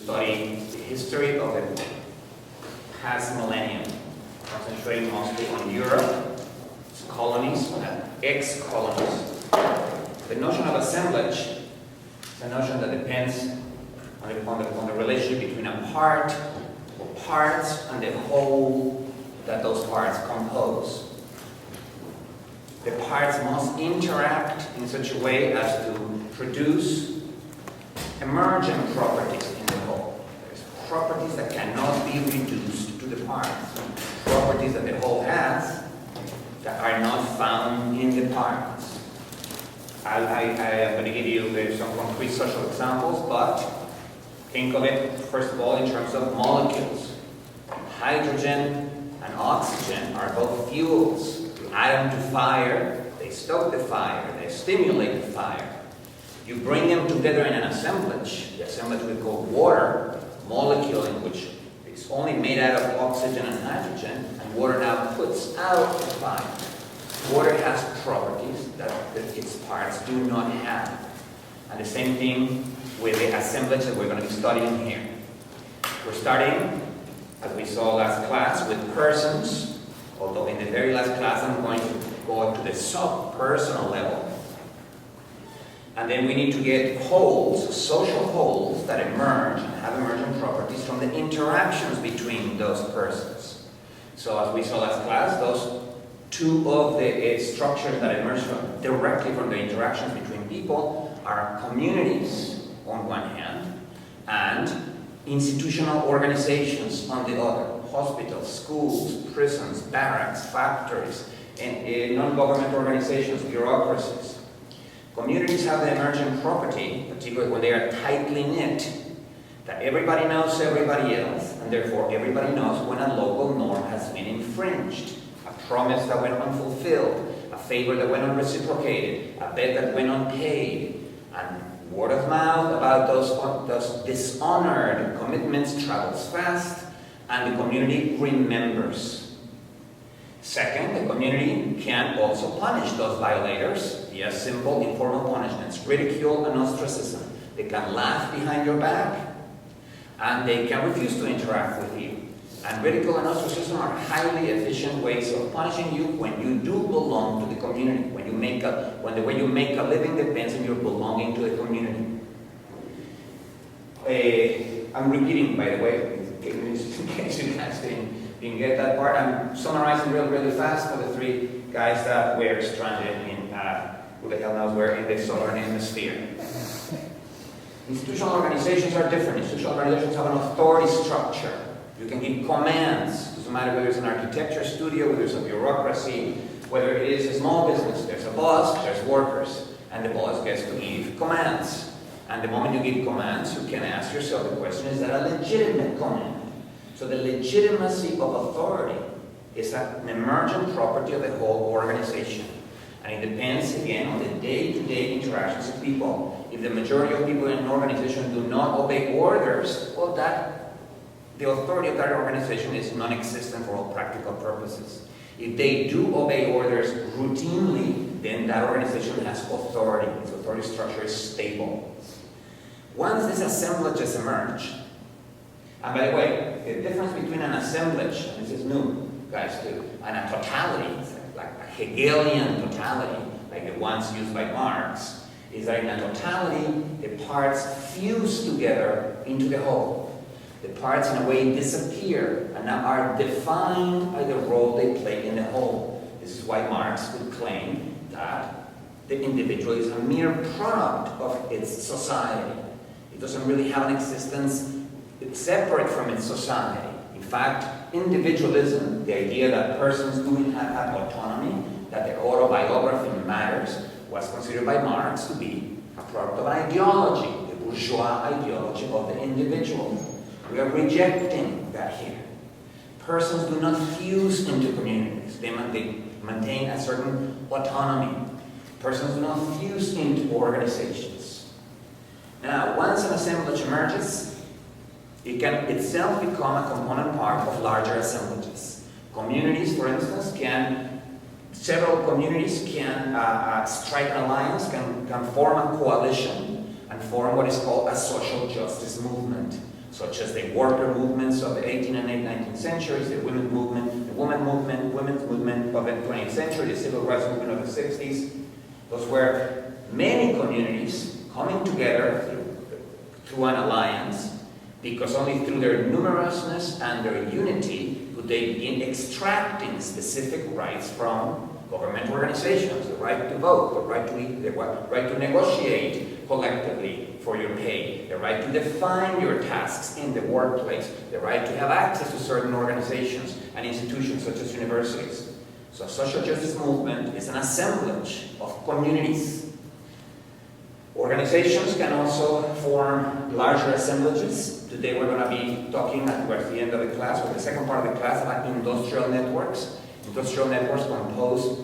study the history of the past millennium, concentrating mostly on Europe, its colonies, and ex-colonies. The notion of assemblage is a notion that depends on the relationship between a part or parts and the whole that those parts compose. The parts must interact in such a way as to produce emergent properties in the whole. There's properties that cannot be reduced to the parts. Properties that the whole has that are not found in the parts. I am going to give you some concrete social examples, but think of it, first of all, in terms of molecules. Hydrogen and oxygen are both fuels. You add them to fire, they stoke the fire, they stimulate the fire. You bring them together in an assemblage, the assemblage we call water, a molecule in which it's only made out of oxygen and hydrogen, and water now puts out the fire. Water has properties that its parts do not have. And the same thing with the assemblage that we're going to be studying here. We're starting, as we saw last class, with persons, although in the very last class I'm going to go up to the sub-personal level. And then we need to get wholes, social wholes that emerge and have emergent properties from the interactions between those persons. So as we saw last class, those two of the structures that emerge directly from the interactions between people are communities on one hand and institutional organizations on the other. Hospitals, schools, prisons, barracks, factories, and non-government organizations, bureaucracies. Communities have the emergent property, particularly when they are tightly knit, that everybody knows everybody else, and therefore everybody knows when a local norm has been infringed. A promise that went unfulfilled, a favor that went unreciprocated, a bet that went unpaid, and word of mouth about those dishonored commitments travels fast, and the community remembers. Second, the community can also punish those violators via simple informal punishments, ridicule and ostracism. They can laugh behind your back, and they can refuse to interact with you. And ridicule and ostracism are highly efficient ways of punishing you when you do belong to the community, when the way you make a living depends on your belonging to the community. I'm repeating, by the way, in case you guys didn't get that part. I'm summarizing really fast for the three guys that were stranded in, who the hell knows where, in the southern hemisphere. Institutional organizations are different. Institutional organizations have an authority structure. You can give commands. It doesn't matter whether it's an architecture studio, whether it's a bureaucracy, whether it is a small business. There's a boss, there's workers, and the boss gets to give commands. And the moment you give commands, you can ask yourself the question, is that a legitimate command? So the legitimacy of authority is an emergent property of the whole organization. And it depends, again, on the day-to-day interactions of people. If the majority of people in an organization do not obey orders, well, the authority of that organization is non-existent for all practical purposes. If they do obey orders routinely, then that organization has authority. Its authority structure is stable. Once these assemblages emerge, and by the way, the difference between an assemblage, and this is new, guys, too, and a totality, like a Hegelian totality, like the ones used by Marx, is that in a totality, the parts fuse together into the whole. The parts, in a way, disappear and now are defined by the role they play in the whole. This is why Marx would claim that the individual is a mere product of its society. It doesn't really have an existence separate from its society. In fact, individualism, the idea that persons do have autonomy, that their autobiography matters, was considered by Marx to be a product of an ideology, the bourgeois ideology of the individual. We are rejecting that here. Persons do not fuse into communities. They maintain a certain autonomy. Persons do not fuse into organizations. Now, once an assemblage emerges, it can itself become a component part of larger assemblages. Communities, for instance, several communities can strike an alliance, can form a coalition, and form what is called a social justice movement. such as the worker movements of the 18th and 19th centuries, the women's movement of the 20th century, the civil rights movement of the 60s. Those were many communities coming together through an alliance, because only through their numerousness and their unity could they begin extracting specific rights from government organizations: the right to vote, the right to negotiate collectively for your pay, the right to define your tasks in the workplace, the right to have access to certain organizations and institutions such as universities. So social justice movement is an assemblage of communities. Organizations can also form larger assemblages. Today we're going to be talking towards the end of the class, or the second part of the class, about industrial networks. Industrial networks compose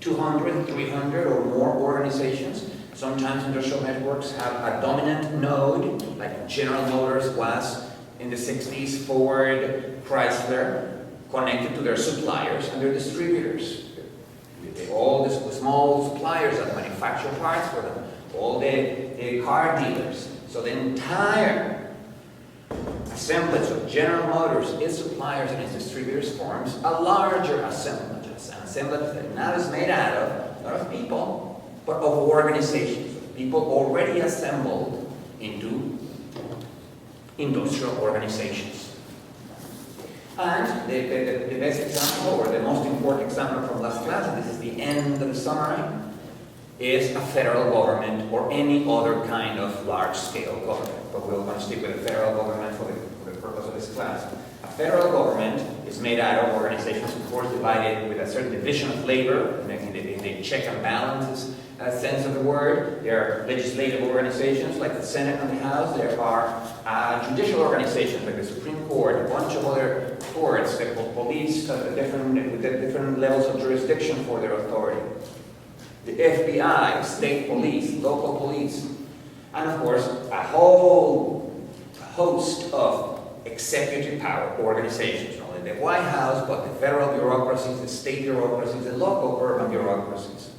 200, 300 or more organizations. Sometimes industrial networks have a dominant node, like General Motors was in the 60s, Ford, Chrysler, connected to their suppliers and their distributors. All the small suppliers that manufacture parts for them, all the car dealers. So the entire assemblage of General Motors, its suppliers and its distributors forms a larger assemblage. An assemblage that now is made out of not of people, but of organizations, people already assembled into industrial organizations. And the best example, or the most important example from last class, and this is the end of the summary, is a federal government or any other kind of large-scale government. But we're going to stick with the federal government for the purpose of this class. A federal government is made out of organizations, of course, divided with a certain division of labor, in the check and balances sense of the word. There are legislative organizations like the Senate and the House. There are judicial organizations like the Supreme Court, a bunch of other courts, the police, with different levels of jurisdiction for their authority. The FBI, state police, local police, and of course a whole host of executive power organizations, not only the White House, but the federal bureaucracies, the state bureaucracies, the local urban bureaucracies.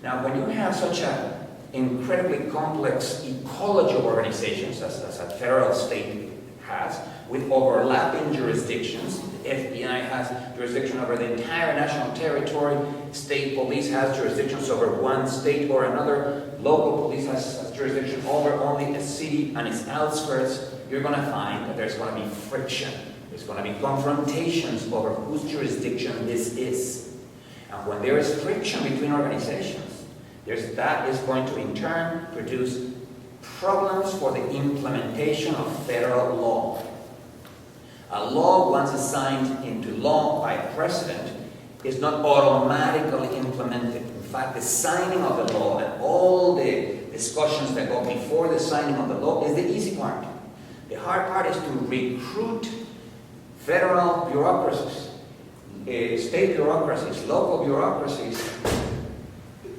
Now, when you have such an incredibly complex ecology of organizations, as a federal state has, with overlapping jurisdictions, the FBI has jurisdiction over the entire national territory, state police has jurisdictions over one state or another, local police has jurisdiction over only a city and its outskirts, you're going to find that there's going to be friction. There's going to be confrontations over whose jurisdiction this is. And when there is friction between organizations, that is going to in turn produce problems for the implementation of federal law. A law, once assigned into law by a president, is not automatically implemented. In fact, the signing of the law and all the discussions that go before the signing of the law is the easy part. The hard part is to recruit federal bureaucracies, state bureaucracies, local bureaucracies,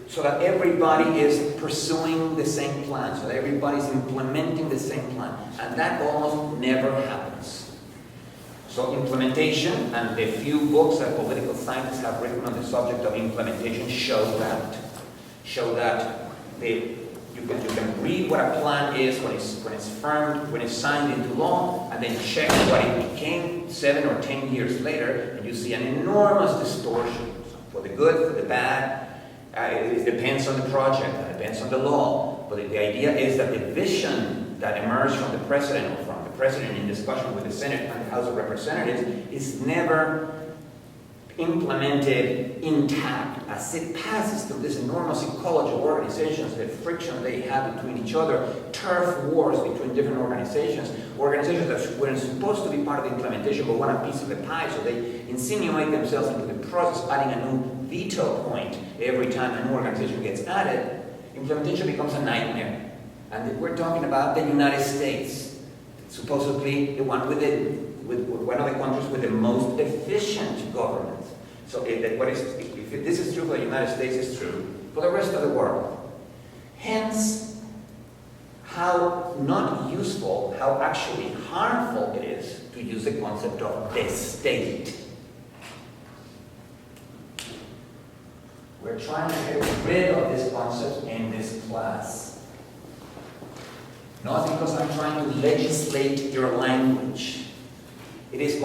so that everybody is pursuing the same plan, so that everybody's implementing the same plan. And that almost never happens. So implementation, and the few books that political scientists have written on the subject of implementation show that you can read what a plan is when it's firmed, when it's signed into law, and then check what it became 7 or 10 years later, and you see an enormous distortion. For the good, for the bad, it depends on the project, it depends on the law, but the idea is that the vision that emerged from the president, or from the president in discussion with the Senate and the House of Representatives, is never implemented intact as it passes through this enormous ecology of organizations, the friction they have between each other, turf wars between different organizations that weren't supposed to be part of the implementation but want a piece of the pie, so they insinuate themselves into the process, adding a new veto point every time a new organization gets added. Implementation becomes a nightmare. And we're talking about the United States, supposedly the one with one of the countries with the most efficient government. So if this is true for the United States, it's true for the rest of the world. Hence, how not useful, how actually harmful it is to use the concept of the state. We're trying to get rid of this concept in this class. not because I'm trying to legislate your language. It is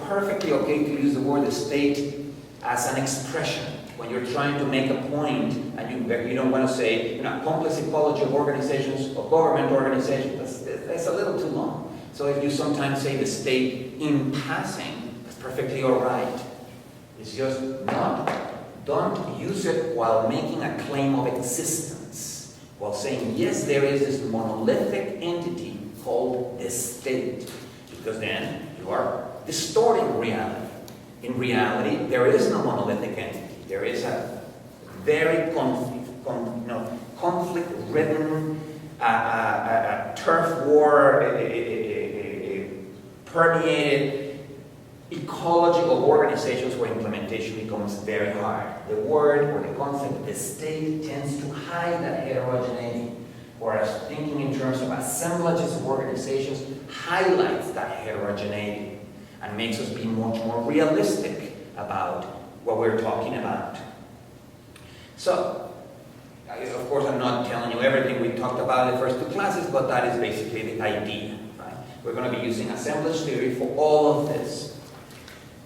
perfectly okay to use the word state as an expression when you're trying to make a point and you don't want to say, complex ecology of organizations, of government organizations. That's a little too long. So if you sometimes say the state in passing, that's perfectly all right. It's just don't use it while making a claim of existence, while saying, yes, there is this monolithic entity called the state, because then you are distorting reality. In reality, there is no monolithic entity. There is a very conflict-ridden, turf war permeated ecology of organizations where implementation becomes very hard. The word or the concept, the state, tends to hide that heterogeneity, whereas thinking in terms of assemblages of organizations highlights that heterogeneity and makes us be much more realistic about what we're talking about. So, of course, I'm not telling you everything we talked about in the first two classes, but that is basically the idea. Right? We're going to be using assemblage theory for all of this.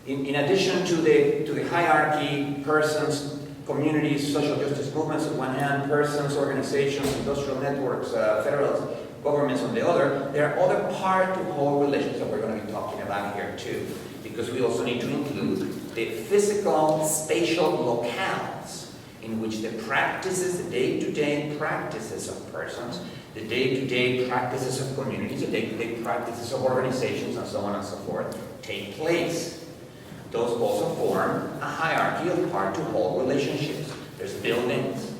In addition to the hierarchy, persons, communities, social justice movements on one hand, persons, organizations, industrial networks, federal governments on the other, there are other part-to-whole relations that we're going to be talking about here too, because we also need to include the physical, spatial locales in which the practices, the day-to-day practices of persons, the day-to-day practices of communities, the day-to-day practices of organizations, and so on and so forth, take place. Those also form a hierarchy of part-to-whole relationships. There's buildings.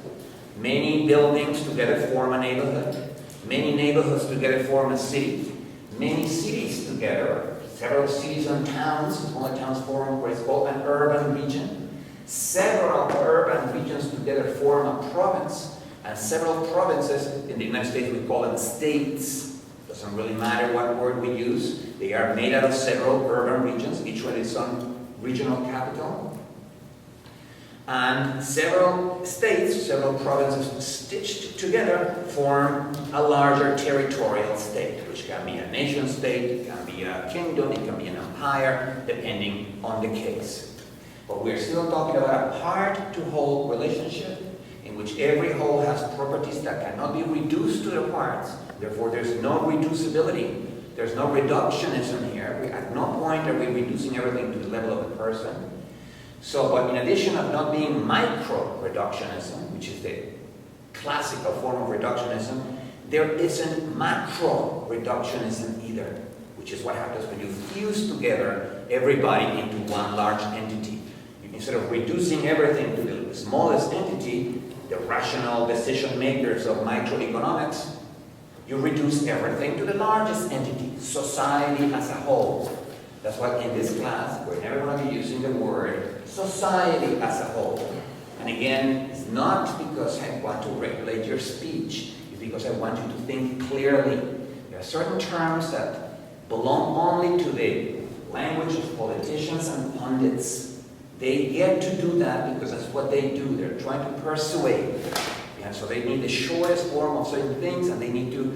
Many buildings together form a neighborhood. Many neighborhoods together form a city. Many cities together, several cities and towns, smaller towns form what is called an urban region. Several urban regions together form a province. And several provinces, in the United States we call them states. Doesn't really matter what word we use. They are made out of several urban regions, each one is some regional capital. And several states, several provinces stitched together form a larger territorial state, which can be a nation state, it can be a kingdom, it can be an empire, depending on the case. But we're still talking about a part-to-whole relationship in which every whole has properties that cannot be reduced to their parts. Therefore, there's no reducibility. There's no reductionism here. At no point are we reducing everything to the level of a person. So, but in addition of not being micro-reductionism, which is the classical form of reductionism, there isn't macro-reductionism either, which is what happens when you fuse together everybody into one large entity. Instead of reducing everything to the smallest entity, the rational decision makers of microeconomics, you reduce everything to the largest entity, society as a whole. That's why in this class, we're never going to be using the word society as a whole. And again, it's not because I want to regulate your speech, it's because I want you to think clearly. There are certain terms that belong only to the language of politicians and pundits. They get to do that because that's what they do. They're trying to persuade. And so they need the shortest form of certain things, and they need to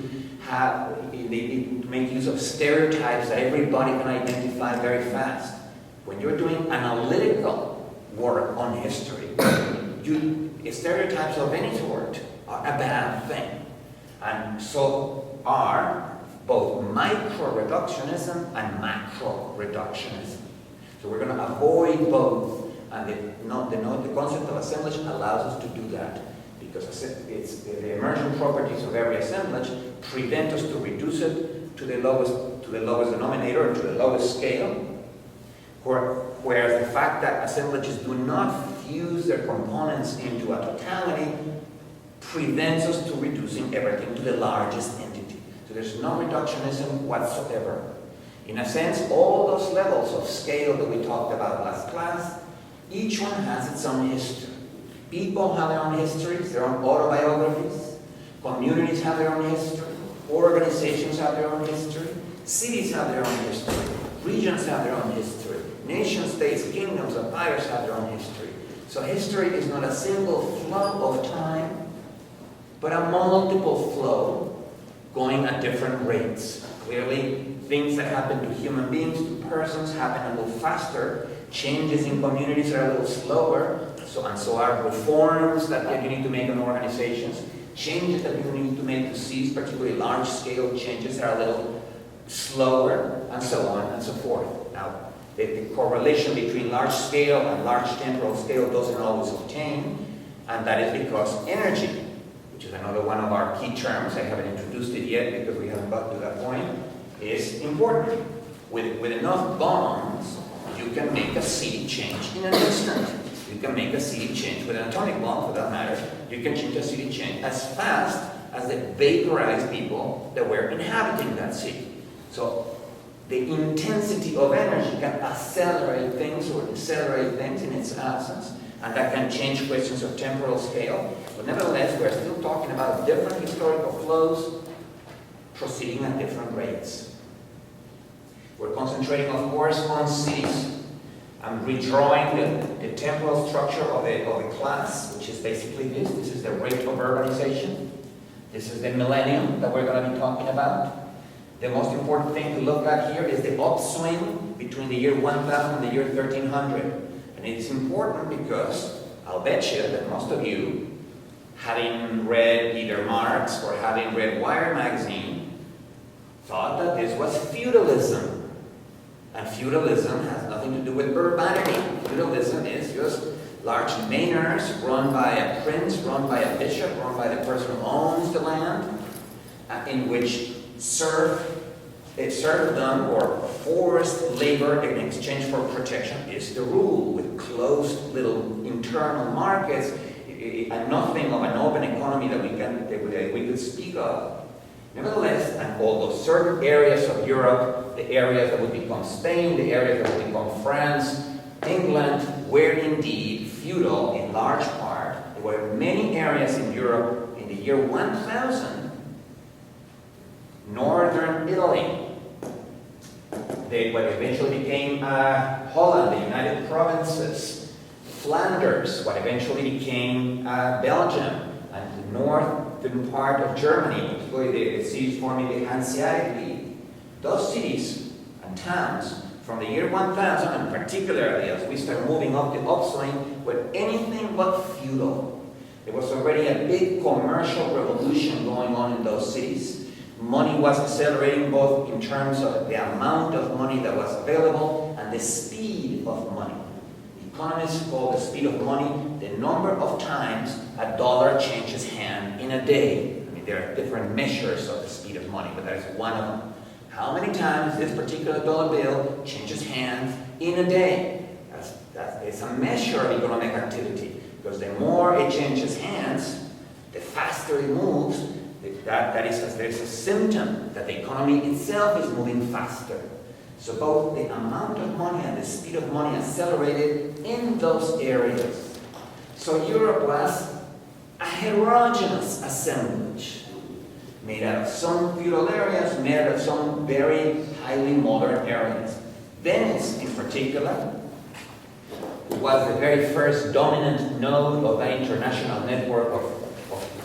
make use of stereotypes that everybody can identify very fast. When you're doing analytical work on history, stereotypes of any sort are a bad thing. And so are both micro-reductionism and macro-reductionism. So we're going to avoid both, and the concept of assemblage allows us to do that, because it's the emergent properties of every assemblage prevent us to reduce it to the lowest denominator, or to the lowest scale, whereas the fact that assemblages do not fuse their components into a totality prevents us to reducing everything to the largest entity. So there's no reductionism whatsoever. In a sense, all those levels of scale that we talked about last class, each one has its own history. People have their own histories, their own autobiographies. Communities have their own history. Organizations have their own history. Cities have their own history. Regions have their own history. Nation states, kingdoms, empires have their own history. So history is not a single flow of time, but a multiple flow going at different rates. Clearly, things that happen to human beings, to persons, happen a little faster. Changes in communities are a little slower. So are reforms that you need to make in organizations. Changes that you need to make to cities, particularly large-scale changes, are a little slower, and so on and so forth. Now, the correlation between large scale and large temporal scale doesn't always obtain, and that is because energy, which is another one of our key terms, I haven't introduced it yet because we haven't got to that point, is important. With enough bombs, you can make a city change in an instant. You can make a city change with an atomic bomb, for that matter. You can change a city change as fast as the vaporized people that were inhabiting that city. So the intensity of energy can accelerate things or decelerate things in its absence, and that can change questions of temporal scale. But nevertheless, we're still talking about different historical flows proceeding at different rates. We're concentrating, of course, on cities. I'm redrawing the temporal structure of the class, which is basically this. This is the rate of urbanization. This is the millennium that we're going to be talking about. The most important thing to look at here is the upswing between the year 1000 and the year 1300. And it's important because I'll bet you that most of you, having read either Marx or having read Wired magazine, thought that this was feudalism. And feudalism has nothing to do with urbanity. Feudalism is just large manors run by a prince, run by a bishop, run by the person who owns the land, in which serfdom or forced labor in exchange for protection is the rule, with closed little internal markets, and nothing of an open economy that we could speak of. Nevertheless, and although certain areas of Europe, the areas that would become Spain, the areas that would become France, England, were indeed feudal in large part. There were many areas in Europe in the year 1000, northern Italy, what eventually became Holland, the United Provinces, Flanders, what eventually became Belgium, and the northern part of Germany, particularly the cities forming the Hanseatic League. Those cities and towns from the year 1000, and particularly as we start moving up the upswing, were anything but feudal. There was already a big commercial revolution going on in those cities. Money was accelerating both in terms of the amount of money that was available and the speed of money. Economists call the speed of money the number of times a dollar changes hand in a day. I mean, there are different measures of the speed of money, but that is one of them. How many times this particular dollar bill changes hands in a day? It's a measure of economic activity, because the more it changes hands, the faster it moves. There's a symptom that the economy itself is moving faster. So both the amount of money and the speed of money accelerated in those areas. So Europe was a heterogeneous assemblage, made out of some feudal areas, made out of some very highly modern areas. Venice, in particular, was the very first dominant node of an international network of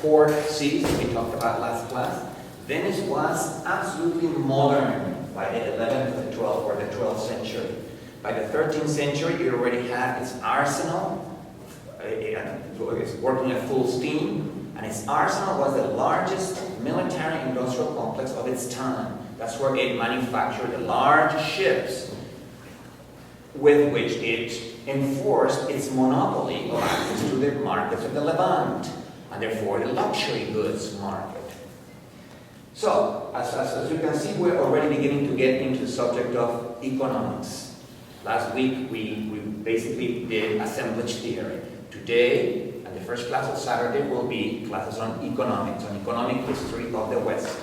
port cities that we talked about last class. Venice was absolutely modern by the 11th, the 12th, or the 12th century. By the 13th century, it already had its arsenal. It was working at full steam, and its arsenal was the largest military industrial complex of its time. That's where it manufactured the large ships with which it enforced its monopoly of access to the markets of the Levant, and therefore the luxury goods market. So, as you can see, we're already beginning to get into the subject of economics. Last week, we basically did assemblage theory. Today, and the first class of Saturday, will be classes on economics, on economic history of the West.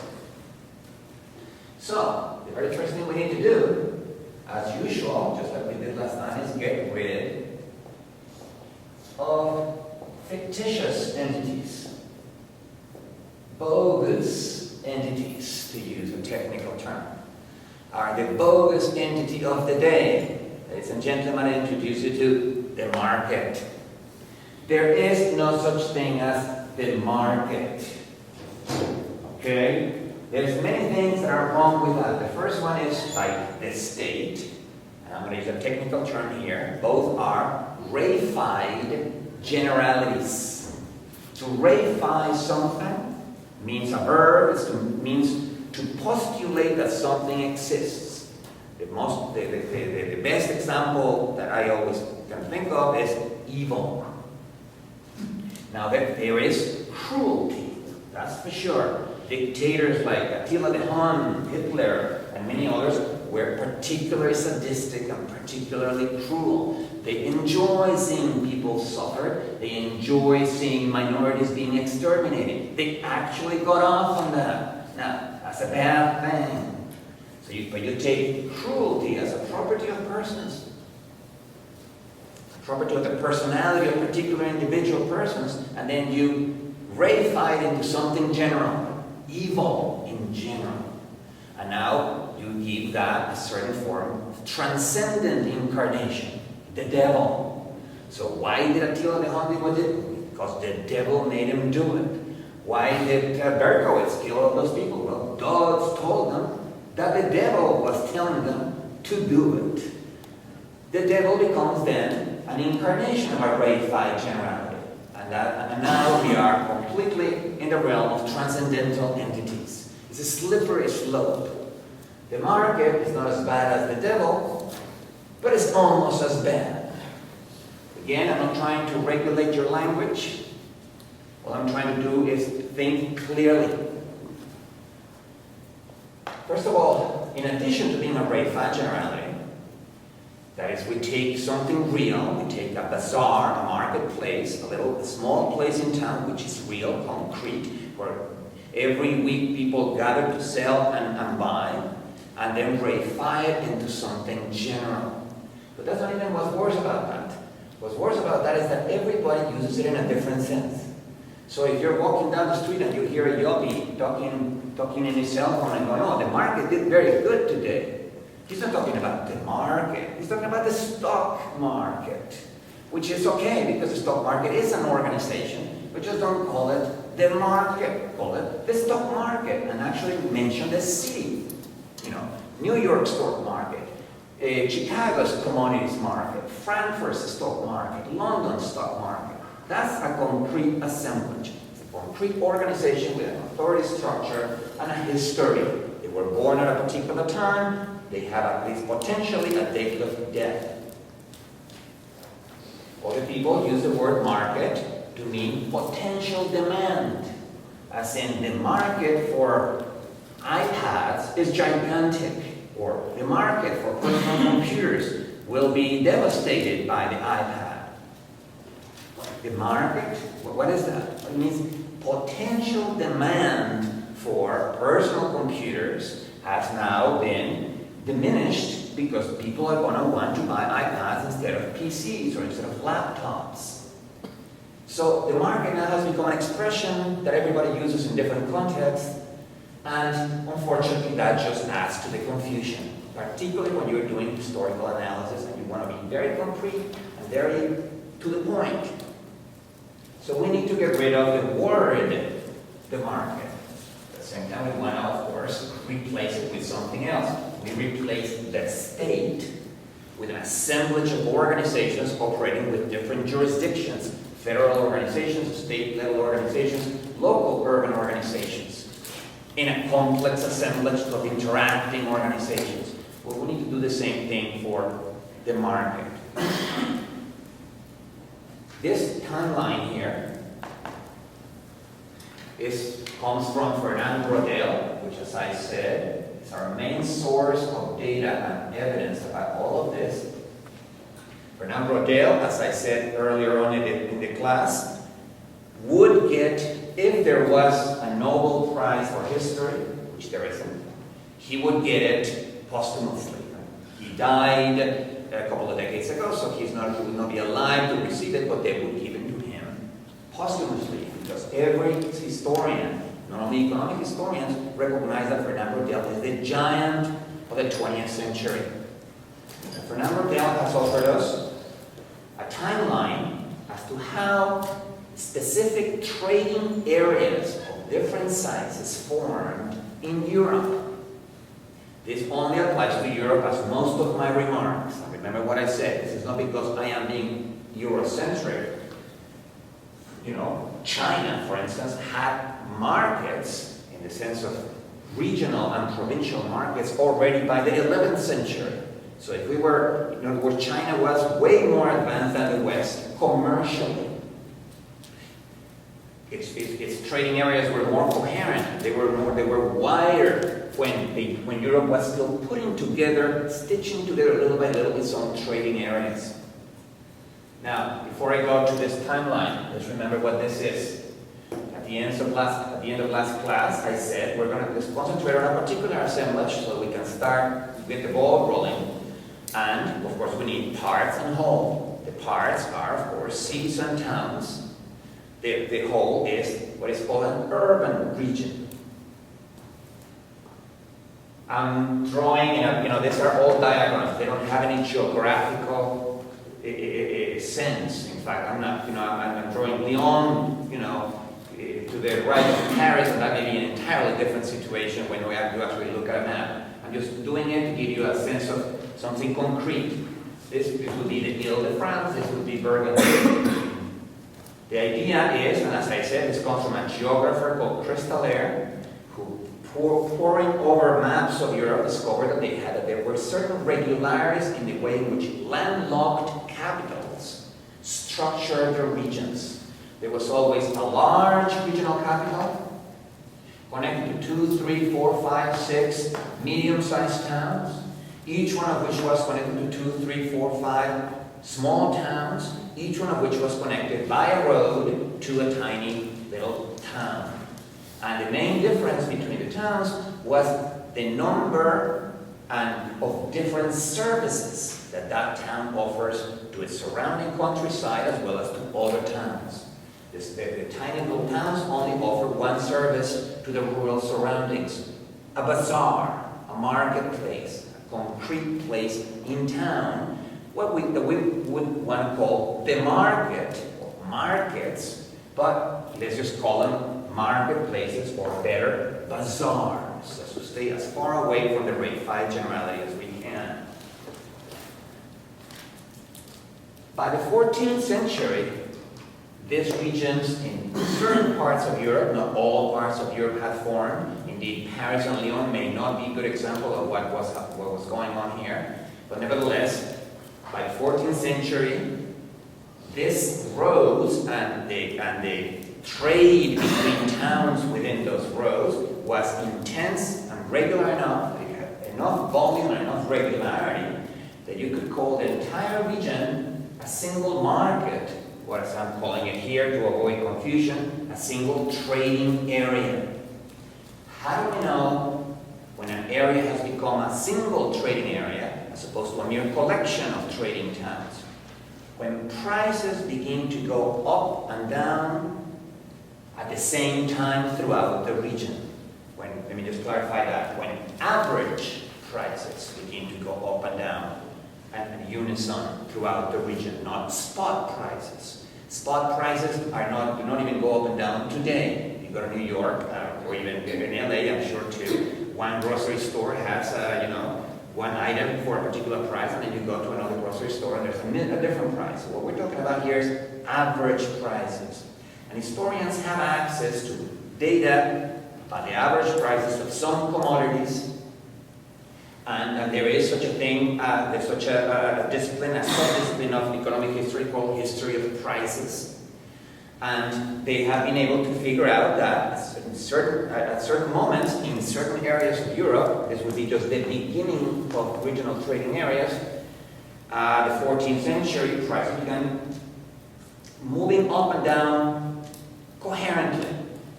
So, the very first thing we need to do, as usual, just like we did last time, is get rid of fictitious entities, bogus entities, to use a technical term, are the bogus entity of the day. Ladies and gentlemen, I introduce you to the market. There is no such thing as the market. Okay? There's many things that are wrong with that. The first one is like the state, and I'm going to use a technical term here. Both are reified generalities. To reify something means a verb, means to postulate that something exists. The best example that I always can think of is evil. Now there is cruelty, that's for sure. Dictators like Attila the Hun, Hitler, and many others were particularly sadistic and particularly cruel. They enjoy seeing people suffer. They enjoy seeing minorities being exterminated. They actually got off on that. Now, that's a bad thing. But you take cruelty as a property of persons, property of the personality of particular individual persons, and then you reify it into something general. Evil in general. And now you give that a certain form of transcendent incarnation, the devil. So why did Attila the Hun do what he did? Because the devil made him do it. Why did Berkowitz kill all those people? Well, gods told them that the devil was telling them to do it. The devil becomes then an incarnation of a reified generality. And now we are completely in the realm of transcendental entities. It's a slippery slope. The market is not as bad as the devil, but it's almost as bad. Again, I'm not trying to regulate your language. What I'm trying to do is think clearly. First of all, in addition to being a reified generality, that is, we take something real, we take a bazaar, a marketplace, a small place in town which is real, concrete, where every week people gather to sell and buy, and then reify it into something general. But that's not even what's worse about that. What's worse about that is that everybody uses it in a different sense. So if you're walking down the street and you hear a yuppie talking in his cell phone and going, oh, the market did very good today. He's not talking about the market. He's talking about the stock market, which is okay because the stock market is an organization, but just don't call it the market. Call it the stock market and actually mention the city. You know, New York stock market, Chicago's commodities market, Frankfurt's stock market, London's stock market. That's a concrete assemblage. It's a concrete organization with an authority structure and a history. They were born at a particular time. They have at least potentially a date of death. Other people use the word market to mean potential demand, as in the market for iPads is gigantic, or the market for personal computers will be devastated by the iPad. The market, what is that? It means potential demand for personal computers has now been diminished because people are going to want to buy iPads instead of PCs or instead of laptops. So the market now has become an expression that everybody uses in different contexts, and unfortunately that just adds to the confusion, particularly when you're doing historical analysis and you want to be very concrete and very to the point. So we need to get rid of the word, the market. At the same time, we want to, of course, replace it with something else. We replace the state with an assemblage of organizations operating with different jurisdictions, federal organizations, state-level organizations, local urban organizations, in a complex assemblage of interacting organizations. Well, we need to do the same thing for the market. This timeline here comes from Fernand Braudel, which, as I said, is our main source of data and evidence about all of this. Fernand Braudel, as I said earlier on in the class, would get, if there was a Nobel Prize for history, which there isn't, he would get it posthumously. He died a couple of decades ago, so he would not be alive to receive it, but they would give it to him posthumously, because every historian, not only economic historians, recognize that Fernand Braudel is the giant of the 20th century. And Fernand Braudel has offered us a timeline as to how specific trading areas of different sizes formed in Europe. This only applies to Europe as most of my remarks. And remember what I said, this is not because I am being Eurocentric. You know, China, for instance, had markets in the sense of regional and provincial markets already by the 11th century. So if we were, in other words, China was way more advanced than the West commercially. Its trading areas were more coherent. They were wider when Europe was still putting together, stitching together little by little its own trading areas. Now, before I go to this timeline, let's remember what this is. At the end of last class, I said we're going to just concentrate on a particular assemblage so we can start to get the ball rolling. And, of course, we need parts and whole. The parts are, of course, cities and towns. The whole is what is called an urban region. I'm drawing, these are all diagrams. They don't have any geographical sense. In fact, I'm not, I'm drawing Lyon, to the right of Paris, and that may be an entirely different situation when you actually look at a map. I'm just doing it to give you a sense of something concrete. This would be the Ile-de-France, this would be Burgundy. The idea is, and as I said, this comes from a geographer called Cristalaire, who poring over maps of Europe discovered that there were certain regularities in the way in which landlocked capitals structured their regions. There was always a large regional capital connected to 2, 3, 4, 5, 6 medium-sized towns, each one of which was connected to 2, 3, 4, 5 small towns, each one of which was connected by a road to a tiny little town. And the main difference between the towns was the number of different services that town offers to its surrounding countryside as well as to other towns. The tiny little towns only offer one service to the rural surroundings: a bazaar, a marketplace, a concrete place in town, what we would want to call the market, or markets, but let's just call them marketplaces, or better, bazaars, so to stay as far away from the reified generality as we can. By the 14th century, these regions in certain parts of Europe, not all parts of Europe had formed. Indeed, Paris and Lyon may not be a good example of what was going on here, but nevertheless, by the 14th century, this roads and the trade between towns within those roads was intense and regular enough. It had enough volume and enough regularity that you could call the entire region a single market, or as I'm calling it here to avoid confusion, a single trading area. How do we know when an area has become a single trading area as opposed to a mere collection of trading towns? When prices begin to go up and down at the same time throughout the region. Let me just clarify that. When average prices begin to go up and down and in unison throughout the region, not spot prices. Spot prices do not even go up and down today. You go to New York, or even in LA, I'm sure too. One grocery store has, one item for a particular price, and then you go to another grocery store and there's a different price. What we're talking about here is average prices. And historians have access to data about the average prices of some commodities. And there is such a thing, there's such a discipline, a sub-discipline of economic history called history of prices. And they have been able to figure out that at certain moments in certain areas of Europe, this would be just the beginning of regional trading areas, the 14th century prices began moving up and down coherently.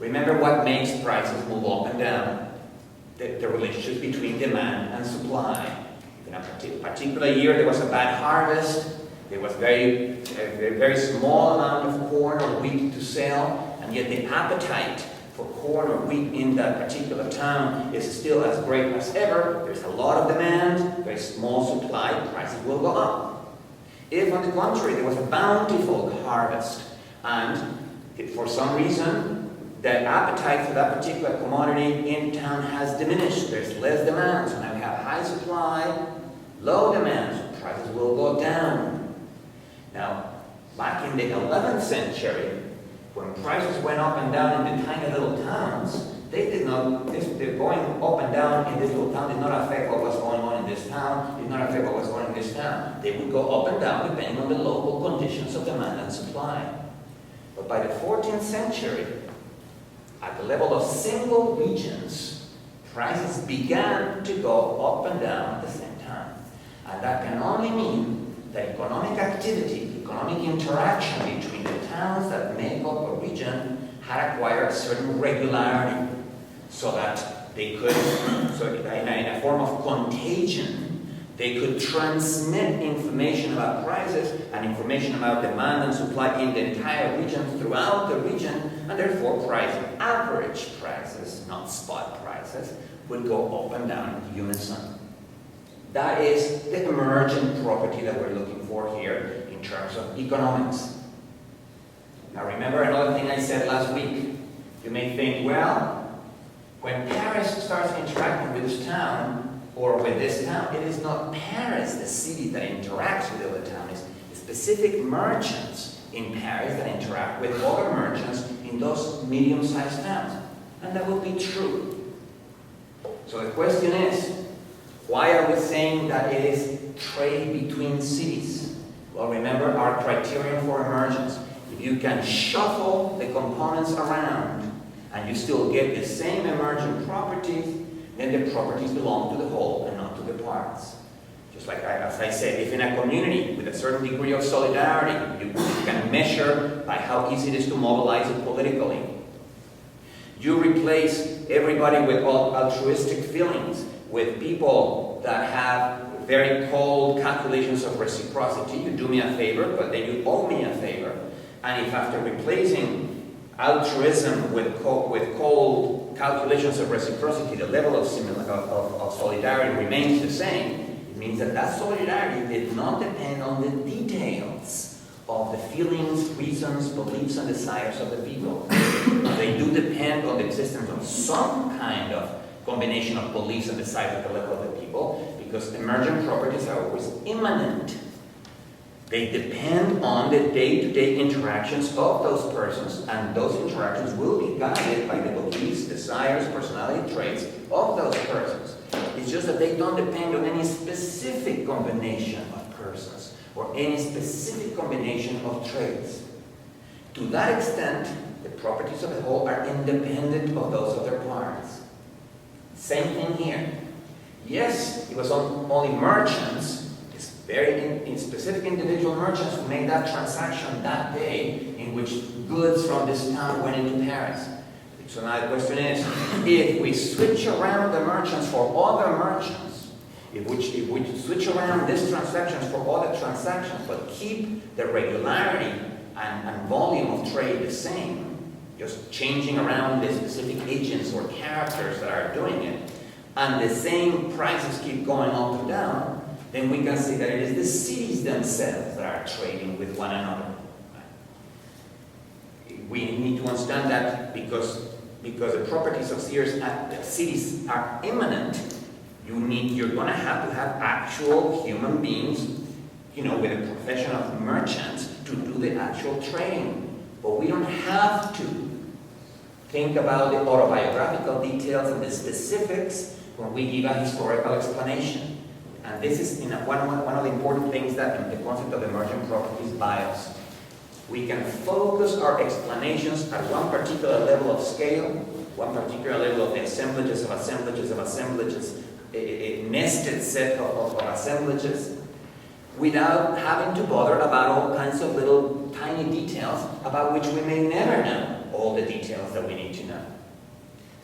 Remember what makes prices move up and down? The relationship between demand and supply. In a particular year, there was a bad harvest. There was a very small amount of corn or wheat to sell, and yet the appetite for corn or wheat in that particular town is still as great as ever. There's a lot of demand, very small supply, prices will go up. If, on the contrary, there was a bountiful harvest, and for some reason, the appetite for that particular commodity in town has diminished. There's less demand, so now we have high supply, low demand, so prices will go down. Now, back in the 11th century, when prices went up and down in the tiny little towns, the going up and down in this little town did not affect what was going on in this town, did not affect what was going on in this town. They would go up and down depending on the local conditions of demand and supply. But by the 14th century, at the level of single regions, prices began to go up and down at the same time. And that can only mean that economic activity, economic interaction between the towns that make up a region had acquired a certain regularity, so that they could, in a form of contagion, they could transmit information about prices and information about demand and supply in the entire region, throughout the region, and therefore average prices, not spot prices, would go up and down in unison. That is the emergent property that we're looking for here in terms of economics. Now remember another thing I said last week. You may think, well, when Paris starts interacting with this town, or with this town, it is not Paris, the city, that interacts with the other town. It's specific merchants in Paris that interact with other merchants in those medium-sized towns. And that will be true. So the question is, why are we saying that it is trade between cities? Well, remember our criterion for emergence. If you can shuffle the components around and you still get the same emergent properties, then the properties belong to the whole and not to the parts. Just like as I said, if in a community with a certain degree of solidarity, you can measure by how easy it is to mobilize it politically. You replace everybody with altruistic feelings with people that have very cold calculations of reciprocity. You do me a favor, but then you owe me a favor. And if after replacing altruism with cold calculations of reciprocity, the level of solidarity remains the same, it means that that solidarity did not depend on the details of the feelings, reasons, beliefs, and desires of the people. They do depend on the existence of some kind of combination of beliefs and desires at the level of the people, because emergent properties are always immanent. They depend on the day-to-day interactions of those persons, and those interactions will be guided by the beliefs, desires, personality traits of those persons. It's just that they don't depend on any specific combination of persons or any specific combination of traits. To that extent, the properties of the whole are independent of those of their parts. Same thing here. Yes, it was only merchants, very specific individual merchants who made that transaction that day in which goods from this town went into Paris. So now the question is, if we switch around the merchants for other merchants, if we switch around these transactions for other transactions, but keep the regularity and volume of trade the same, just changing around the specific agents or characters that are doing it, and the same prices keep going up and down, then we can see that it is the cities themselves that are trading with one another. We need to understand that because the properties of cities are immanent, you're going to have actual human beings, with a profession of merchants to do the actual trading. But we don't have to think about the autobiographical details and the specifics when we give a historical explanation. And this is one of the important things that the concept of emergent properties buys us. We can focus our explanations at one particular level of scale, one particular level of the assemblages of assemblages of assemblages, a nested set of assemblages, without having to bother about all kinds of little tiny details about which we may never know all the details that we need to know.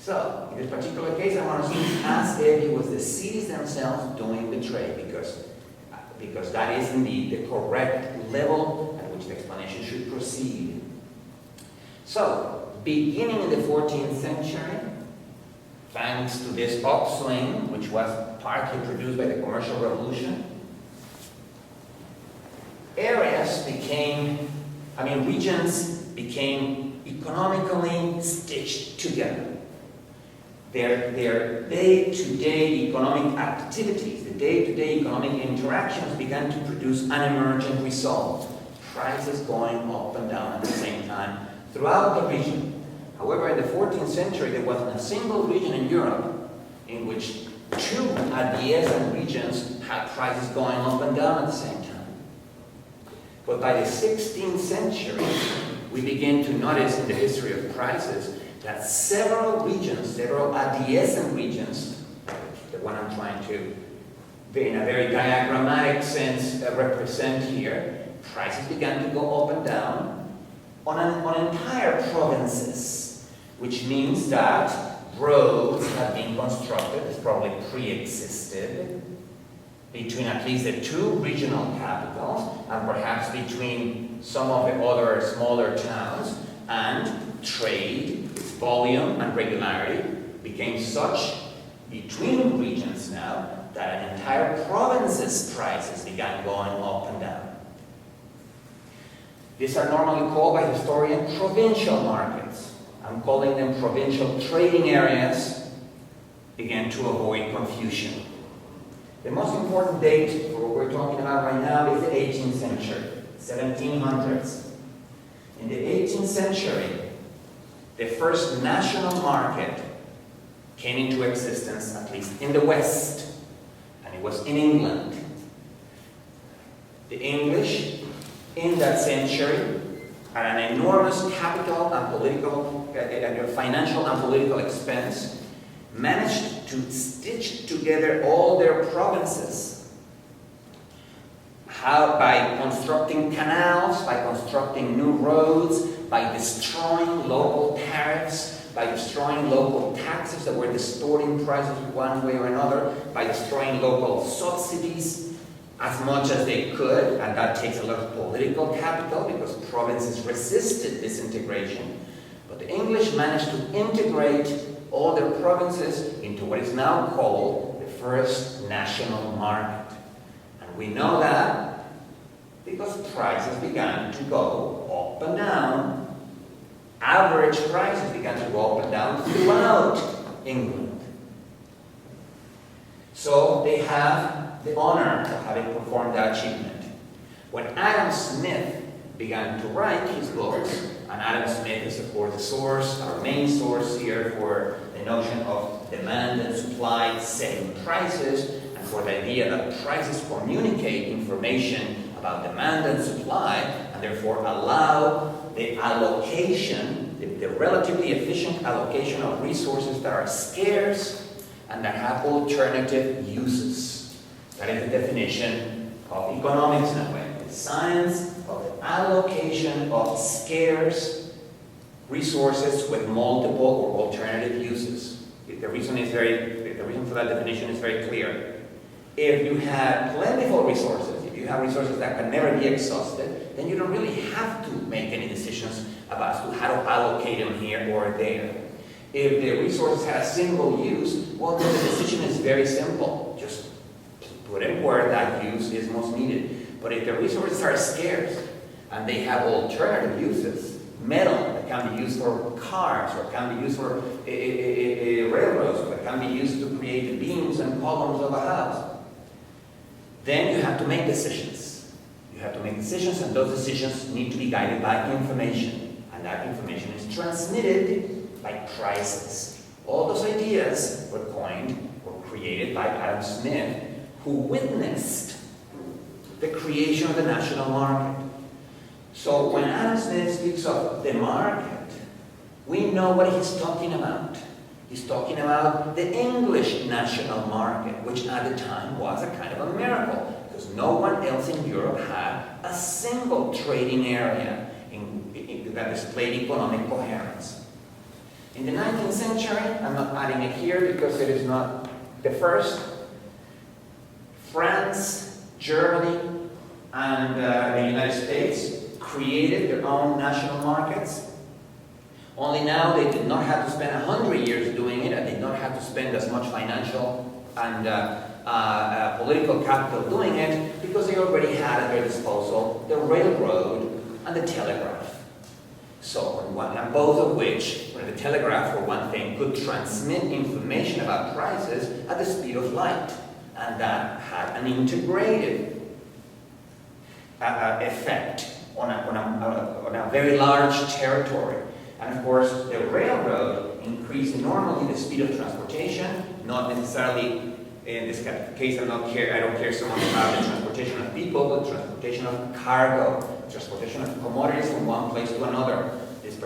So, in this particular case, I want to see as if it was the cities themselves doing the trade, because that is indeed the correct level at which the explanation should proceed. So, beginning in the 14th century, thanks to this upswing, which was partly produced by the commercial revolution, regions became economically stitched together. Their day-to-day economic activities, the day-to-day economic interactions began to produce an emergent result. Prices going up and down at the same time throughout the region. However, in the 14th century, there wasn't a single region in Europe in which two adjacent regions had prices going up and down at the same time. But by the 16th century, we begin to notice in the history of prices that several regions, several adjacent regions, the one I'm trying to, in a very diagrammatic sense, represent here, prices began to go up and down on entire provinces, which means that roads have been constructed, it's probably pre-existed, between at least the two regional capitals, and perhaps between some of the other smaller towns, and trade, its volume and regularity became such between regions now that an entire province's prices began going up and down. These are normally called by historians provincial markets. I'm calling them provincial trading areas, again to avoid confusion. The most important date for what we're talking about right now is the 18th century, 1700s. In the 18th century, the first national market came into existence, at least in the West, and it was in England. The English, in that century, at an enormous capital and political, financial and political expense, managed to stitch together all their provinces. How? By constructing canals, by constructing new roads, by destroying local tariffs, by destroying local taxes that were distorting prices one way or another, by destroying local subsidies as much as they could, and that takes a lot of political capital because provinces resisted this integration. But the English managed to integrate all their provinces into what is now called the first national market. And we know that because prices began to go up and down. Average prices began to go up and down throughout England. So they have the honor of having performed that achievement. When Adam Smith began to write his books, and Adam Smith is of course the source, our main source here for the notion of demand and supply setting prices, and for the idea that prices communicate information about demand and supply, and therefore allow the allocation, the relatively efficient allocation of resources that are scarce and that have alternative uses. That is the definition of economics in a way. The science of the allocation of scarce resources with multiple or alternative uses. The reason for that definition is very clear. If you have plentiful resources, if you have resources that can never be exhausted, then you don't really have to make any decisions about how to allocate them here or there. If the resources have single use, well, then the decision is very simple. Just put it where that use is most needed. But if the resources are scarce and they have alternative uses, metal that can be used for cars, or can be used for railroads, or can be used to create the beams and columns of a house, then you have to make decisions. You have to make decisions, and those decisions need to be guided by information. And that information is transmitted by prices. All those ideas were coined or created by Adam Smith, who witnessed the creation of the national market. So when Adam Smith speaks of the market, we know what he's talking about. He's talking about the English national market, which at the time was a kind of a miracle, because no one else in Europe had a single trading area that displayed economic coherence. In the 19th century, I'm not adding it here because it is not the first, France, Germany, and the United States created their own national markets. Only now they did not have to spend 100 years doing it, and they did not have to spend as much financial and political capital doing it, because they already had at their disposal the railroad and the telegraph. So, and both of which, the telegraph, for one thing, could transmit information about prices at the speed of light. And that had an integrated effect on a very large territory. And of course, the railroad increased enormously the speed of transportation, not necessarily, in this case, I don't care so much about the transportation of people, but transportation of cargo, transportation of commodities from one place to another. This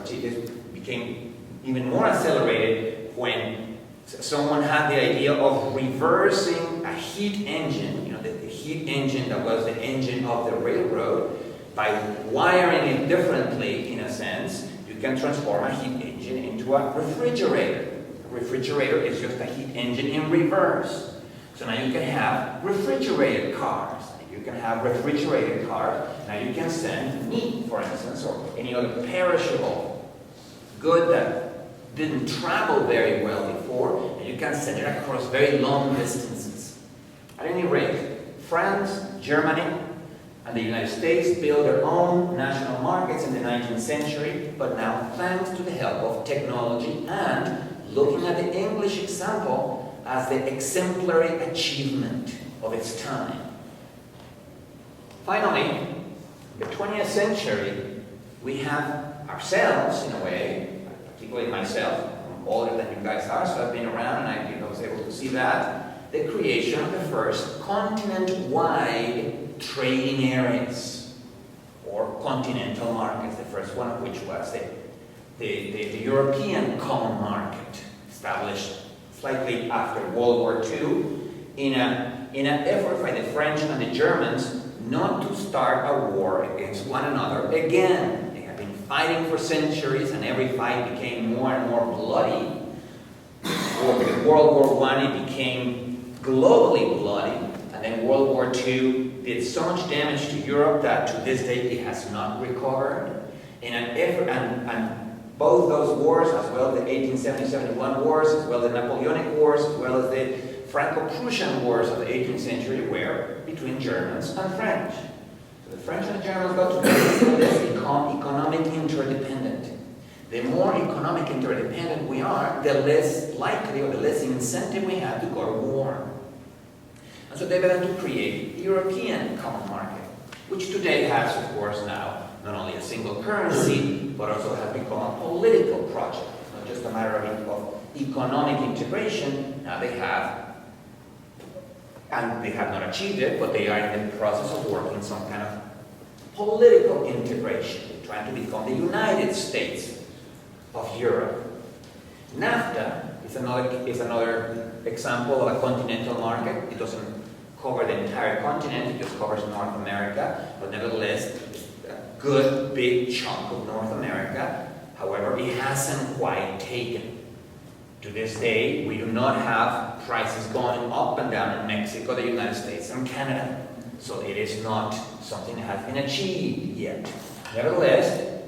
became even more accelerated when someone had the idea of reversing a heat engine, the heat engine that was the engine of the railroad, by wiring it differently, in a sense. You can transform a heat engine into a refrigerator. A refrigerator is just a heat engine in reverse. So now you can have refrigerated cars. You can have refrigerated cars. Now you can send meat, for instance, or any other perishable good that didn't travel very well before, and you can send it across very long distances. At any rate, France, Germany, and the United States built their own national markets in the 19th century, but now, thanks to the help of technology and looking at the English example as the exemplary achievement of its time. Finally, in the 20th century, we have ourselves, in a way, particularly myself, I'm older than you guys are, so I've been around and I was able to see that, the creation of the first continent-wide trading areas, or continental markets, the first one of which was the European common market, established slightly after World War II, in an effort by the French and the Germans not to start a war against one another again. They had been fighting for centuries, and every fight became more and more bloody. With World War I, it became globally bloody, and then World War II did so much damage to Europe that to this day it has not recovered. In an effort, and both those wars, as well as the 1870-71 wars, as well as the Napoleonic wars, as well as the Franco-Prussian wars of the 18th century, were between Germans and French. So the French and the Germans got together and let's become economic interdependent. The more economic interdependent we are, the less likely or the less incentive we have to go to war. And so they began to create the European common market, which today has, of course, now not only a single currency, but also has become a political project. It's not just a matter of economic integration. Now they have, and they have not achieved it, but they are in the process of working some kind of political integration. They're trying to become the United States of Europe. NAFTA is another example of a continental market. It doesn't cover the entire continent, it just covers North America, but nevertheless, it's a good big chunk of North America. However, it hasn't quite taken. To this day, we do not have prices going up and down in Mexico, the United States, and Canada. So it is not something that has been achieved yet. Nevertheless,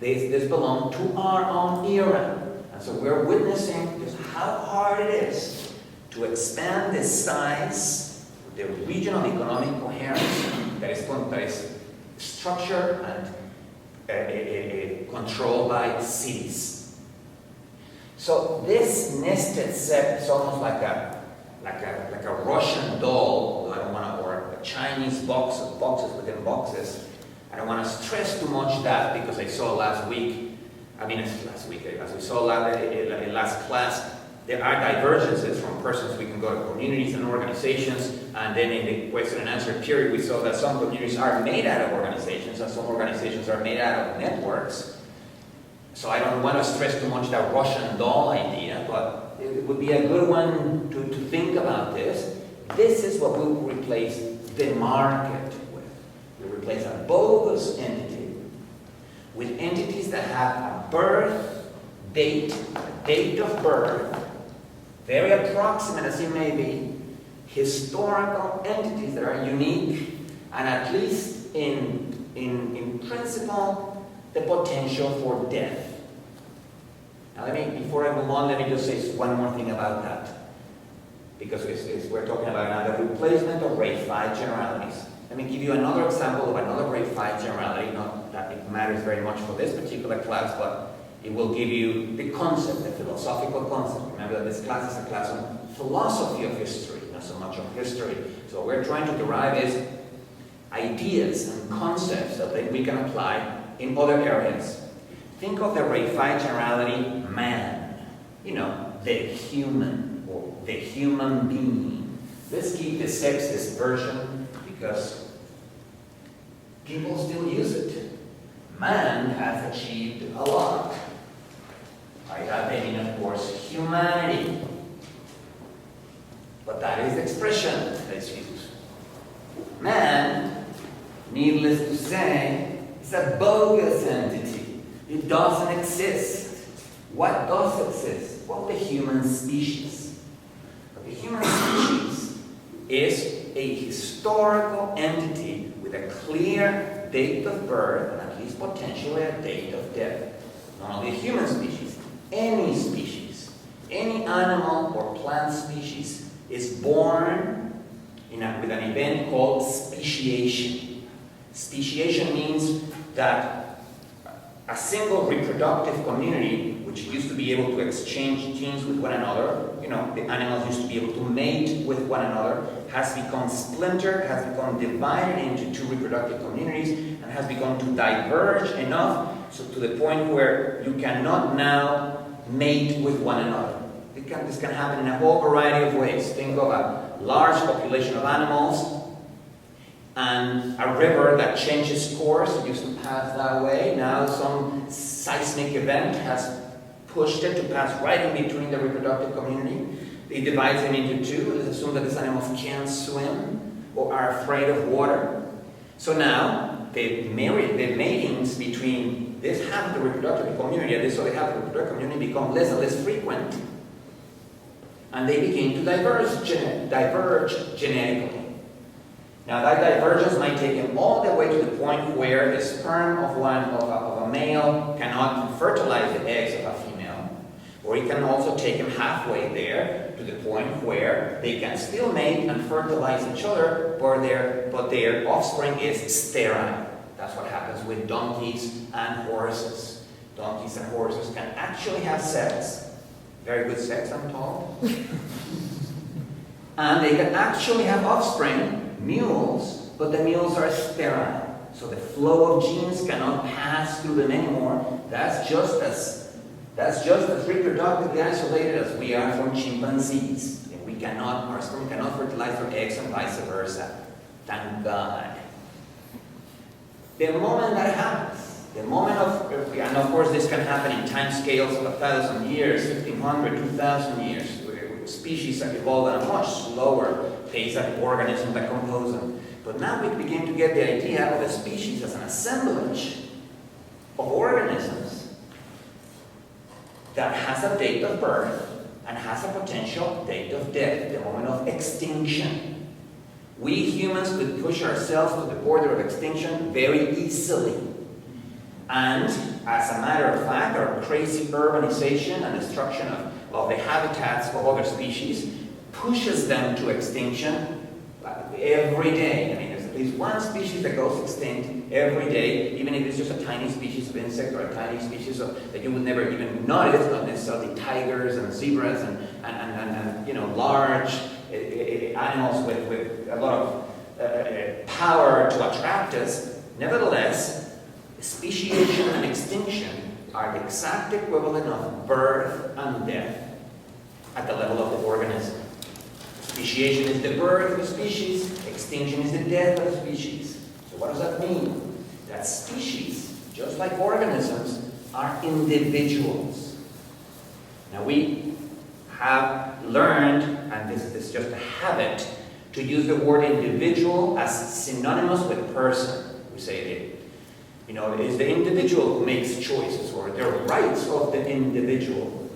this belongs to our own era. And so we're witnessing just how hard it is to expand the size, the regional economic coherence that is structured and controlled by cities. So this nested set is almost like a Russian doll. I don't want to, or a Chinese boxes within boxes. I don't want to stress too much that because I saw last week, as we saw in last class, there are divergences from persons. We can go to communities and organizations, and then in the question and answer period, we saw that some communities are made out of organizations, and some organizations are made out of networks. So I don't want to stress too much that Russian doll idea, but it would be a good one to think about this. This is what we will replace the market with. We replace a bogus entity with entities that have a birth date, a date of birth, very approximate as it may be, historical entities that are unique, and at least in principle, the potential for death. Now before I move on, let me just say one more thing about that. Because we're talking about now the replacement of reified generalities. Let me give you another example of another very fine generality, not that it matters very much for this particular class, but it will give you the concept, the philosophical concept. Remember that this class is a class on philosophy of history, not so much on history. So what we're trying to derive is ideas and concepts that we can apply in other areas. Think of the reified generality man, you know, the human or the human being. Let's keep the sexist version because people still use it. Man has achieved a lot. By that I mean, of course, humanity. But that is the expression that's used. Man, needless to say, is a bogus entity. It doesn't exist. What does exist? Well, the human species. But the human species is a historical entity with a clear date of birth and at least potentially a date of death. Not only a human species, any animal or plant species is born with an event called speciation. Speciation means that a single reproductive community, which used to be able to exchange genes with one another, you know, the animals used to be able to mate with one another, has become splintered, has become divided into two reproductive communities, and has begun to diverge enough so to the point where you cannot now mate with one another. This can happen in a whole variety of ways. Think of a large population of animals and a river that changes course. It used to pass that way. Now some seismic event has pushed it to pass right in between the reproductive community. It divides them into two. Let's assume that these animals can't swim or are afraid of water. So now the matings between this half of the reproductive community and this other half of the reproductive community become less and less frequent. And they begin to diverge genetically. Now that divergence might take them all the way to the point where the sperm of a male cannot fertilize the eggs of a female. Or it can also take them halfway there to the point where they can still mate and fertilize each other, but their offspring is sterile. That's what happens with donkeys and horses. Donkeys and horses can actually have sex. Very good sex, I'm told. And they can actually have offspring, mules, but the mules are sterile. So the flow of genes cannot pass through them anymore. That's just as reproductively isolated as we are from chimpanzees. And our sperm cannot fertilize their eggs and vice versa. Thank God. The moment that happens, and of course this can happen in time scales of 1,000 years, 1,500, 2,000 years, where species have evolved at a much slower pace than organisms that compose them. But now we begin to get the idea of a species as an assemblage of organisms that has a date of birth and has a potential date of death, the moment of extinction. We humans could push ourselves to the border of extinction very easily. And as a matter of fact, our crazy urbanization and destruction of the habitats of other species pushes them to extinction every day. I mean, there's at least one species that goes extinct every day, even if it's just a tiny species of insect or a tiny species that you would never even notice, not necessarily tigers and zebras and you know, large animals with a lot of power to attract us. Nevertheless, speciation and extinction are the exact equivalent of birth and death at the level of the organism. Speciation is the birth of a species, extinction is the death of a species. So what does that mean? That species, just like organisms, are individuals. Now we have learned, and this is just a habit, to use the word individual as synonymous with person. We say it is the individual who makes choices, or the rights of the individual,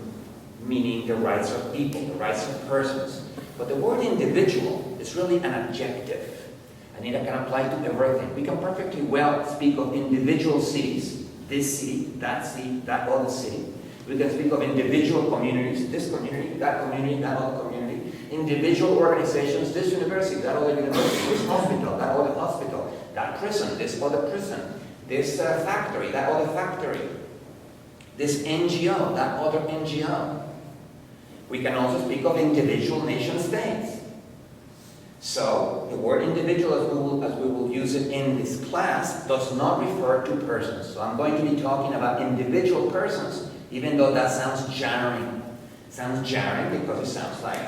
meaning the rights of people, the rights of persons. But the word individual is really an adjective, and it can apply to everything. We can perfectly well speak of individual cities, this city, that other city. We can speak of individual communities, this community, that other community. individual organizations, this university, that other university, this hospital, that other hospital, that prison, this other prison, this factory, that other factory, this NGO, that other NGO. We can also speak of individual nation states. So the word individual, as we will use it in this class, does not refer to persons. So I'm going to be talking about individual persons, even though that sounds jarring. It sounds jarring because it sounds like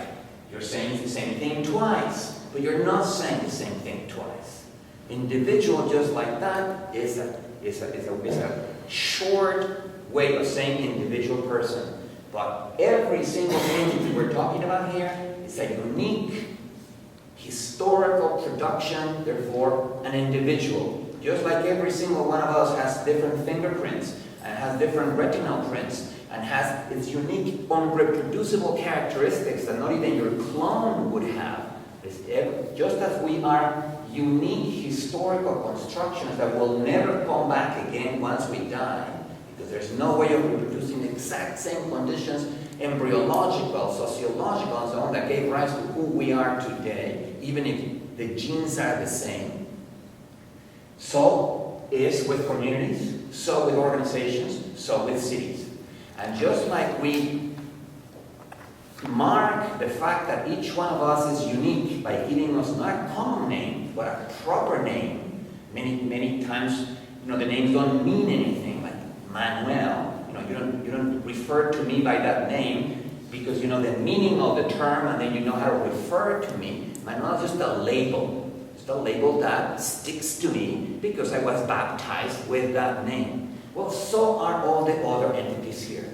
you're saying the same thing twice, but you're not saying the same thing twice. Individual, just like that, is a short way of saying individual person. But every single entity we're talking about here is a unique historical production, therefore an individual. Just like every single one of us has different fingerprints and has different retinal prints and has its unique unreproducible characteristics that not even your clone would have. Just as we are unique historical constructions that will never come back again once we die, because there's no way of reproducing the exact same conditions, embryological, sociological, and so on, that gave rise to who we are today, even if the genes are the same. So is with communities, so with organizations, so with cities. And just like we mark the fact that each one of us is unique by giving us not a common name, but a proper name. Many times, the names don't mean anything, like Manuel. You don't refer to me by that name because you know the meaning of the term and then you know how to refer to me. Manuel is just a label. It's a label that sticks to me because I was baptized with that name. Well, so are all the other entities here.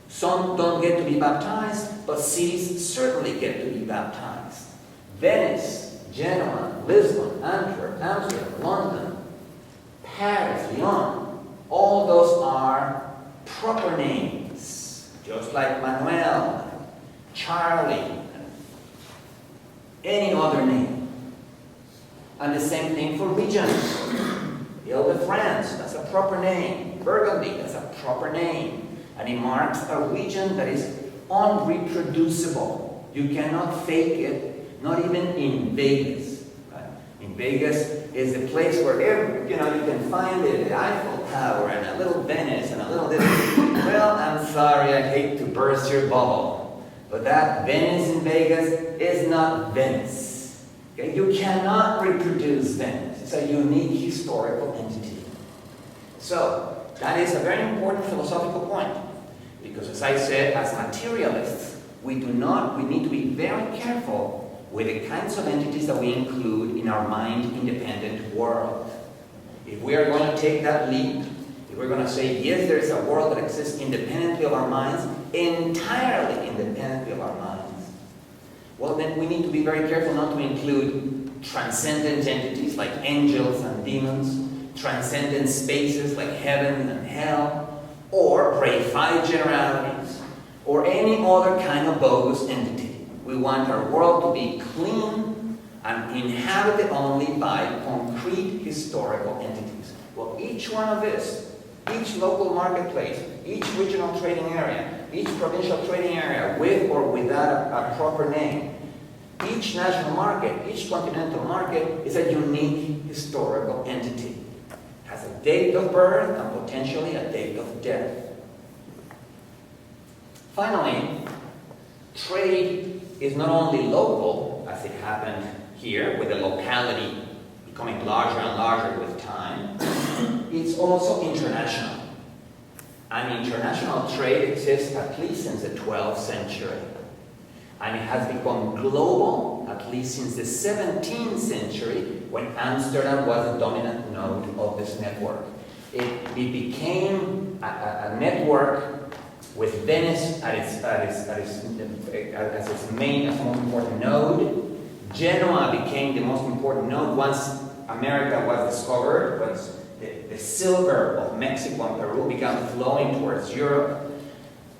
Some don't get to be baptized, but cities certainly get to be baptized. Venice, Genoa, Lisbon, Antwerp, Amsterdam, London, Paris, Lyon, all those are proper names, just like Manuel, Charlie, any other name. And the same thing for regions. Ile-de-France, that's a proper name. Burgundy, that's a proper name. And it marks a region that is unreproducible. You cannot fake it, not even in Vegas. Right? In Vegas is the place where you can find the Eiffel Tower and a little Venice and a little this. Well, I'm sorry, I hate to burst your bubble, but that Venice in Vegas is not Venice. Okay? You cannot reproduce Venice. It's a unique historical entity. So that is a very important philosophical point. Because as I said, as materialists, we need to be very careful with the kinds of entities that we include in our mind-independent world. If we are going to take that leap, if we're going to say, yes, there is a world that exists independently of our minds, entirely independently of our minds, well, then we need to be very careful not to include transcendent entities like angels and demons, transcendent spaces like heaven and hell, or reified generalities, or any other kind of bogus entity. We want our world to be clean and inhabited only by concrete historical entities. Well, each one of this, each local marketplace, each regional trading area, each provincial trading area, with or without a proper name, each national market, each continental market is a unique historical entity. Has a date of birth and potentially a date of death. Finally, trade is not only local, as it happened here, with the locality becoming larger and larger with time, it's also international. And international trade exists at least since the 12th century. And it has become global at least since the 17th century, when Amsterdam was the dominant node of this network. It became a network with Venice as its most important node. Genoa became the most important node once America was discovered, once the silver of Mexico and Peru began flowing towards Europe,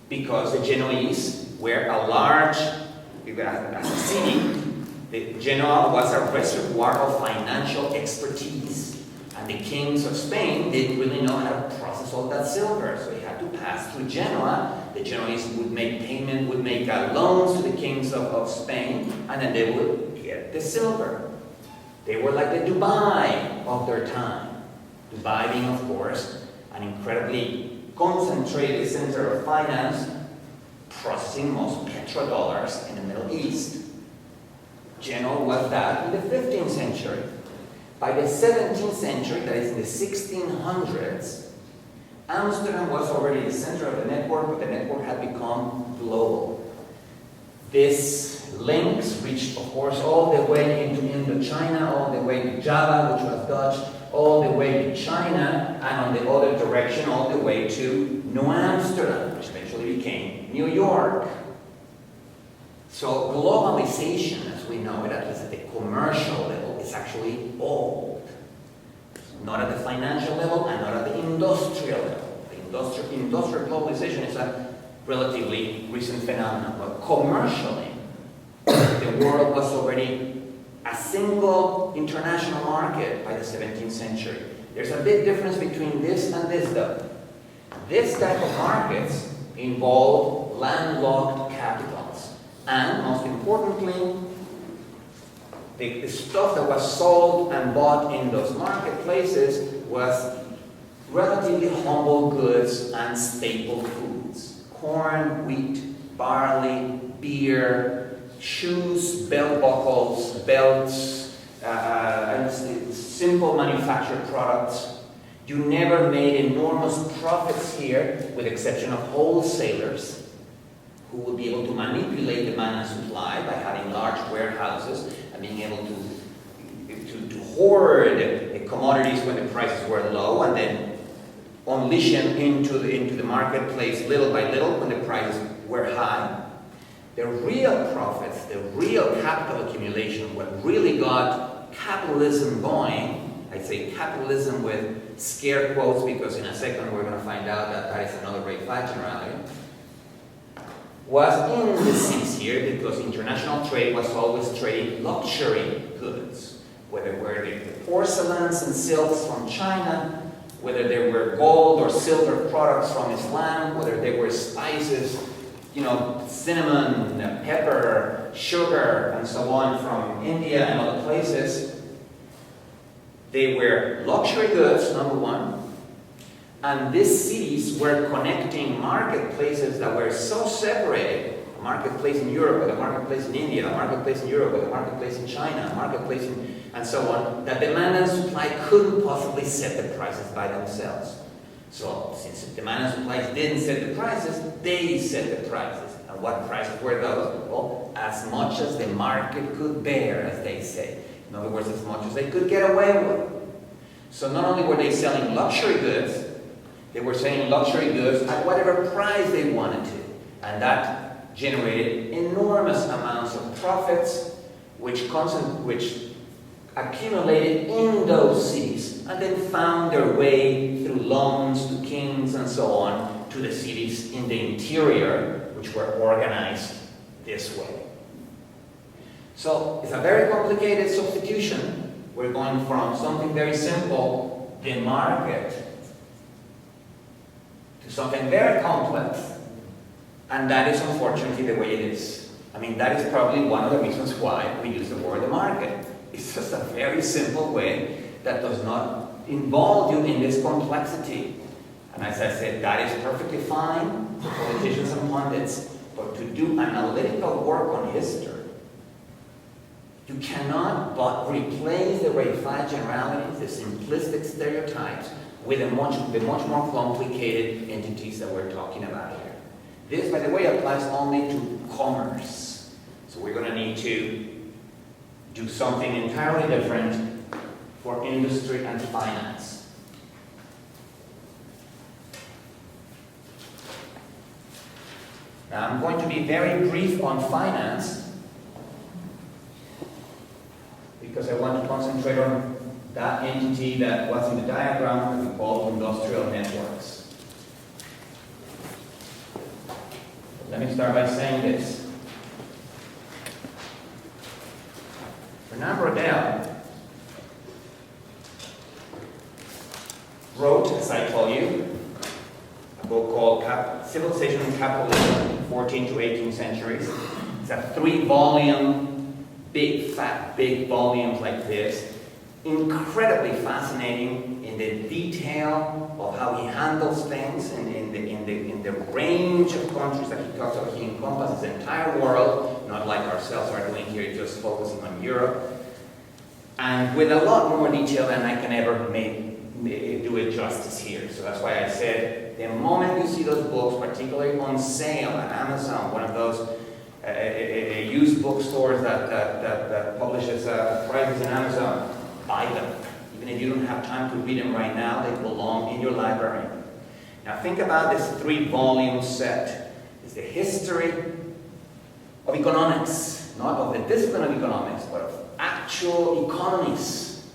because the Genoese were a large, as a city, Genoa was a reservoir of financial expertise, and the kings of Spain didn't really know how to process all that silver, so they had to pass through Genoa. The generalists would make payment, would make loans to the kings of Spain, and then they would get the silver. They were like the Dubai of their time. Dubai being, of course, an incredibly concentrated center of finance, processing most petrodollars in the Middle East. Genoa was that in the 15th century. By the 17th century, that is in the 1600s, Amsterdam was already the center of the network, but the network had become global. This links reached, of course, all the way into Indochina, all the way to Java, which was Dutch, all the way to China, and on the other direction, all the way to New Amsterdam, which eventually became New York. So globalization, as we know it, at least at the commercial level, is actually old. Not at the financial level and not at the industrial level. The industrial globalization is a relatively recent phenomenon, but commercially, the world was already a single international market by the 17th century. There's a big difference between this and this, though. This type of markets involve landlocked capitals, and most importantly, the stuff that was sold and bought in those marketplaces was relatively humble goods and staple foods. Corn, wheat, barley, beer, shoes, belt buckles, belts, and simple manufactured products. You never made enormous profits here, with the exception of wholesalers, who would be able to manipulate demand and supply by having large warehouses and being able to hoard the commodities when the prices were low and then unleash them into the marketplace little by little when the prices were high. The real profits, the real capital accumulation, what really got capitalism going, I say capitalism with scare quotes because in a second we're going to find out that that is another great fact generality, was in the cities here because international trade was always trading luxury goods, whether they were the porcelains and silks from China, whether they were gold or silver products from Islam, whether they were spices, cinnamon, pepper, sugar, and so on from India and other places. They were luxury goods, number one. And these cities were connecting marketplaces that were so separated, a marketplace in Europe with a marketplace in India, a marketplace in Europe with a marketplace in China, a marketplace and so on, that demand and supply couldn't possibly set the prices by themselves. So since demand and supply didn't set the prices, they set the prices. And what prices were those? Well, as much as the market could bear, as they say. In other words, as much as they could get away with. So not only were they selling luxury goods, they were selling luxury goods at whatever price they wanted to. And that generated enormous amounts of profits, which accumulated in those cities and then found their way through loans to kings and so on to the cities in the interior, which were organized this way. So it's a very complicated substitution. We're going from something very simple, the market, to something very complex, and that is unfortunately the way it is. I mean, that is probably one of the reasons why we use the word the market. It's just a very simple way that does not involve you in this complexity. And as I said, that is perfectly fine for politicians and pundits, but to do analytical work on history, you cannot but replace the reified generalities, the simplistic stereotypes, with the much more complicated entities that we're talking about here. This, by the way, applies only to commerce. So we're going to need to do something entirely different for industry and finance. Now I'm going to be very brief on finance because I want to concentrate on that entity that was in the diagram that we call industrial networks. Let me start by saying this. Fernand Braudel wrote, as I told you, a book called Civilization and Capitalism, 14th to 18th centuries. It's a 3-volume, big, fat, big volumes like this. Incredibly fascinating in the detail of how he handles things in the range of countries that he talks about. He encompasses the entire world, not like ourselves are doing here, just focusing on Europe. And with a lot more detail than I can ever do it justice here. So that's why I said, the moment you see those books, particularly on sale at Amazon, one of those used bookstores that publishes prices in Amazon, buy them. Even if you don't have time to read them right now, they belong in your library. Now think about this 3-volume set. It's the history of economics, not of the discipline of economics, but of actual economies.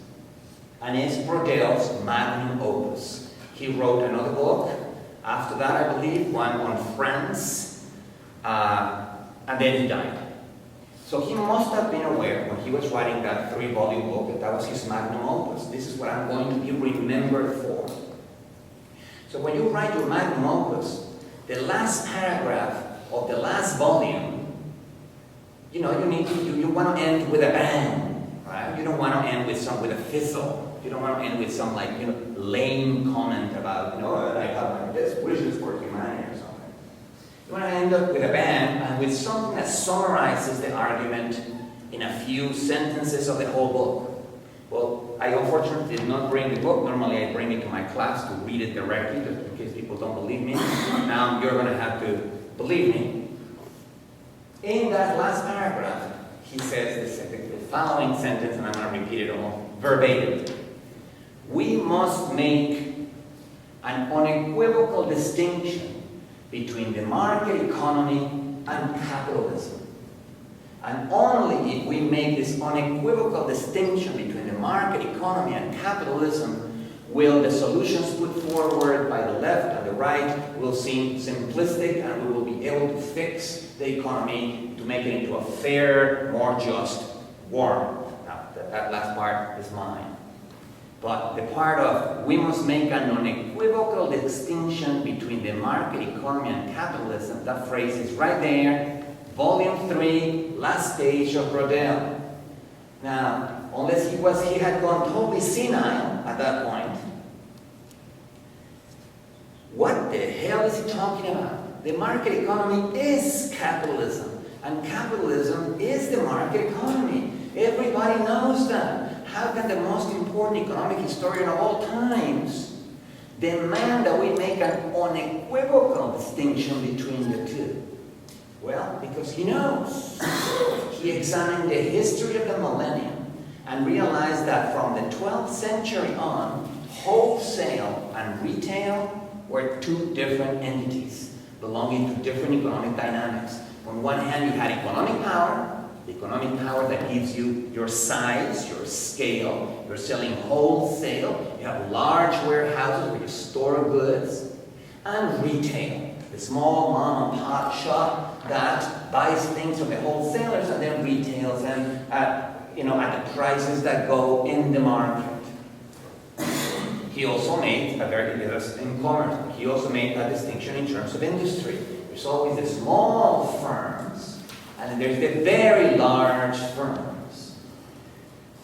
And it's Braudel's magnum opus. He wrote another book after that, I believe, one on France, and then he died. So he must have been aware when he was writing that 3-volume book that that was his magnum opus. This is what I'm going to be remembered for. So when you write your magnum opus, the last paragraph of the last volume, you know, you want to end with a bang, right? You don't want to end with a fizzle. You don't want to end with some lame comment about, I have my best wishes for humanity or something. You want to end up with a bang and with something that summarizes the argument in a few sentences of the whole book. Well, I unfortunately did not bring the book. Normally I bring it to my class to read it directly, just in case people don't believe me. Now you're going to have to believe me. In that last paragraph, he says the following sentence, and I'm going to repeat it all verbatim. We must make an unequivocal distinction between the market economy and capitalism. And only if we make this unequivocal distinction between the market economy and capitalism will the solutions put forward by the left and the right will seem simplistic, and we will be able to fix the economy to make it into a fair, more just world. Now, that last part is mine. But the part of, we must make an unequivocal distinction between the market economy and capitalism, that phrase is right there, volume 3, last page of Braudel. Now, unless he had gone totally senile at that point, what the hell is he talking about? The market economy is capitalism, and capitalism is the market economy. Everybody knows that. How can the most important economic historian of all times demand that we make an unequivocal distinction between the two? Well, because he knows. He examined the history of the millennium and realized that from the 12th century on, wholesale and retail were two different entities belonging to different economic dynamics. On one hand, you had economic power, the economic power that gives you your size, your scale. You're selling wholesale. You have large warehouses where you store goods. And retail, the small mom and pop shop that buys things from the wholesalers and then retails them at the prices that go in the market. He also made in commerce, he also made a distinction in terms of industry. There's always the small firms, and there's the very large firms.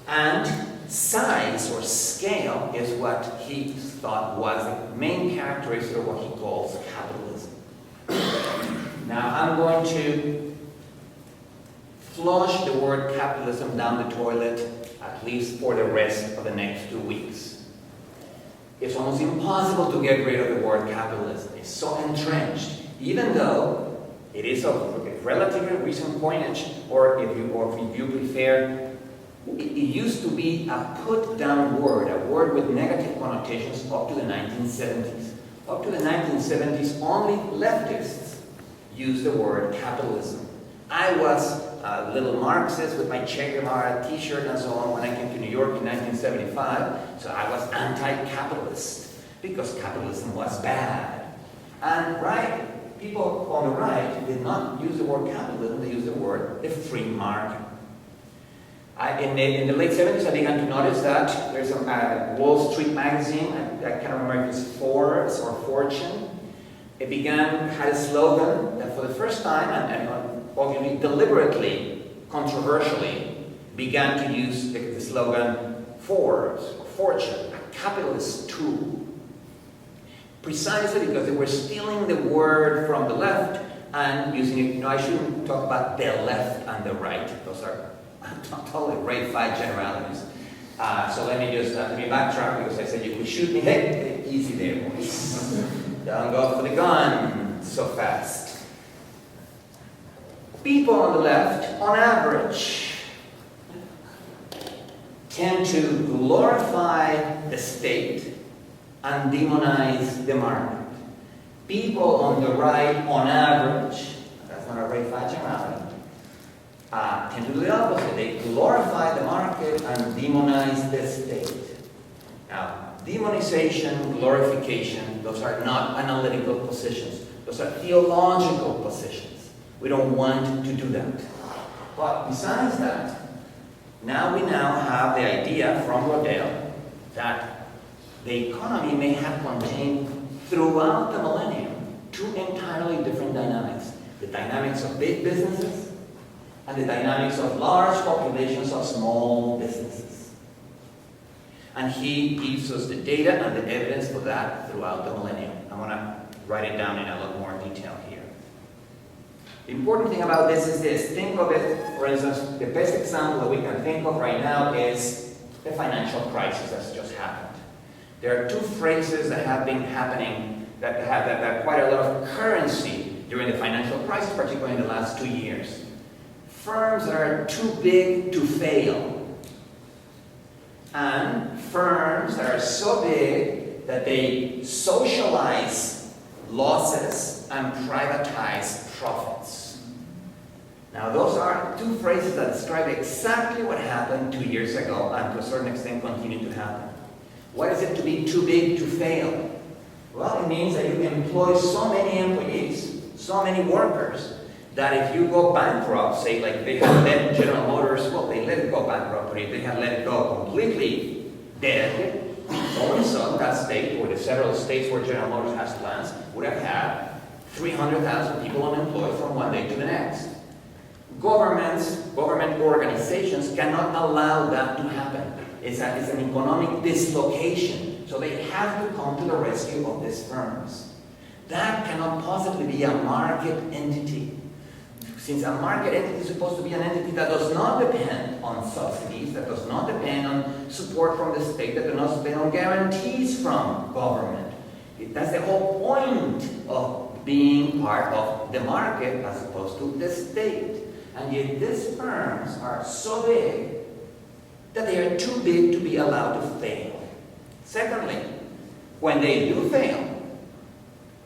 And size or scale is what he thought was the main characteristic of what he calls capitalism. Now I'm going to flush the word capitalism down the toilet, at least for the rest of the next 2 weeks. It's almost impossible to get rid of the word capitalism. It's so entrenched, even though it is of relatively recent coinage, or if you prefer, it used to be a put-down word, a word with negative connotations up to the 1970s. Up to the 1970s, only leftists used the word capitalism. I was a little Marxist with my Che Guevara t-shirt and so on when I came to New York in 1975, so I was anti-capitalist because capitalism was bad. And people on the right did not use the word capitalism, they used the word the free market. In the late 70s, I began to notice that there's a Wall Street magazine, I can't remember if it's Forbes or Fortune, it had a slogan that for the first time, and obviously deliberately, controversially, began to use the slogan Forbes, or fortune, a capitalist tool. Precisely because they were stealing the word from the left and using it. I shouldn't talk about the left and the right. Those are totally reified generalities. So let me backtrack, because I said you could shoot me. Hey, easy there, boys. Don't go for the gun so fast. People on the left, on average, tend to glorify the state and demonize the market. People on the right, on average, that's not a reified generality, tend to do the opposite. They glorify the market and demonize the state. Now, demonization, glorification, those are not analytical positions. Those are theological positions. We don't want to do that. But besides that, we now have the idea from Braudel that the economy may have contained throughout the millennium two entirely different dynamics. The dynamics of big businesses and the dynamics of large populations of small businesses. And he gives us the data and the evidence for that throughout the millennium. I'm going to write it down in a lot more detail here. The important thing about this is this. Think of it, for instance, the best example that we can think of right now is the financial crisis that's just happened. There are two phrases that have been happening that have quite a lot of currency during the financial crisis, particularly in the last 2 years. Firms that are too big to fail, and firms that are so big that they socialize losses and privatize profits. Now, those are two phrases that describe exactly what happened 2 years ago, and to a certain extent continue to happen. What is it to be too big to fail? Well, it means that you employ so many employees, so many workers, that if you go bankrupt, say like they have let General Motors, well, they let it go bankrupt, but if they had let it go completely dead, so that state, or the several states where General Motors has plants, would have had 300,000 people unemployed from one day to the next. Government organizations cannot allow that to happen. It's an economic dislocation. So they have to come to the rescue of these firms. That cannot possibly be a market entity. Since a market entity is supposed to be an entity that does not depend on subsidies, that does not depend on support from the state, that does not depend on guarantees from government. That's the whole point of being part of the market as opposed to the state. And yet these firms are so big that they are too big to be allowed to fail. Secondly, when they do fail,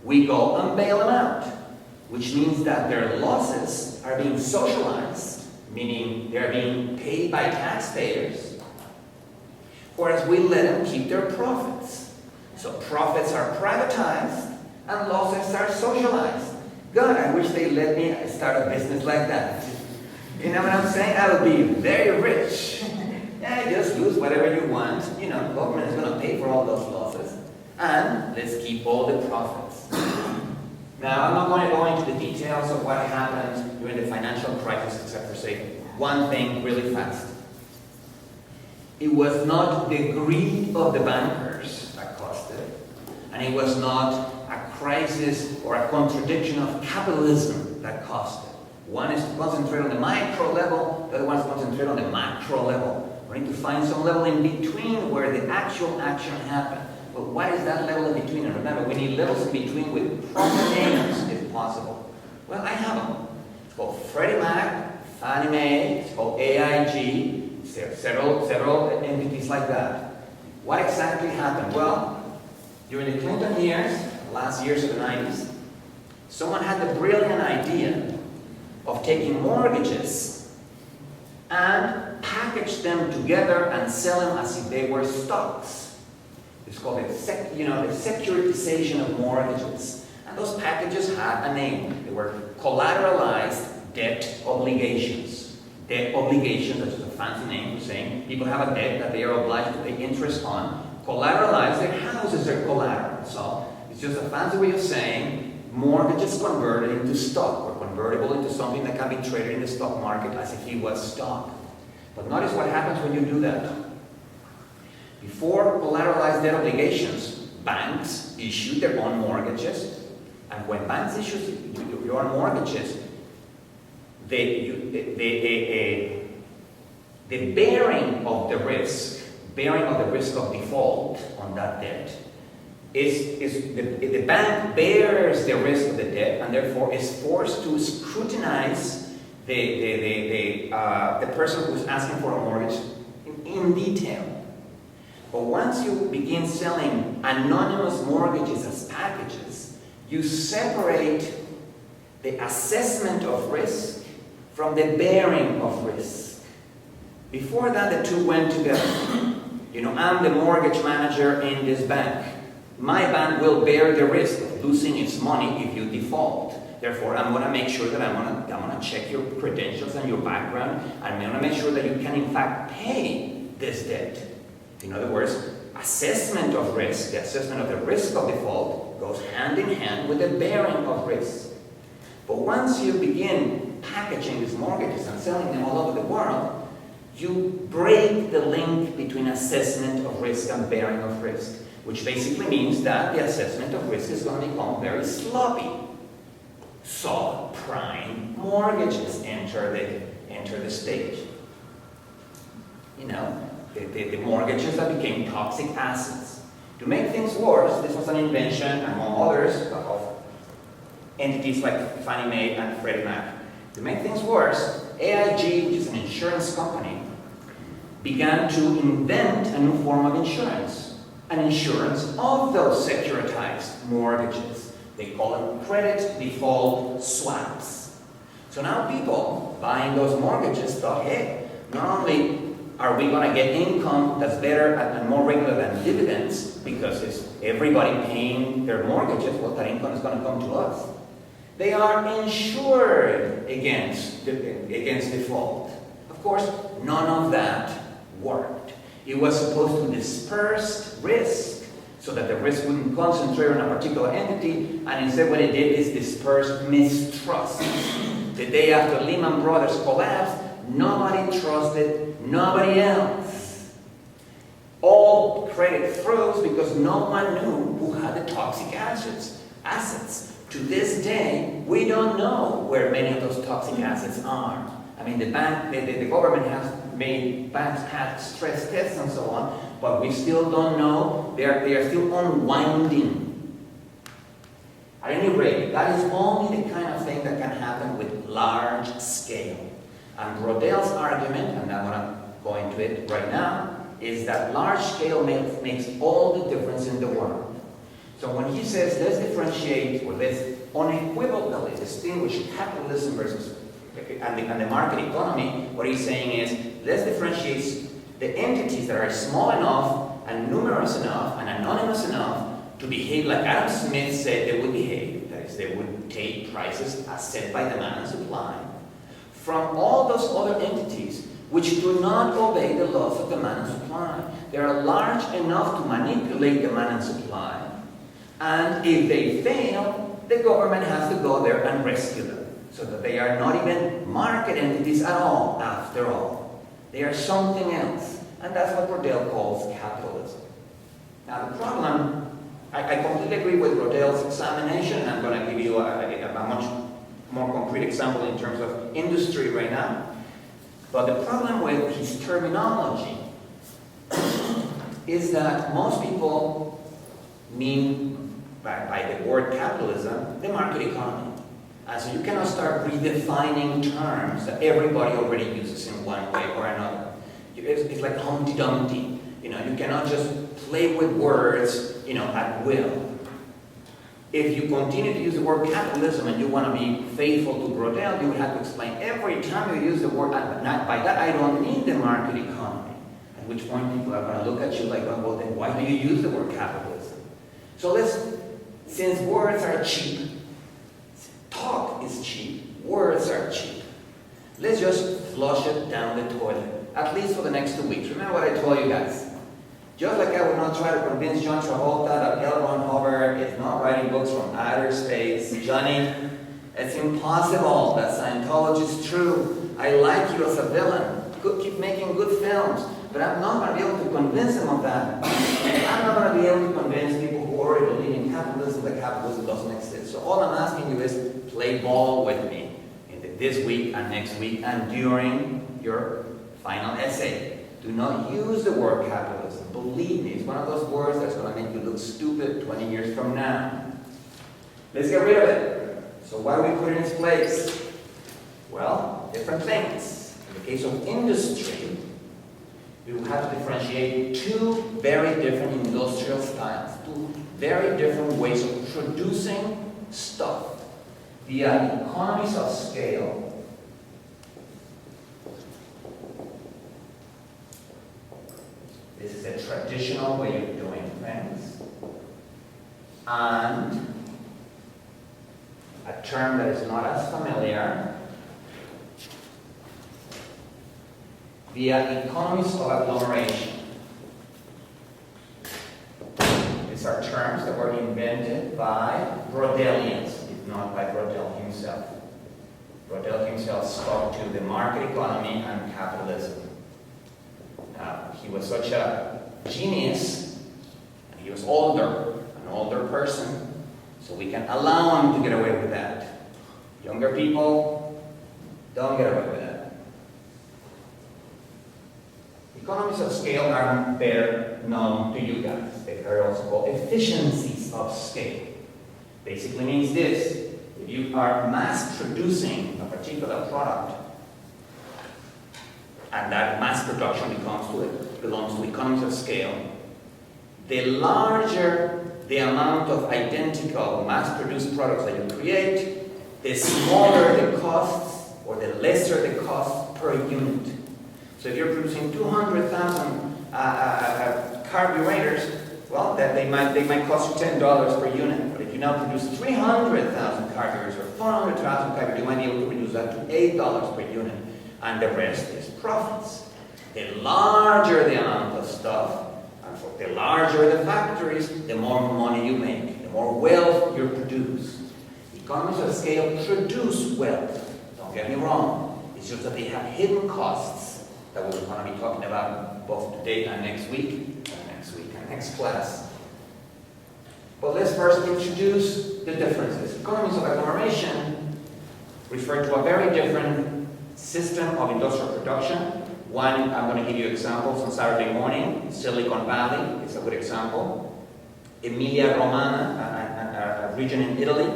we go and bail them out, which means that their losses are being socialized, meaning they're being paid by taxpayers, whereas we let them keep their profits. So profits are privatized and losses are socialized. God, I wish they let me start a business like that. You know what I'm saying? I would be very rich. Yeah, just lose whatever you want. You know, government is going to pay for all those losses. And let's keep all the profits. Now, I'm not going to go into the details of what happened during the financial crisis, except for saying one thing really fast. It was not the greed of the bankers that caused it, and it was not a crisis or a contradiction of capitalism that caused it. One is to concentrate on the micro level, the other one is to concentrate on the macro level. We need to find some level in between where the actual action happened. But what is that level in between? And remember, we need levels in between with proper names, if possible. Well, I have them. It's called Freddie Mac, Fannie Mae, it's called AIG, several entities like that. What exactly happened? Well, during the Clinton years, the last years of the 90s, someone had the brilliant idea of taking mortgages and package them together and sell them as if they were stocks. It's called the securitization of mortgages. And those packages had a name. They were collateralized debt obligations. Debt obligations, that's just a fancy name for saying people have a debt that they are obliged to pay interest on. Collateralized, their houses are collateral. So it's just a fancy way of saying mortgages converted into stock, or convertible into something that can be traded in the stock market as if it was stock. But notice what happens when you do that. Before collateralized debt obligations, banks issued their own mortgages, and when banks issue your own mortgages, the bearing of the risk of default on that debt is the bank bears the risk of the debt, and therefore is forced to scrutinize the person who's asking for a mortgage in detail. But once you begin selling anonymous mortgages as packages, you separate the assessment of risk from the bearing of risk. Before that, the two went together. I'm the mortgage manager in this bank. My bank will bear the risk of losing its money if you default. Therefore, I'm going to make sure that I'm going to check your credentials and your background. I'm going to make sure that you can, in fact, pay this debt. In other words, assessment of risk, the assessment of the risk of default, goes hand in hand with the bearing of risk. But once you begin packaging these mortgages and selling them all over the world, you break the link between assessment of risk and bearing of risk, which basically means that the assessment of risk is going to become very sloppy. Subprime mortgages enter the stage. The mortgages that became toxic assets. To make things worse, this was an invention, among others, of entities like Fannie Mae and Freddie Mac. To make things worse, AIG, which is an insurance company, began to invent a new form of insurance, an insurance of those securitized mortgages. They call them credit default swaps. So now people buying those mortgages thought, hey, not only are we going to get income that's better and more regular than dividends, because it's everybody paying their mortgages, well, that income is going to come to us. They are insured against default. Of course, none of that worked. It was supposed to disperse risk so that the risk wouldn't concentrate on a particular entity, and instead what it did is disperse mistrust. The day after Lehman Brothers collapsed, nobody trusted nobody else. All credit froze because no one knew who had the toxic assets. To this day, we don't know where many of those toxic assets are. I mean, the government has made banks have stress tests and so on, but we still don't know. They are still unwinding. At any rate, that is only the kind of thing that can happen with large scale. And Braudel's argument, and I'm going to go into it right now, is that large scale makes all the difference in the world. So when he says let's differentiate, or let's unequivocally distinguish capitalism versus and the market economy, what he's saying is let's differentiate the entities that are small enough and numerous enough and anonymous enough to behave like Adam Smith said they would behave. That is, they would take prices as set by demand and supply, from all those other entities which do not obey the laws of demand and supply. They are large enough to manipulate demand and supply, and if they fail, the government has to go there and rescue them, so that they are not even market entities at all, after all. They are something else, and that's what Braudel calls capitalism. Now the problem, I completely agree with Braudel's examination, and I'm going to give you a much more concrete example in terms of industry right now. But the problem with his terminology is that most people mean by the word capitalism the market economy. And so you cannot start redefining terms that everybody already uses in one way or another. It's like Humpty Dumpty. You cannot just play with words, at will. If you continue to use the word capitalism and you want to be faithful to Braudel, you would have to explain every time you use the word, by that I don't mean the market economy. At which point people are going to look at you like, well then why do you use the word capitalism? So since words are cheap, talk is cheap, words are cheap, let's just flush it down the toilet, at least for the next 2 weeks. Remember what I told you guys. Just like I would not try to convince John Travolta that L. Ron Hubbard is not writing books from outer space. Johnny, it's impossible that Scientology is true. I like you as a villain. Keep making good films. But I'm not going to be able to convince them of that. I'm not going to be able to convince people who already believe in capitalism that capitalism doesn't exist. So all I'm asking you is play ball with me this week and next week and during your final essay. Do not use the word capitalism. Believe me, it's one of those words that's going to make you look stupid 20 years from now. Let's get rid of it. So what do we put in its place? Well, different things. In the case of industry, we will have to differentiate two very different industrial styles, two very different ways of producing stuff via economies of scale. This is a traditional way of doing things. And a term that is not as familiar, via economies of agglomeration. These are terms that were invented by Braudelians, if not by Braudel himself. Braudel himself spoke to the market economy and capitalism. He was such a genius, and he was older, an older person, so we can allow him to get away with that. Younger people don't get away with that. Economies of scale are better known to you guys. They are also called efficiencies of scale. Basically means this: if you are mass producing a particular product, and that mass production belongs to economies of scale, the larger the amount of identical mass-produced products that you create, the smaller the costs, or the lesser the cost per unit. So if you're producing 200,000 carburetors, well, they might cost you $10 per unit. But if you now produce 300,000 carburetors or 400,000 carburetors, you might be able to reduce that to $8 per unit. And the rest is profits. The larger the amount of stuff, and for the larger the factories, the more money you make, the more wealth you produce. Economies of scale produce wealth. Don't get me wrong. It's just that they have hidden costs that we're going to be talking about both today and next week and next class. But let's first introduce the differences. Economies of agglomeration refer to a very different system of industrial production. One, I'm going to give you examples on Saturday morning. Silicon Valley is a good example. Emilia Romagna, a region in Italy,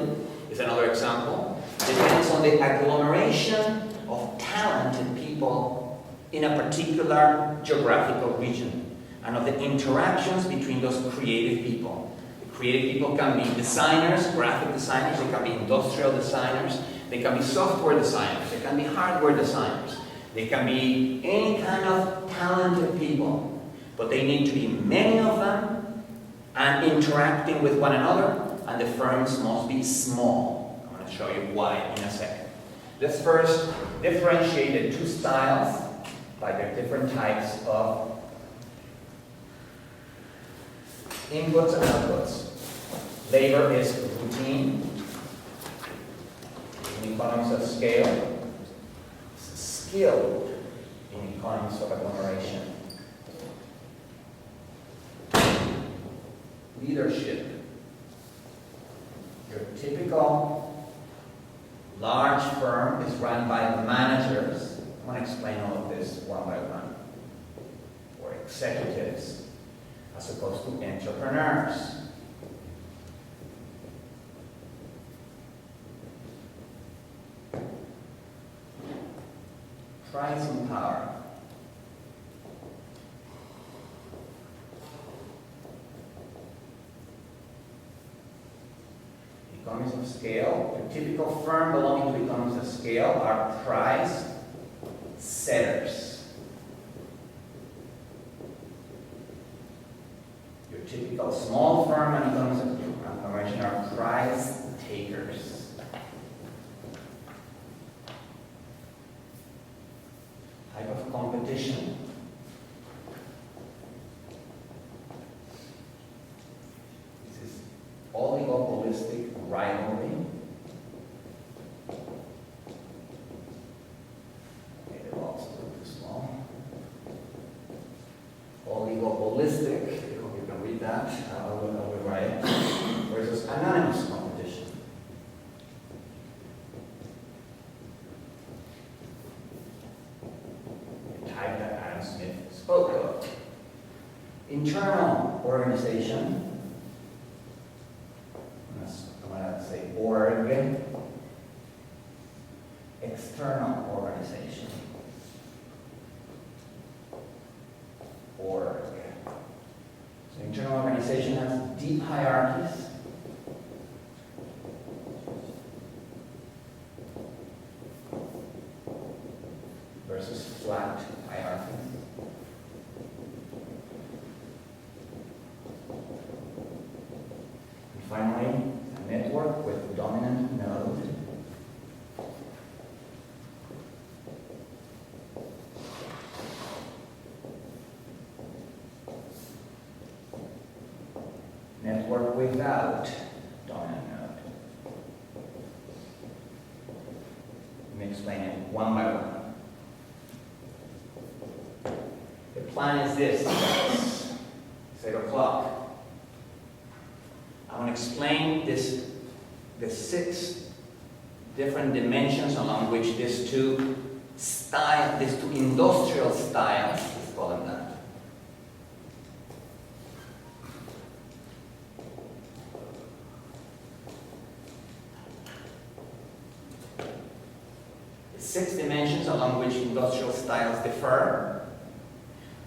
is another example. Depends on the agglomeration of talented people in a particular geographical region and of the interactions between those creative people. The creative people can be designers, graphic designers, they can be industrial designers, they can be software designers, they can be hardware designers, they can be any kind of talented people, but they need to be many of them and interacting with one another, and the firms must be small. I'm going to show you why in a second. Let's first differentiate the two styles by their different types of inputs and outputs. Labor is routine. In economies of scale, skilled in economies of agglomeration. Leadership. Your typical large firm is run by managers. I want to explain all of this one by one. Or executives, as opposed to entrepreneurs. Pricing power. Economies of scale. The typical firm belonging to economies of scale are price setters. Your typical small firm and economies of agglomeration are price takers. Type of competition. holistic, I hope you can read that, I will write it, versus anonymous competition. The type that Adam Smith spoke of. Internal organization, I'm going to say org. External organization, org. So internal organization has deep hierarchies. Versus flat hierarchies. And finally, a network with dominant node. Network without dominant node. Let me explain it one by one. The plan is this, guys. It's 8 o'clock. I want to explain the 6 different dimensions along which these two industrial styles, let's call them that, the 6 dimensions along which industrial styles differ.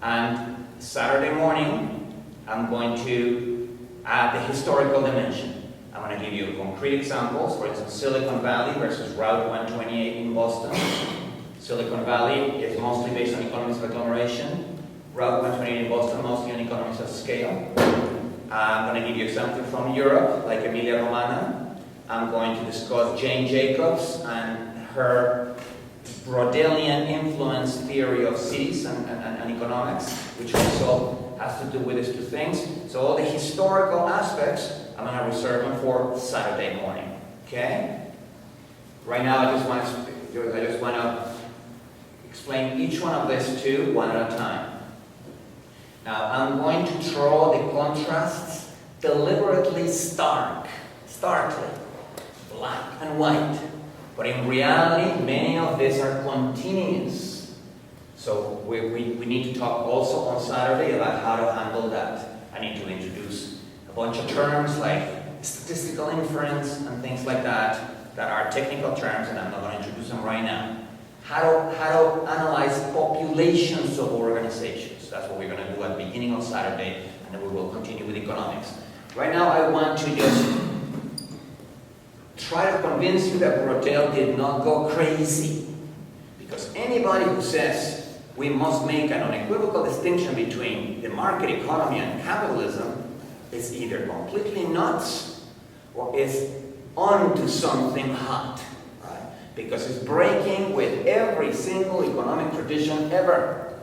And Saturday morning, I'm going to add the historical dimension. I'm going to give you concrete examples. For instance, Silicon Valley versus Route 128 in Boston. Silicon Valley is mostly based on economies of agglomeration. Route 128 in Boston, mostly on economies of scale. I'm going to give you examples from Europe, like Emilia-Romagna. I'm going to discuss Jane Jacobs and her Braudelian influence theory of cities and economics, which also has to do with these 2 things. So all the historical aspects, I'm going to reserve them for Saturday morning. Okay? Right now, I just want to explain each one of these 2 one at a time. Now, I'm going to draw the contrasts deliberately starkly, black and white. But in reality, many of these are continuous. So we need to talk also on Saturday about how to handle that. I need to introduce a bunch of terms like statistical inference and things like that are technical terms, and I'm not going to introduce them right now. How to analyze populations of organizations. That's what we're going to do at the beginning of Saturday, and then we will continue with economics. Right now, I want to just try to convince you that Braudel did not go crazy. Because anybody who says we must make an unequivocal distinction between the market economy and capitalism is either completely nuts or is onto something hot. Right? Because it's breaking with every single economic tradition ever.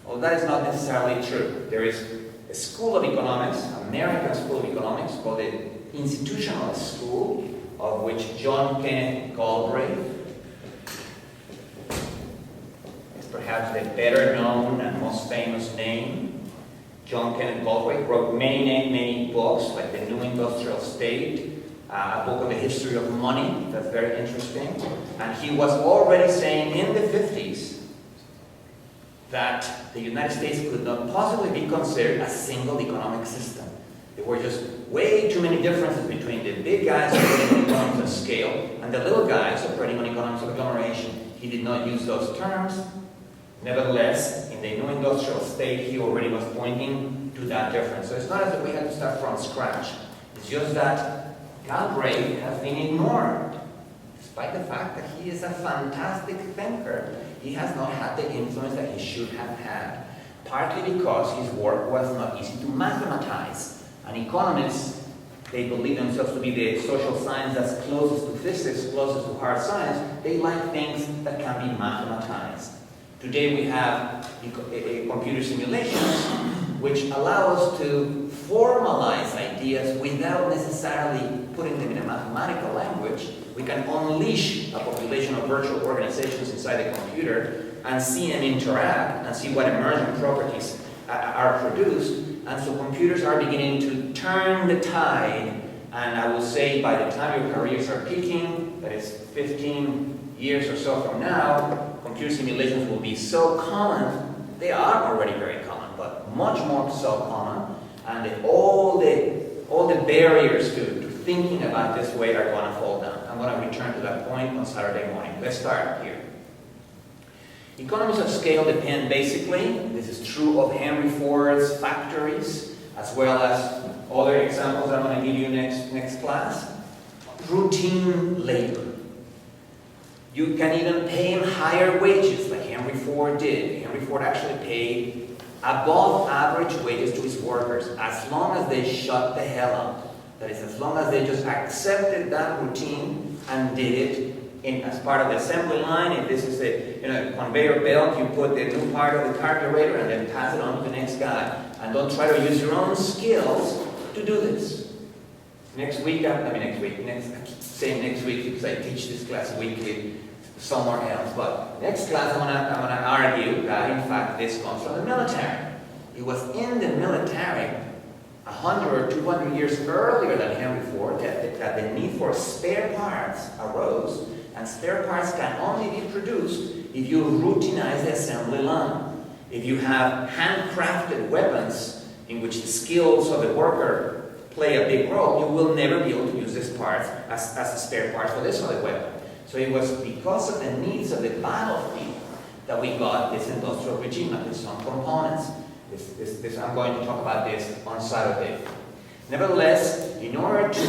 Well, that is not necessarily true. There is a school of economics, American school of economics, called the institutionalist school, of which John Kenneth Galbraith is perhaps the better known and most famous name. John Kenneth Galbraith wrote many books, like The New Industrial State, a book on the history of money, that's very interesting. And he was already saying in the 50s that the United States could not possibly be considered a single economic system. There were just way too many differences between the big guys operating on economies of scale and the little guys operating on economies of agglomeration. He did not use those terms. Nevertheless, in the new industrial state, he already was pointing to that difference. So it's not as if we had to start from scratch. It's just that Galbraith has been ignored, despite the fact that he is a fantastic thinker. He has not had the influence that he should have had, partly because his work was not easy to mathematize. And economists, they believe themselves to be the social science that's closest to physics, closest to hard science. They like things that can be mathematized. Today we have computer simulations which allow us to formalize ideas without necessarily putting them in a mathematical language. We can unleash a population of virtual organizations inside the computer and see them interact and see what emergent properties are produced. and so computers are beginning to turn the tide, and I will say by the time your careers are peaking, that is 15 years or so from now, computer simulations will be so common. They are already very common, but much more so common, and all the barriers to thinking about this way are going to fall down. I'm going to return to that point on Saturday morning. Let's start here. Economies of scale depend basically, this is true of Henry Ford's factories, as well as other examples I'm going to give you next class. Routine labor. You can even pay him higher wages like Henry Ford did. Henry Ford actually paid above average wages to his workers as long as they shut the hell up. That is, as long as they just accepted that routine and did it as part of the assembly line. If this is a conveyor belt, you put the new part of the carburetor and then pass it on to the next guy. And don't try to use your own skills to do this. Next week because I teach this class weekly somewhere else. But next class I'm gonna argue that in fact this comes from the military. It was in the military 100 or 200 years earlier than Henry Ford that the need for spare parts arose, and spare parts can only be produced if you routinize the assembly line. If you have handcrafted weapons in which the skills of the worker play a big role, you will never be able to use this part as a spare part for this other weapon. So it was because of the needs of the battlefield that we got this industrial regime and these some components. I'm going to talk about this on Saturday. Nevertheless, in order to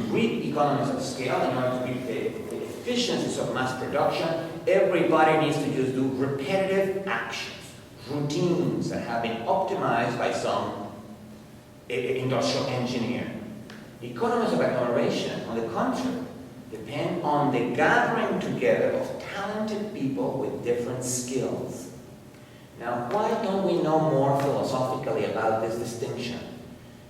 reap economies of scale, in order to reap the efficiencies of mass production, everybody needs to just do repetitive actions, routines that have been optimized by some industrial engineer. Economies of agglomeration, on the contrary, depend on the gathering together of talented people with different skills. Now, why don't we know more philosophically about this distinction?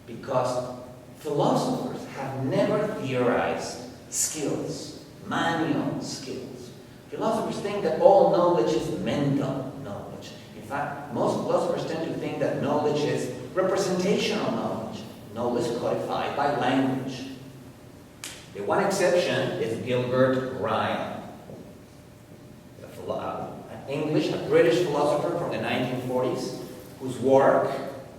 Because philosophers have never theorized skills, manual skills. Philosophers think that all knowledge is mental knowledge. In fact, most philosophers tend to think that knowledge is representational knowledge, knowledge codified by language. The one exception is Gilbert Ryle, a British philosopher from the 1940s, whose work,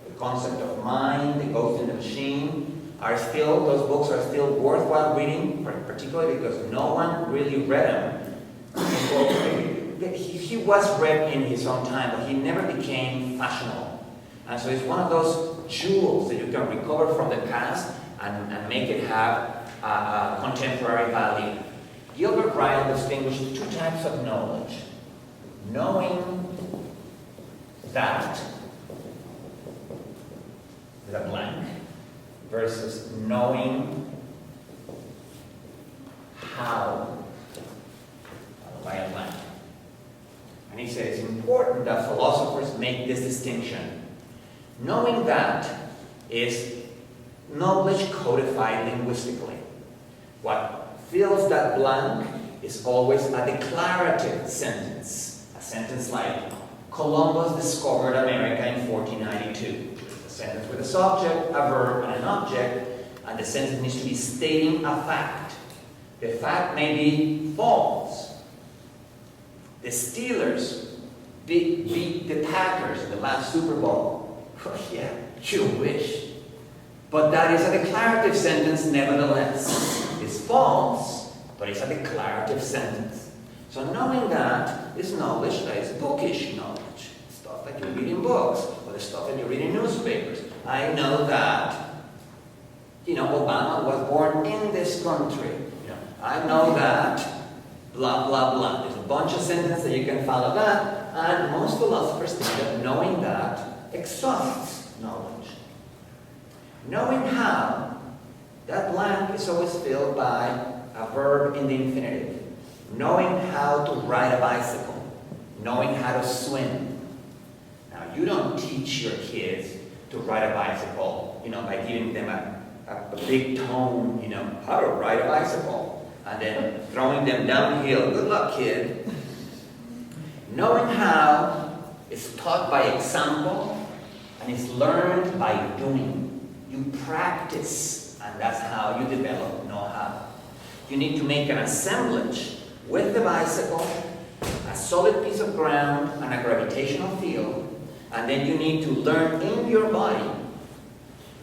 the concept of mind, the ghost in the machine, those books are still worthwhile reading, particularly because no one really read them. He was read in his own time, but he never became fashionable. And so it's one of those jewels that you can recover from the past and make it have a contemporary value. Gilbert Ryle distinguished two types of knowledge. Knowing that, with a blank, versus knowing how, by a blank. And he says it's important that philosophers make this distinction. Knowing that is knowledge codified linguistically. What fills that blank is always a declarative sentence. A sentence like, Columbus discovered America in 1492. It's a sentence with a subject, a verb, and an object, and the sentence needs to be stating a fact. The fact may be false. The Steelers beat the Packers in the last Super Bowl. Oh yeah, you wish. But that is a declarative sentence nevertheless. It's false, but it's a declarative sentence. So knowing that is knowledge that is bookish knowledge. Stuff that you read in books, or the stuff that you read in newspapers. I know that, Obama was born in this country. I know that, blah, blah, blah. There's a bunch of sentences that you can follow that, and most philosophers think that knowing that exhausts knowledge. Knowing how, that blank is always filled by a verb in the infinitive. Knowing how to ride a bicycle. Knowing how to swim. Now, you don't teach your kids to ride a bicycle, by giving them a big tome, how to ride a bicycle. And then throwing them downhill. Good luck, kid. Knowing how is taught by example, And it's learned by doing. You practice, and that's how you develop know-how. You need to make an assemblage with the bicycle, a solid piece of ground, and a gravitational field, and then you need to learn in your body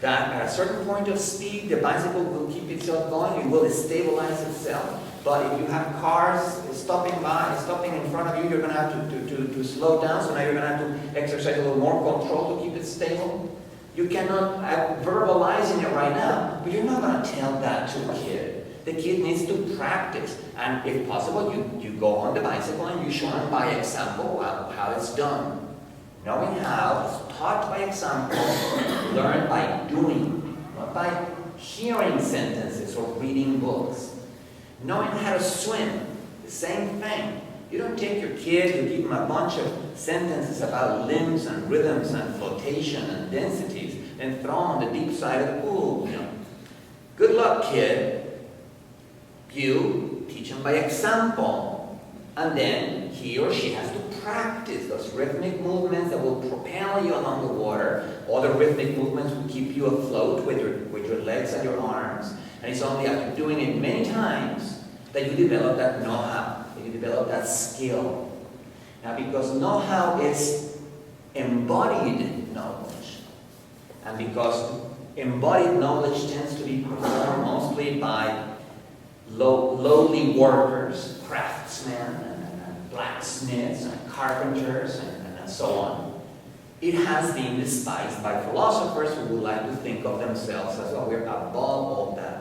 that at a certain point of speed, the bicycle will keep itself going, it will stabilize itself. But if you have cars stopping in front of you, you're going to have to slow down, so now you're going to have to exercise a little more control to keep it stable. You cannot, I'm verbalizing it right now, but you're not going to tell that to a kid. The kid needs to practice, and if possible, you go on the bicycle and you show them by example how it's done. Knowing how is taught by example, learned by doing, not by hearing sentences or reading books. Knowing how to swim, the same thing. You don't take your kid, you give them a bunch of sentences about limbs and rhythms and flotation and densities, and throw them on the deep side of the pool. You know. Good luck, kid. You teach them by example, and then he or she has to practice those rhythmic movements that will propel you along the water. All the rhythmic movements will keep you afloat with your legs and your arms. And it's only after doing it many times that you develop that know-how, that you develop that skill. Now, because know-how is embodied knowledge, and because embodied knowledge tends to be performed mostly by lowly workers, craftsmen, and blacksmiths, and carpenters, and so on, it has been despised by philosophers who would like to think of themselves as, well, we're above all that.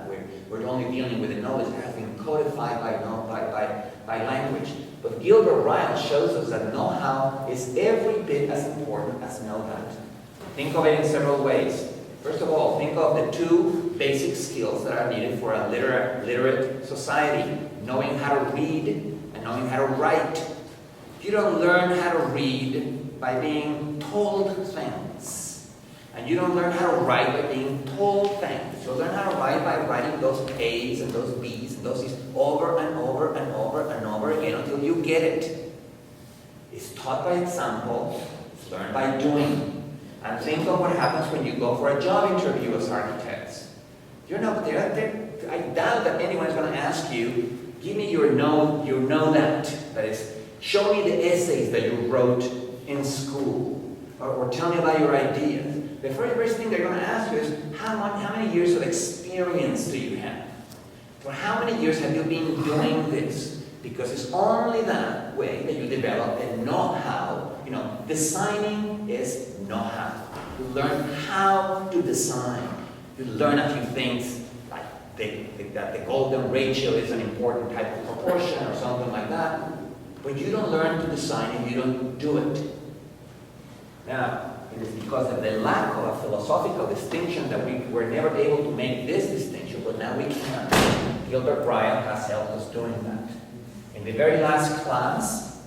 We're only dealing with the knowledge that has been codified by language. But Gilbert Ryle shows us that know-how is every bit as important as know-that. Think of it in several ways. First of all, think of the two basic skills that are needed for a literate society: knowing how to read and knowing how to write. You don't learn how to read by being told things. And you don't learn how to write by being told things. You learn how to write by writing those A's and those B's and those C's over and over and over and over again until you get it. It's taught by example. It's learned by doing. And think of what happens when you go for a job interview as architects. You're not there. I doubt that anyone is going to ask you, give me your know that. That is, show me the essays that you wrote in school. Or tell me about your ideas. The very first thing they're going to ask you is, how many years of experience do you have? For how many years have you been doing this? Because it's only that way that you develop a know-how. You know, designing is know-how. You learn how to design. You learn a few things, like that the golden ratio is an important type of proportion or something like that. But you don't learn to design if you don't do it. Now, it is because of the lack of a philosophical distinction that we were never able to make this distinction, but now we can. Gilbert Ryle has helped us doing that. In the very last class,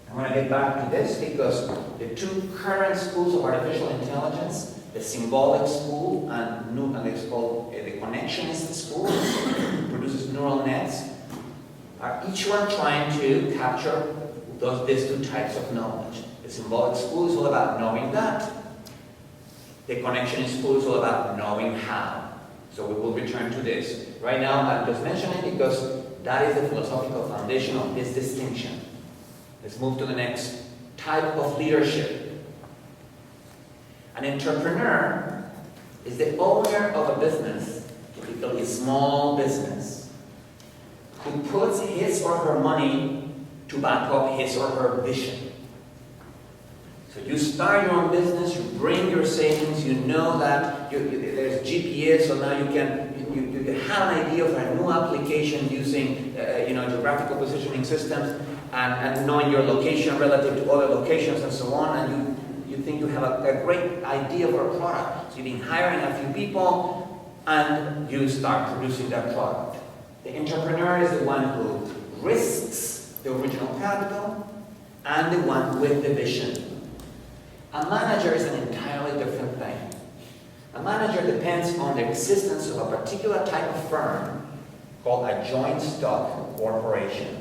I'm going to get back to this because the two current schools of artificial intelligence, the symbolic school and it's called the connectionist school, produces neural nets, are each one trying to capture these two types of knowledge. The symbolic school is all about knowing that. The connectionist school is all about knowing how. So we will return to this. Right now, I'm just mentioning it because that is the philosophical foundation of this distinction. Let's move to the next type of leadership. An entrepreneur is the owner of a business, typically a small business, who puts his or her money to back up his or her vision. So you start your own business, you bring your savings, you know that there's GPS, so now you have an idea for a new application using geographical positioning systems and knowing your location relative to other locations and so on, and you think you have a great idea for a product. So you've been hiring a few people and you start producing that product. The entrepreneur is the one who risks the original capital and the one with the vision. A manager is an entirely different thing. A manager depends on the existence of a particular type of firm called a joint stock corporation.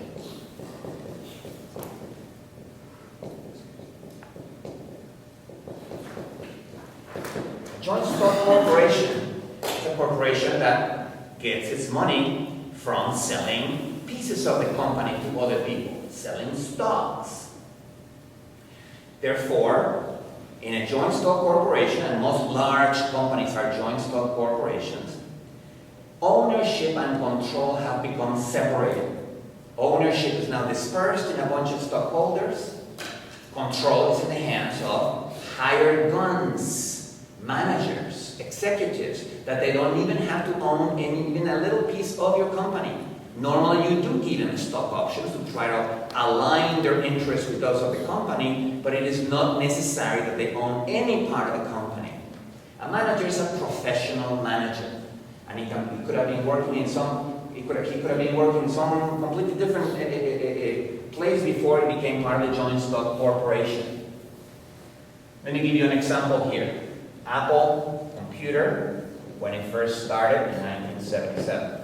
A joint stock corporation is a corporation that gets its money from selling pieces of the company to other people, selling stocks. Therefore, in a joint stock corporation, and most large companies are joint stock corporations, ownership and control have become separated. Ownership is now dispersed in a bunch of stockholders. Control is in the hands of hired guns, managers, executives, that they don't even have to own even a little piece of your company. Normally you do give them stock options to try to align their interests with those of the company, but it is not necessary that they own any part of the company. A manager is a professional manager, and he could have been working in some completely different place before he became part of the joint stock corporation. Let me give you an example here. Apple computer, when it first started in 1977.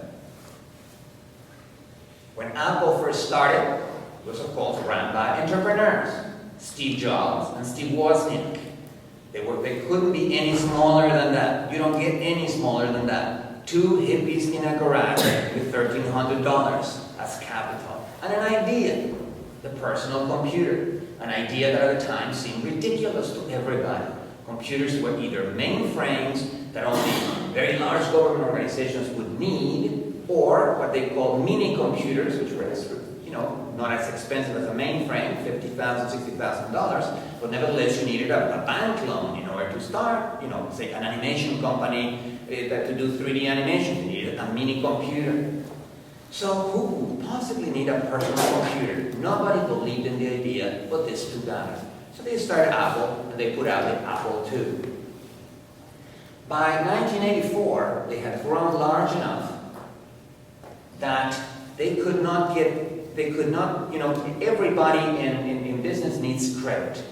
When Apple first started, it was of course run by entrepreneurs, Steve Jobs and Steve Wozniak. They couldn't be any smaller than that. You don't get any smaller than that. Two hippies in a garage with $1,300 as capital. And an idea, the personal computer. An idea that at the time seemed ridiculous to everybody. Computers were either mainframes that only very large government organizations would need, or what they called mini computers, which were not as expensive as a mainframe, $50,000, $60,000, but nevertheless you needed a bank loan in order to start, say an animation company that to do 3D animation. You needed a mini computer. So who would possibly need a personal computer? Nobody believed in the idea but these two guys. So they started Apple, and they put out the Apple II. By 1984, they had grown large enough that everybody in business needs credit.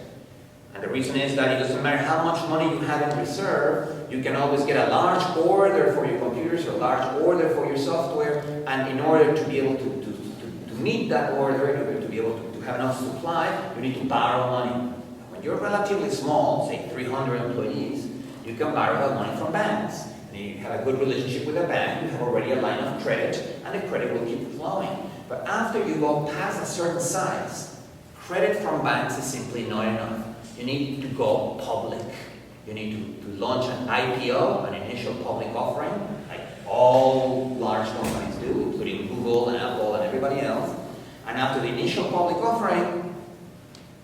And the reason is that it doesn't matter how much money you have in reserve, you can always get a large order for your computers or a large order for your software, and in order to be able to meet that order, in order to be able to have enough supply, you need to borrow money. When you're relatively small, say 300 employees, you can borrow that money from banks. You have a good relationship with a bank, you have already a line of credit, and the credit will keep flowing. But after you go past a certain size, credit from banks is simply not enough. You need to go public. You need to launch an IPO, an initial public offering, like all large companies do, including Google and Apple and everybody else. And after the initial public offering,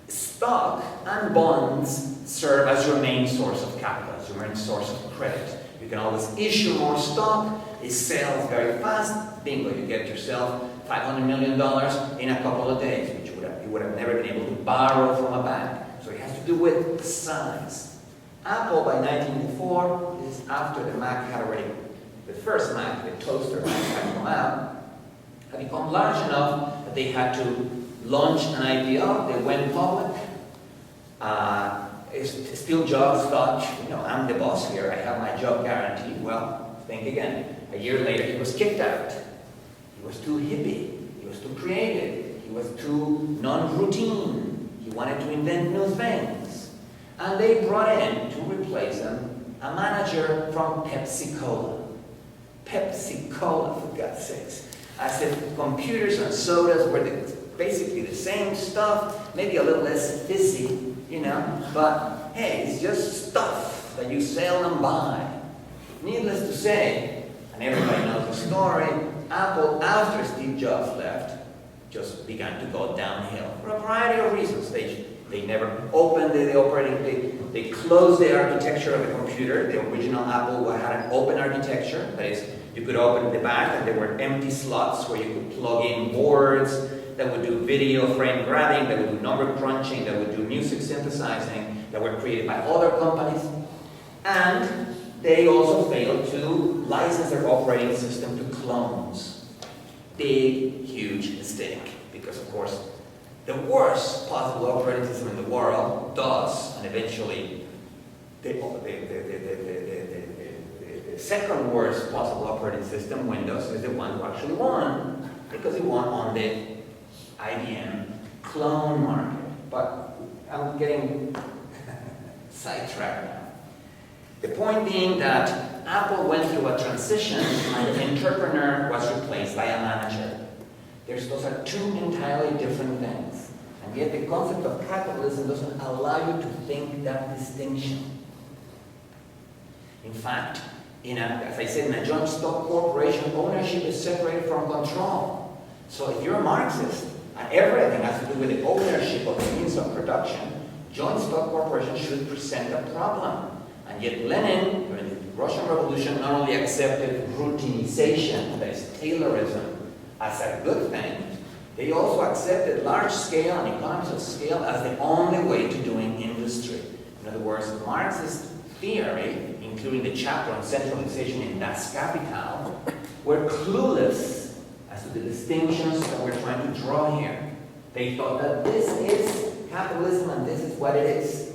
stock and bonds serve as your main source of capital, as your main source of credit. You can always issue more stock, it sells very fast, bingo, you get yourself $500 million in a couple of days, which you would have never been able to borrow from a bank. So it has to do with size. Apple by 1984, this is after the Mac had already, the first Mac, the toaster Mac had come out, had become large enough that they had to launch an IPO, they went public. Steve Jobs thought, I'm the boss here, I have my job guaranteed. Well, think again. A year later, he was kicked out. He was too hippie. He was too creative. He was too non-routine. He wanted to invent new things. And they brought in, to replace him, a manager from Pepsi-Cola. Pepsi-Cola, for God's sakes. As if computers and sodas were basically the same stuff, maybe a little less fizzy, but hey, it's just stuff that you sell and buy. Needless to say, and everybody knows the story, Apple, after Steve Jobs left, just began to go downhill for a variety of reasons. They never opened the operating, they closed the architecture of the computer. The original Apple had an open architecture, that is, you could open the back and there were empty slots where you could plug in boards that would do video frame grabbing, that would do number crunching, that would do music synthesizing, that were created by other companies. And they also failed to license their operating system to clones. Big, huge mistake. Because of course, the worst possible operating system in the world, DOS, and eventually the second worst possible operating system, Windows, is the one who actually won. Because it won on the IBM clone market. But I'm getting sidetracked now. The point being that Apple went through a transition and the entrepreneur was replaced by a manager. Those are two entirely different things. And yet the concept of capitalism doesn't allow you to think that distinction. In fact, as I said, in a joint stock corporation, ownership is separated from control. So if you're a Marxist, and everything has to do with the ownership of the means of production, joint stock corporation should present a problem. And yet Lenin, during the Russian Revolution, not only accepted routinization, that is Taylorism, as a good thing, they also accepted large scale and economies of scale as the only way to doing industry. In other words, Marxist theory, including the chapter on centralization in Das Kapital, were clueless as to the distinctions that we're trying to draw here. They thought that this is capitalism and this is what it is.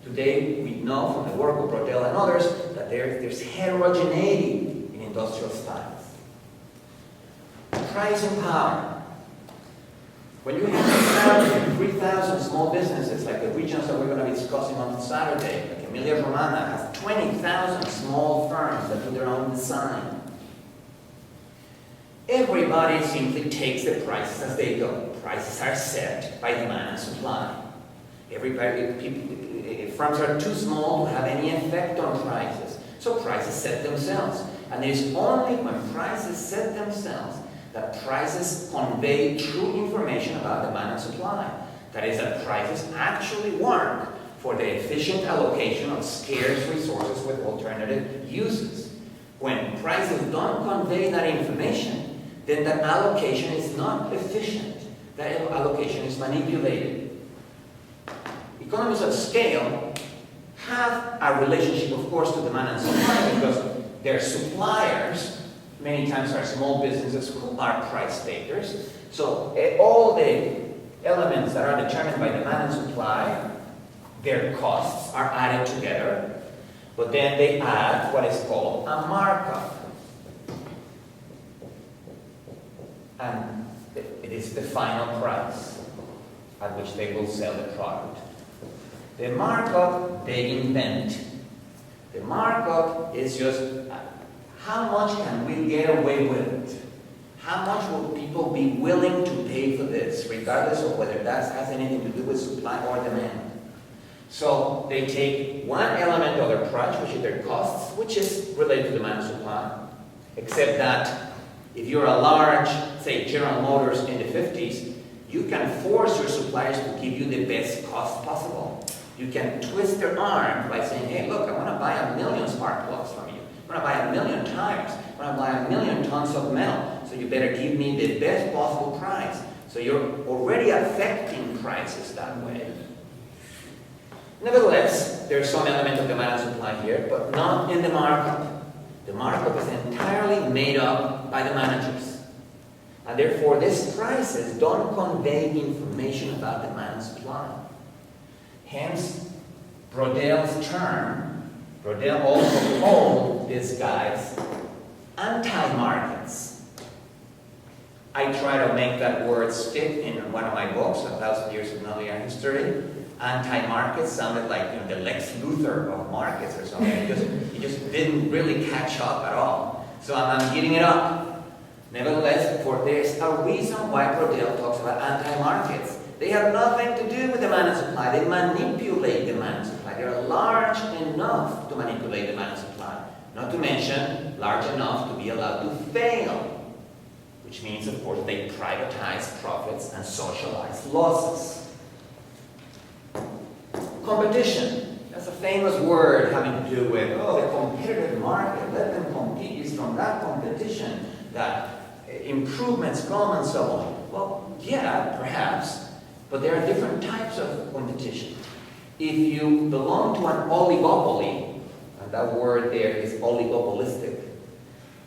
Today, we know from the work of Braudel and others that there's heterogeneity in industrial styles. Pricing power. When you have 3,000 small businesses, like the regions that we're going to be discussing on Saturday, like Emilia Romagna has 20,000 small firms that do their own design. Everybody simply takes the prices as they go. Prices are set by demand and supply. Firms are too small to have any effect on prices, so prices set themselves. And it is only when prices set themselves that prices convey true information about demand and supply. That is, that prices actually work for the efficient allocation of scarce resources with alternative uses. When prices don't convey that information, then that allocation is not efficient. That allocation is manipulated. Economies of scale have a relationship, of course, to demand and supply because their suppliers many times are small businesses who are price takers. So all the elements that are determined by demand and supply, their costs are added together, but then they add what is called a markup. And it is the final price at which they will sell the product. The markup they invent. The markup is just how much can we get away with it? How much will people be willing to pay for this, regardless of whether that has anything to do with supply or demand? So they take one element of their price, which is their costs, which is related to demand and supply, except that if you're a large, say, General Motors in the 50s, you can force your suppliers to give you the best cost possible. You can twist their arm by saying, hey, look, I want to buy 1 million spark plugs from you. I want to buy 1 million tires. I want to buy 1 million tons of metal. So you better give me the best possible price. So you're already affecting prices that way. Nevertheless, there's some element of demand and supply here, but not in the markup. The markup is entirely made up by the managers. And therefore, these prices don't convey information about demand and supply. Hence, Braudel's term, Braudel also called these guys anti-markets. I try to make that word stick in one of my books, 1,000 Years of Nonlinear History. Anti-markets sounded like the Lex Luthor of markets or something. It just didn't really catch up at all. So I'm giving it up. Nevertheless, there's a reason why Braudel talks about anti-markets. They have nothing to do with demand and supply. They manipulate demand and supply. They're large enough to manipulate demand and supply. Not to mention large enough to be allowed to fail. Which means, of course, they privatize profits and socialize losses. Competition. That's a famous word having to do with, the competitive market. Let them compete. It's from that competition that improvements come and so on. Well, yeah, perhaps. But there are different types of competition. If you belong to an oligopoly, and that word there is oligopolistic,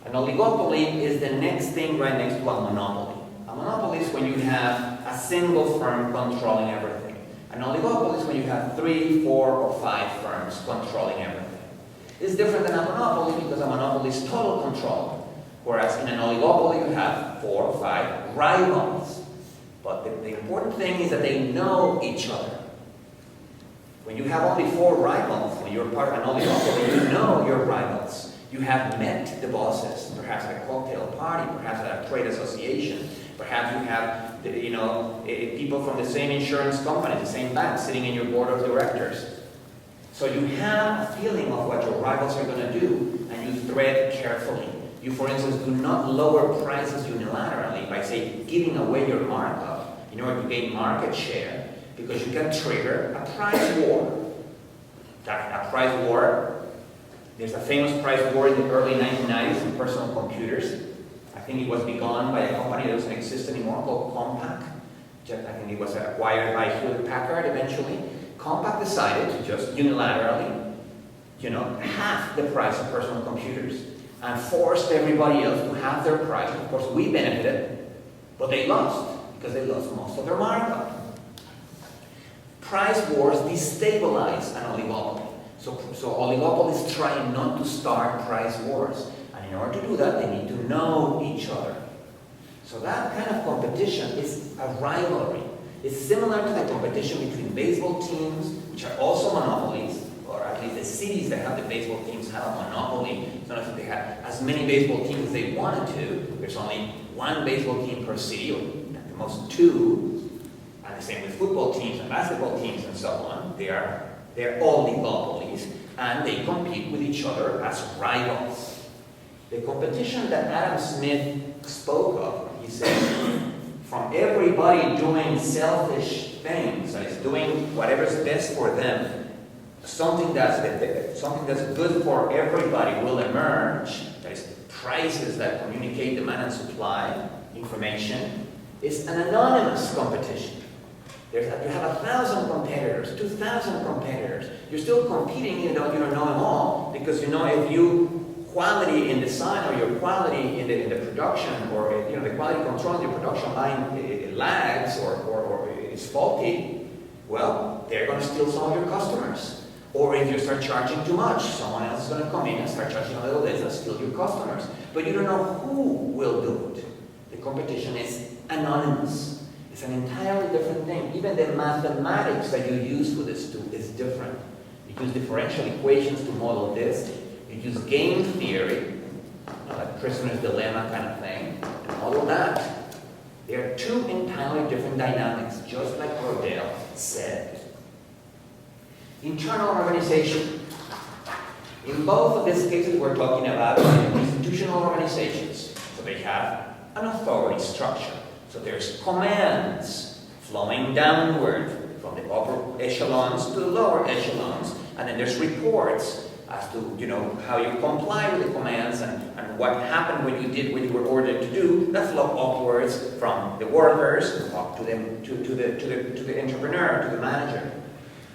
an oligopoly is the next thing right next to a monopoly. A monopoly is when you have a single firm controlling everything. An oligopoly is when you have 3, 4, or 5 firms controlling everything. It's different than a monopoly because a monopoly is total control, whereas in an oligopoly you have 4 or 5 rivals. But the important thing is that they know each other. When you have only 4 rivals, when you're part of an oligopoly, you know your rivals. You have met the bosses, perhaps at a cocktail party, perhaps at a trade association, perhaps you have people from the same insurance company, the same bank, sitting in your board of directors. So you have a feeling of what your rivals are going to do, and you tread carefully. You, for instance, do not lower prices unilaterally by, say, giving away your markup in order to gain market share, because you can trigger a price war. A price war, there's a famous price war in the early 1990s in personal computers. I think it was begun by a company that doesn't exist anymore called Compaq. I think it was acquired by Hewlett-Packard eventually. Compaq decided to just unilaterally, half the price of personal computers and forced everybody else to half their price. Of course, we benefited, but they lost because they lost most of their markup. Price wars destabilize an oligopoly. So oligopolies try not to start price wars. And in order to do that, they need to know each other. So that kind of competition is a rivalry. It's similar to the competition between baseball teams, which are also monopolies, or at least the cities that have the baseball teams have a monopoly. It's not as if they have as many baseball teams as they wanted to. There's only 1 baseball team per city, or at the most 2. And the same with football teams and basketball teams and so on. They're oligopolies, and they compete with each other as rivals. The competition that Adam Smith spoke of, he said, from everybody doing selfish things, that is doing whatever's best for them, something that's good for everybody will emerge. That is, prices that communicate demand and supply information is an anonymous competition. You have 1,000 competitors, 2,000 competitors. You're still competing even though you don't know them all, because if you quality in design or your quality in the production, or the quality control in the production line lags or is faulty, well, they're going to steal some of your customers. Or if you start charging too much, someone else is going to come in and start charging a little less and steal your customers. But you don't know who will do it. The competition is anonymous. It's an entirely different thing. Even the mathematics that you use for this too is different. You use differential equations to model this. You use game theory, like prisoner's dilemma kind of thing, to model that. There are 2 entirely different dynamics, just like Braudel said. Internal organization. In both of these cases, we're talking about institutional organizations. So they have an authority structure. So there's commands flowing downward from the upper echelons to the lower echelons, and then there's reports as to how you comply with the commands and what happened when you did what you were ordered to do. That flow upwards from the workers up to the entrepreneur, to the manager.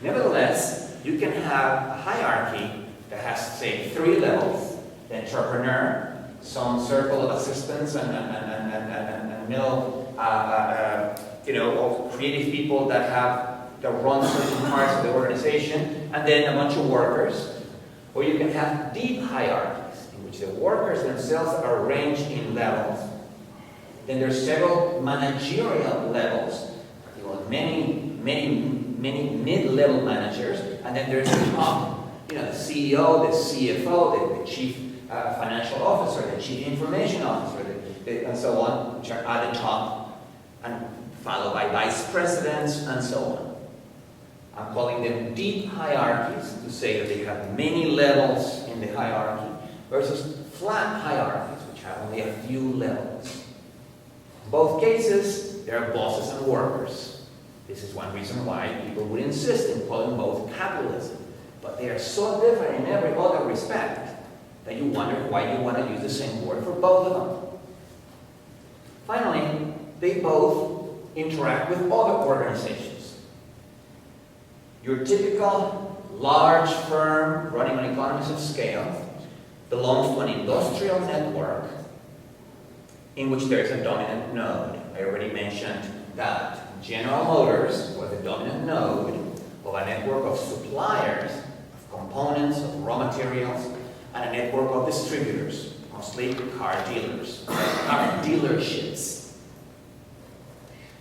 Nevertheless, you can have a hierarchy that has, say, 3 levels: the entrepreneur, some circle of assistants and middle of creative people that run certain parts of the organization, and then a bunch of workers. Or you can have deep hierarchies in which the workers themselves are arranged in levels. Then there's several managerial levels, many mid-level managers, and then there's the top, the CEO, the CFO, the chief financial officer, the chief information officer, and so on, which are at the top, and followed by vice presidents and so on. I'm calling them deep hierarchies to say that they have many levels in the hierarchy versus flat hierarchies, which have only a few levels. In both cases, there are bosses and workers. This is one reason why people would insist in calling both capitalism. But they are so different in every other respect that you wonder why you want to use the same word for both of them. Finally, they both interact with other organizations. Your typical large firm running on economies of scale belongs to an industrial network in which there is a dominant node. I already mentioned that General Motors was the dominant node of a network of suppliers, of components, of raw materials, and a network of distributors, mostly car dealers, car dealerships.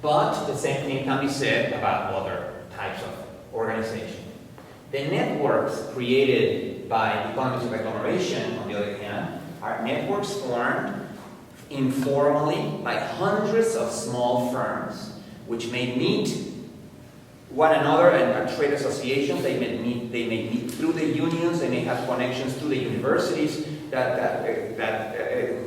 But the same thing can be said about other types of organization. The networks created by economies of agglomeration, on the other hand, are networks formed informally by hundreds of small firms, which may meet one another and trade associations. They may meet through the unions. They may have connections through the universities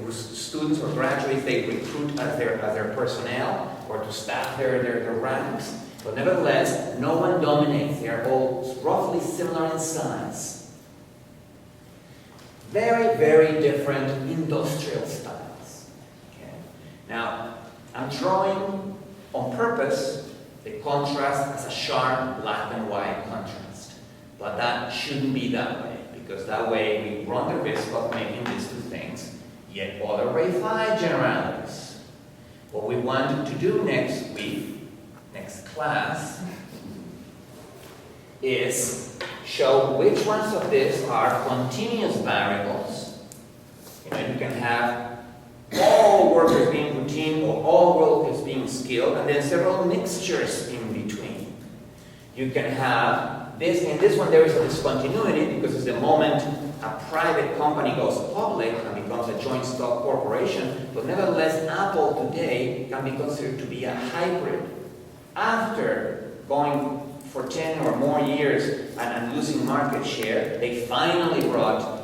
whose students or graduates they recruit as their personnel or to staff their ranks. But nevertheless, no one dominates. They are all roughly similar in size. Very, very different industrial styles. Okay. Now, I'm drawing on purpose the contrast as a sharp black and white contrast. But that shouldn't be that way, because that way we run the risk of making these two things yet other reified generalities. What we want to do next week, next class, is show which ones of these are continuous variables. You can have all workers being routine or all workers being skilled, and then several mixtures in between. You can have this. In this one there is a discontinuity because it's the moment a private company goes public and becomes a joint stock corporation, but nevertheless Apple today can be considered to be a hybrid. After going for 10 or more years and losing market share, they finally brought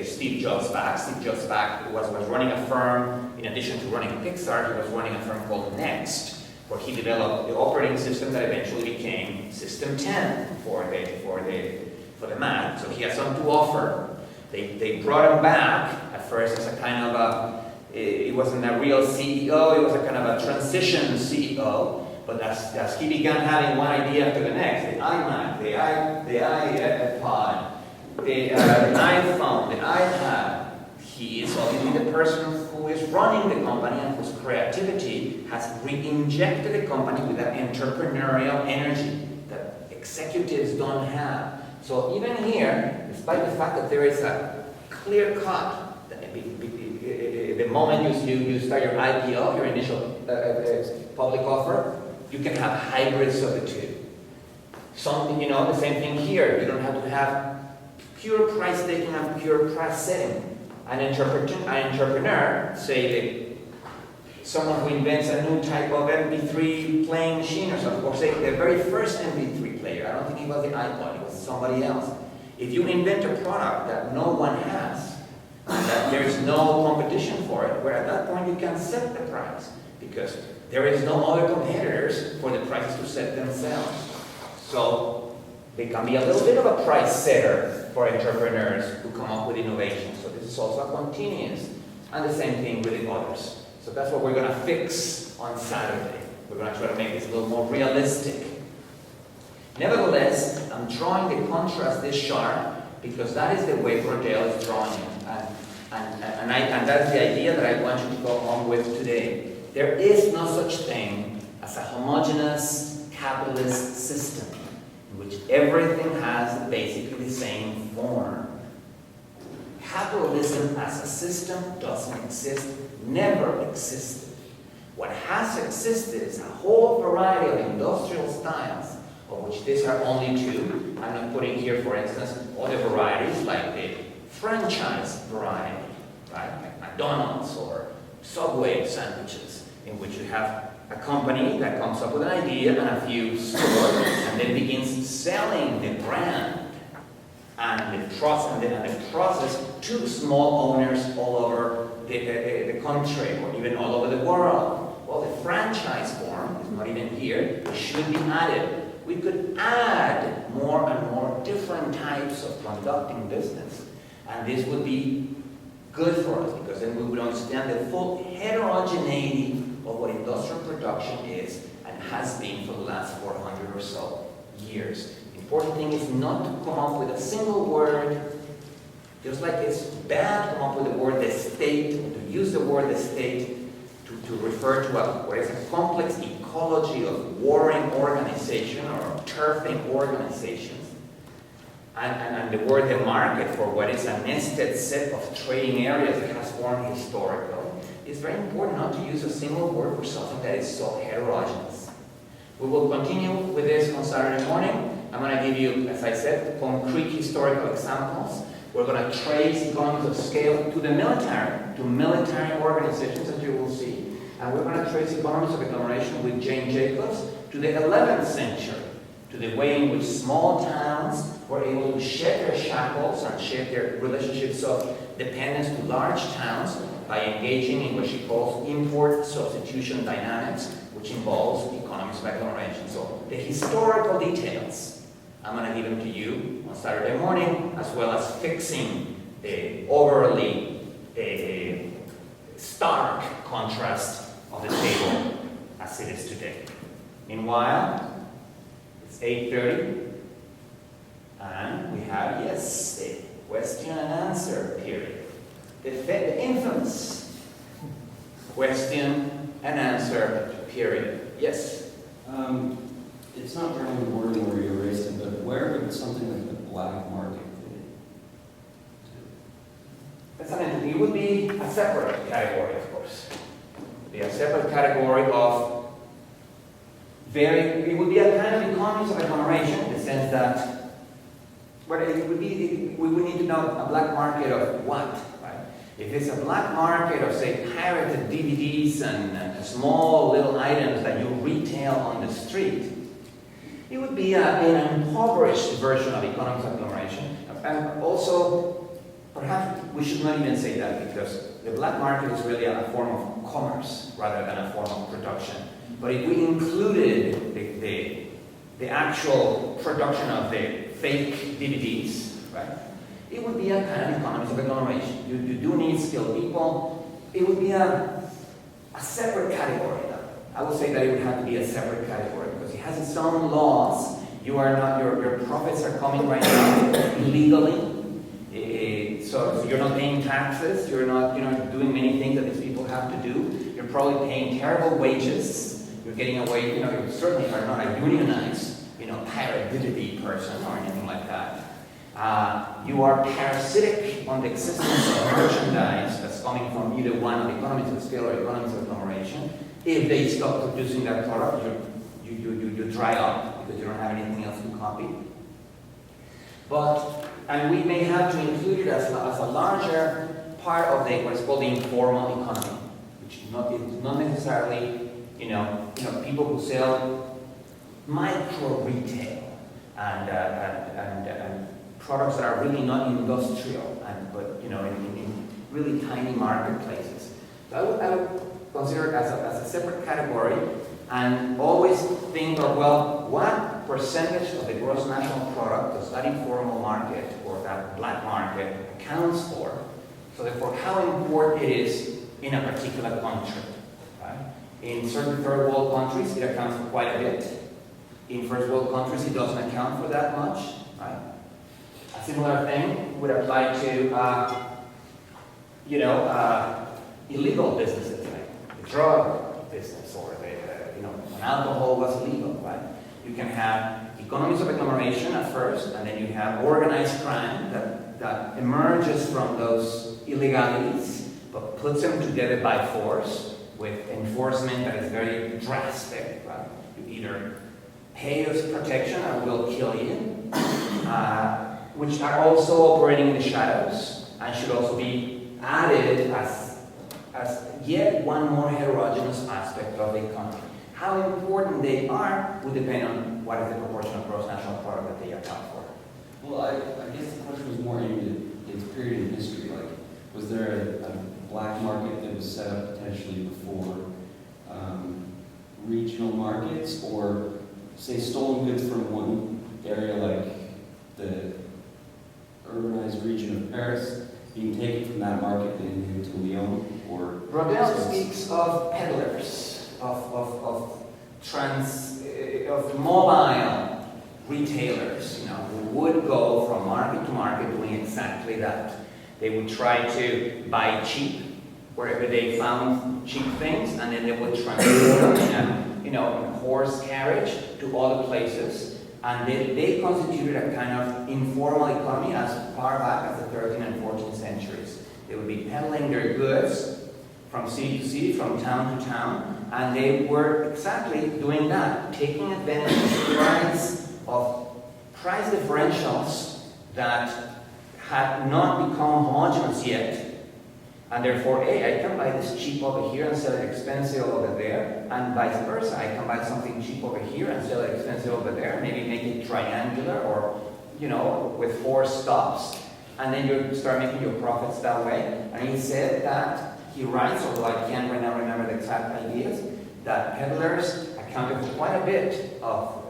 Steve Jobs back. Steve Jobs was running a firm. In addition to running Pixar, he was running a firm called Next, where he developed the operating system that eventually became System 10 for the Mac. So he had something to offer. They brought him back at first as a kind of it wasn't a real CEO, it was a kind of a transition CEO. But as he began having one idea after the next, the iMac, the iPod, the iPhone, the iPad, he is obviously the person who is running the company and whose creativity has re-injected the company with that entrepreneurial energy that executives don't have. So even here, despite the fact that there is a clear cut, the moment you start your IPO, your initial public offer, you can have hybrids of the two. The same thing here. You don't have to have pure price taking and pure price setting. An entrepreneur, say someone who invents a new type of MP3 playing machine or something, or say the very first MP3 player. I don't think it was the iPod, it was somebody else. If you invent a product that no one has, that there is no competition for it, where at that point you can set the price, because there is no other competitors for the prices to set themselves. So they can be a little bit of a price setter for entrepreneurs who come up with innovation. So this is also a continuous, and the same thing with the others. So that's what we're going to fix on Saturday. We're going to try to make this a little more realistic. Nevertheless, I'm drawing the contrast this sharp because that is the way Braudel is drawing it. And that's the idea that I want you to go home with today. There is no such thing as a homogeneous capitalist system in which everything has basically the same form. Capitalism as a system doesn't exist, never existed. What has existed is a whole variety of industrial styles, of which these are only two. I'm not putting here, for instance, other varieties like the franchise variety, right? Like McDonald's or Subway sandwiches, in which you have a company that comes up with an idea and a few stores and then begins selling the brand and the process to small owners all over the country or even all over the world. Well, the franchise form is not even here. It should be added. We could add more and more different types of conducting business, and this would be good for us because then we would understand the full heterogeneity of what industrial production is and has been for the last 400 or so years. The important thing is not to come up with a single word, just like it's bad to come up with the word the state, to use the word the state to refer to what is a complex ecology of warring organization or turfing organizations. And the word the market for what is a nested set of trading areas that has formed historically. It's very important not to use a single word for something that is so heterogeneous. We will continue with this on Saturday morning, I'm going to give you, as I said, concrete historical examples. We're going to trace economies of scale to the military organizations, as you will see. And we're going to trace economies of agglomeration with Jane Jacobs to the 11th century, to the way in which small towns were able to shed their shackles and shed their relationships of dependence to large towns by engaging in what she calls import substitution dynamics, which involves economies of agglomeration. So the historical details, I'm going to give them to you on Saturday morning, as well as fixing the overly stark contrast of the table as it is today. Meanwhile, it's 8:30, and we have, yes, the question and answer period. The infamous question and answer period. Yes? It's not very important where you erased it, but where would something like the black market fit in? That's an entity. It would be a separate category, of course. It would be a separate category of it would be a kind of economies of agglomeration in the sense that, but it would be, we would need to know a black market of what, right? If it's a black market of, say, pirated DVDs and small little items that you retail on the street, it would be an impoverished version of economies of agglomeration. And also, perhaps we should not even say that, because the black market is really a form of commerce rather than a form of production. But if we included the actual production of the fake DVDs, right, it would be a kind of economies of agglomeration. You do need skilled people. It would be a separate category, though. I would say that it would have to be a separate category because it has its own laws. You are not, your profits are coming right now illegally. So you're not paying taxes. You're not, doing many things that these people have to do. You're probably paying terrible wages. You're getting away, you certainly are not a unionized, pirate DVD person or anything like that. You are parasitic on the existence of merchandise that's coming from either one of economies of scale or economies of agglomeration. If they stop producing that product, you dry up because you don't have anything else to copy. And we may have to include it as a larger part of what is called the informal economy, which is not necessarily people who sell micro retail and products that are really not industrial, but in really tiny marketplaces. So I would consider it as a separate category, and always think of, well, what percentage of the gross national product does that informal market or that black market accounts for? So therefore, how important it is in a particular country. In certain third world countries, it accounts for quite a bit. In first world countries, it doesn't account for that much. Right? A similar thing would apply to, illegal businesses, like the drug business, or when alcohol was illegal. Right? You can have economies of agglomeration at first, and then you have organized crime that emerges from those illegalities, but puts them together by force, with enforcement that is very drastic. Right? You either pay us protection or we'll kill you, which are also operating in the shadows and should also be added as yet one more heterogeneous aspect of the economy. How important they are will depend on what is the proportion of gross national product that they account for. Well, I guess the question was more aimed at its period in history. Like, was there a black market that was set up potentially before regional markets, or say stolen goods from one area like the urbanized region of Paris being taken from that market and into Lyon? Or Braudel speaks of peddlers, of mobile retailers, who would go from market to market doing exactly that. They would try to buy cheap wherever they found cheap things, and then they would transport them in a horse carriage to other places. And they constituted a kind of informal economy as far back as the 13th and 14th centuries. They would be peddling their goods from city to city, from town to town, and they were exactly doing that, taking advantage of the price of price differentials that had not become homogeneous yet. And therefore, I can buy this cheap over here and sell it expensive over there, and vice versa. I can buy something cheap over here and sell it expensive over there, maybe make it triangular or, with 4 stops. And then you start making your profits that way. And he said that, he writes, although I can't right now remember the exact ideas, that peddlers accounted for quite a bit of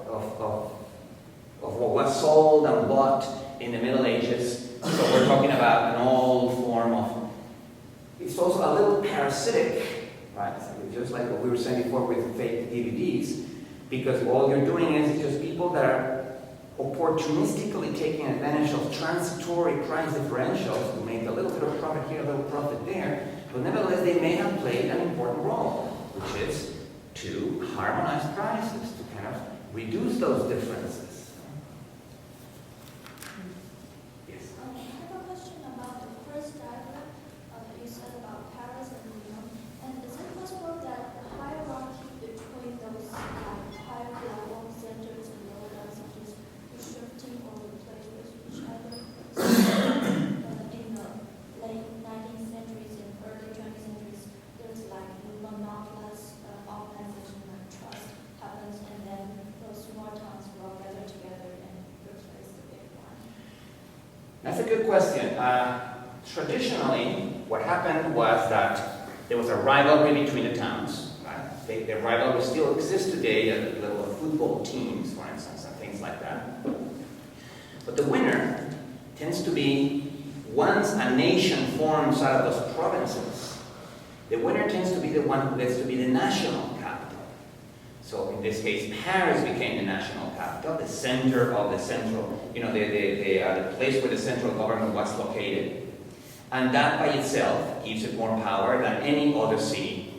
what was sold and bought in the Middle Ages. So we're talking about an old form of, it's also a little parasitic, right? Just like what we were saying before with fake DVDs, because all you're doing is just people that are opportunistically taking advantage of transitory price differentials to make a little bit of profit here, a little profit there, but nevertheless they may have played an important role, which is to harmonize prices, to kind of reduce those differences. Yes? I have a question about the first diagram that you said about Paris and Lyon. And is it possible that the hierarchy between those higher level centers and lower level centers is shifting or replaced with each other? In the late 19th centuries and early 20th centuries, there's like monopolies organization and trust happens, and then those small towns will gather together and replace the big one. That's a good question. Traditionally, what happened was that there was a rivalry between the towns. Right? The rivalry still exists today at the level of football teams, for instance, and things like that. But the winner tends to be, once a nation forms out of those provinces, the winner tends to be the one who gets to be the national capital. So in this case, Paris became the national capital, the center of the central, the place where the central government was located. And that by itself gives it more power than any other city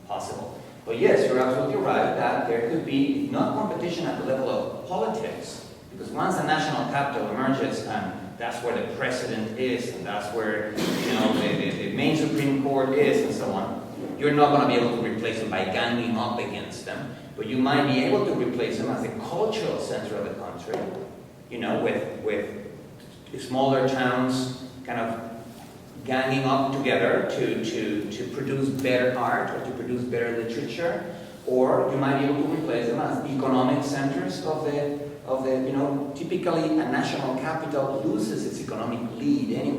possible. But yes, you're absolutely right that there could be not competition at the level of politics, because once a national capital emerges, and that's where the president is, and that's where the main Supreme Court is, and so on, you're not going to be able to replace them by ganging up against them, but you might be able to replace them as the cultural center of the country, with smaller towns kind of ganging up together to produce better art or to produce better literature, or you might be able to replace them as economic centers of the typically a national capital loses its economic lead anyway,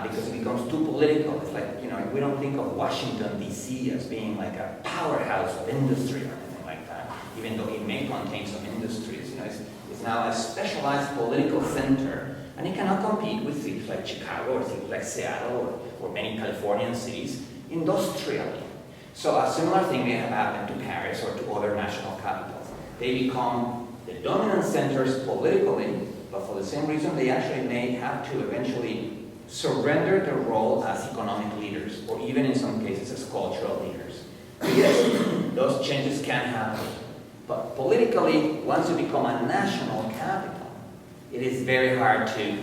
because it becomes too political. It's like, we don't think of Washington, D.C. as being like a powerhouse of industry or anything like that, even though it may contain some industries. It's now a specialized political center, and it cannot compete with cities like Chicago or cities like Seattle or many Californian cities industrially. So a similar thing may have happened to Paris or to other national capitals. They become the dominant centers politically, but for the same reason they actually may have to eventually surrender their role as economic leaders, or even in some cases as cultural leaders. So yes, those changes can happen. But politically, once you become a national capital, it is very hard to,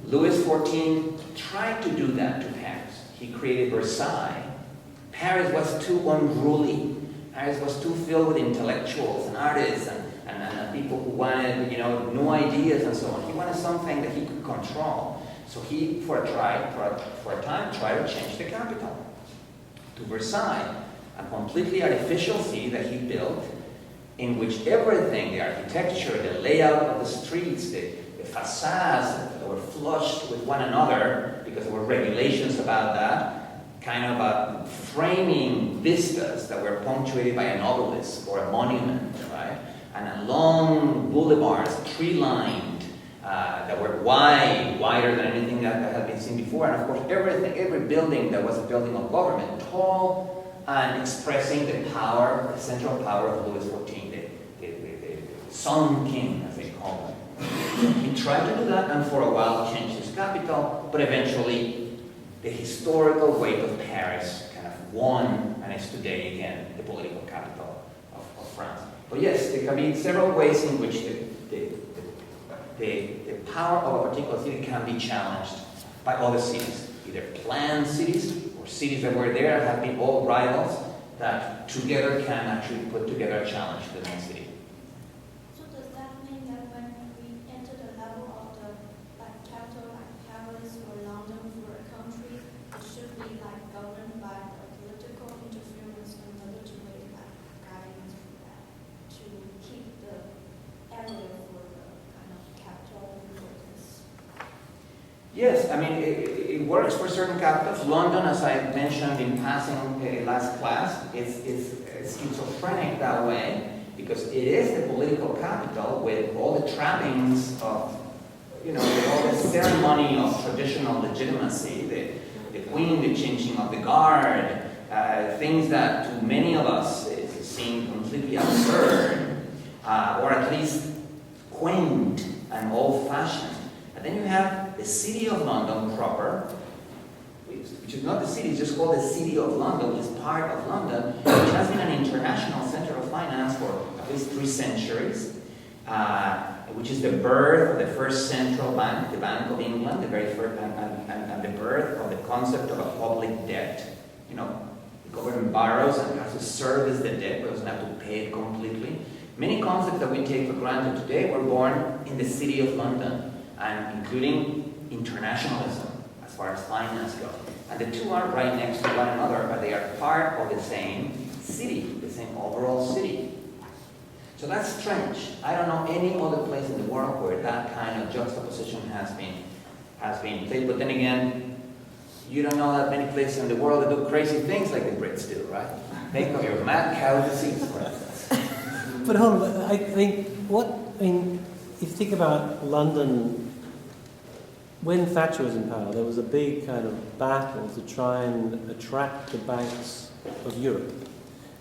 Louis XIV tried to do that to Paris. He created Versailles. Paris was too unruly. Paris was too filled with intellectuals and artists and people who wanted, new ideas and so on. He wanted something that he could control. So he, for a time, tried to change the capital to Versailles, a completely artificial city that he built, in which everything, the architecture, the layout of the streets, the facades that were flushed with one another, because there were regulations about that, kind of framing vistas that were punctuated by an obelisk or a monument, right? And long boulevards, tree-lined, that were wider than anything that had been seen before. And of course, every building that was a building of government, tall and expressing the power, the central power of Louis XIV, the Sun King, as they call him. He tried to do that, and for a while changed his capital, but eventually the historical weight of Paris kind of won, and is today again the political capital of France. But yes, there can be several ways in which the power of a particular city can be challenged by other cities, either planned cities or cities that were there and have been all rivals that together can actually put together a challenge to the main city. So does that mean that when Yes, I mean, it works for certain capitals. London, as I mentioned in passing last class, is schizophrenic that way because it is the political capital with all the trappings of, with all the ceremony of traditional legitimacy, the queen, the changing of the guard, things that to many of us seem completely absurd, or at least quaint and old-fashioned. And then you have the city of London proper, which is not the city, it's just called the City of London, which is part of London, which has been an international center of finance for at least 3 centuries, which is the birth of the first central bank, the Bank of England, the very first, and the birth of the concept of a public debt. The government borrows and has to service the debt, but doesn't have to pay it completely. Many concepts that we take for granted today were born in the City of London, and including internationalism as far as finance goes. And the two are right next to one another, but they are part of the same city, the same overall city. So that's strange. I don't know any other place in the world where that kind of juxtaposition has been played. But then again, you don't know that many places in the world that do crazy things like the Brits do, right? Think of your mad cow disease, for instance. But hold on, if you think about London, when Thatcher was in power, there was a big kind of battle to try and attract the banks of Europe.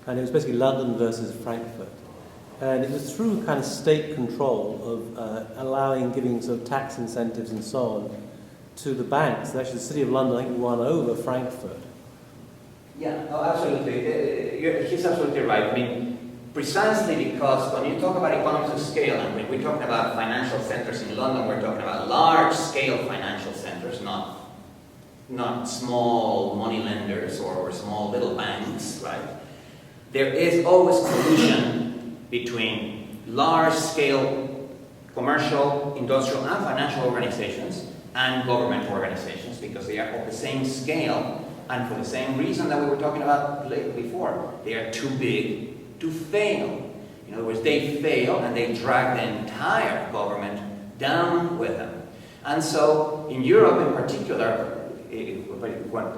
And it was basically London versus Frankfurt. And it was through kind of state control of giving sort of tax incentives and so on to the banks. And actually the City of London, I think, won over Frankfurt. Yeah, no, absolutely. He's absolutely right. I mean, precisely because when you talk about economies of scale, and when we're talking about financial centers in London, we're talking about large-scale financial centers, not small money lenders or small little banks, right? There is always collusion between large-scale commercial, industrial, and financial organizations and government organizations because they are of the same scale and for the same reason that we were talking about before. They are too big to fail. In other words, they fail and they drag the entire government down with them. And so in Europe in particular,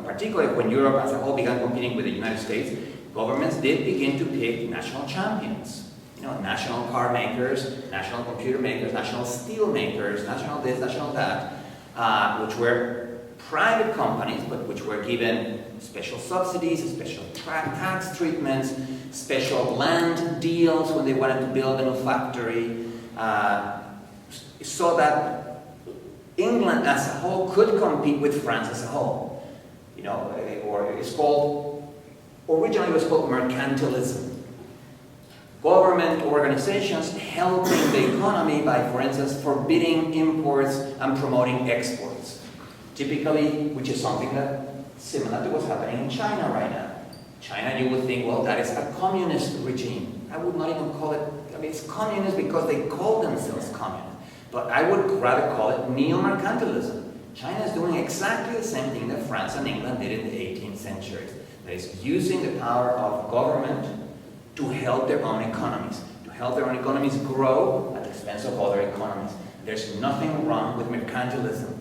particularly when Europe as a whole began competing with the United States, governments did begin to pick national champions. National car makers, national computer makers, national steel makers, national this, national that, which were private companies, but which were given special subsidies, special tax treatments, special land deals when they wanted to build a new factory, so that England as a whole could compete with France as a whole. Or it's called, originally it was called mercantilism. Government organizations helping the economy by, for instance, forbidding imports and promoting exports. Typically, which is something that similar to what's happening in China right now. China, you would think, well, that is a communist regime. I would not even call it, it's communist because they call themselves communist. But I would rather call it neo-mercantilism. China is doing exactly the same thing that France and England did in the 18th century. That is using the power of government to help their own economies, grow at the expense of other economies. There's nothing wrong with mercantilism.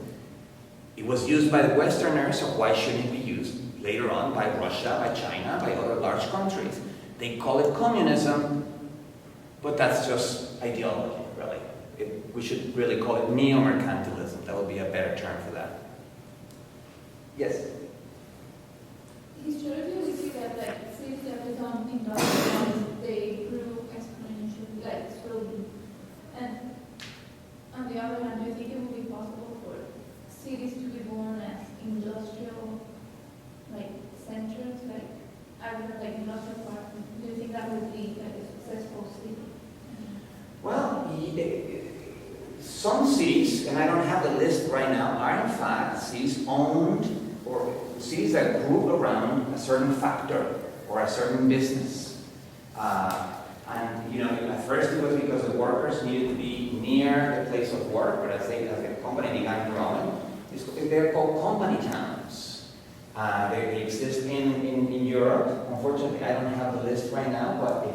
It was used by the Westerners, so why shouldn't it be used later on by Russia, by China, by other large countries? They call it communism, but that's just ideology, really. We should really call it neo-mercantilism. That would be a better term for that. Yes? Historically, we see that cities that become industrialized, they grew exponentially, slowly. And on the other hand, do you think it would be possible for cities to be born as industrial, centers, industrial parks? Do you think that would be a successful city? Well, some cities, and I don't have the list right now, are in fact cities owned or cities that group around a certain factor or a certain business. At first it was because the workers needed to be near the place of work, but as the company began growing, they're called company towns. They exist in Europe. Unfortunately, I don't have the list right now, but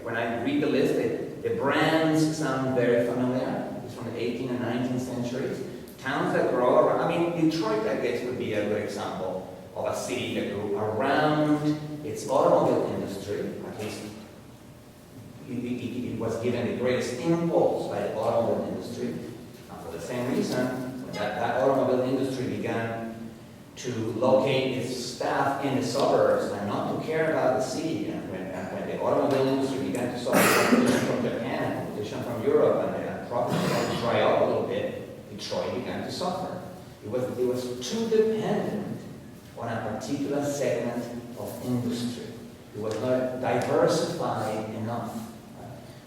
when I read the list, the brands sound very familiar. It's from the 18th and 19th centuries. Towns that grow Detroit, I guess, would be a good example of a city that grew around its automobile industry. At least it was given the greatest impulse by the automobile industry. And for the same reason, that automobile industry began to locate its staff in the suburbs and not to care about the city. And when the automobile industry began to suffer competition from Japan, competition from Europe, and the profits began to dry up a little bit, Detroit began to suffer. It was too dependent on a particular segment of industry. It was not diversified enough.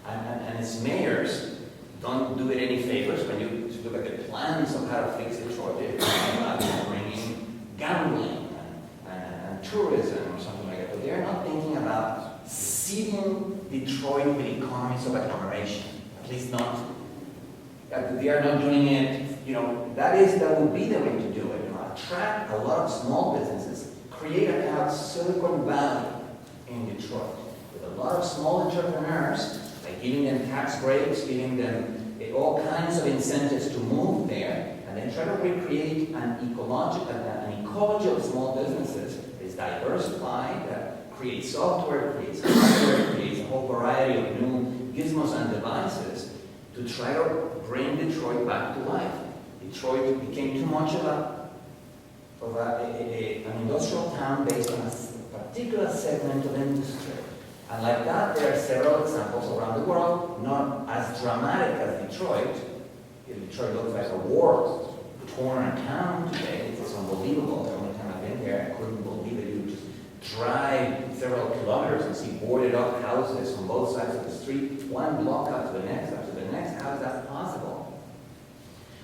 And its mayors don't do it any favors. When you look at the plans of how to fix Detroit, they're talking about bringing gambling and tourism or something like that. But they're not thinking about seeding Detroit with economies of agglomeration. At least not. They are not doing it, that would be the way to do it. Attract a lot of small businesses, create a kind of Silicon Valley in Detroit with a lot of small entrepreneurs, like giving them tax breaks, giving them all kinds of incentives to move there, and then try to recreate an ecology of small businesses that is diversified, that creates software, creates hardware, creates a whole variety of new gizmos and devices to try to bring Detroit back to life. Detroit became too much of an industrial town based on a particular segment of industry. And like that, there are several examples around the world, not as dramatic as Detroit. Detroit looks like a war-torn town today. It's unbelievable. The only time I've been there, I couldn't believe it. You just drive several kilometers and see boarded up houses on both sides of the street, one block after the next, after the next. How is that possible?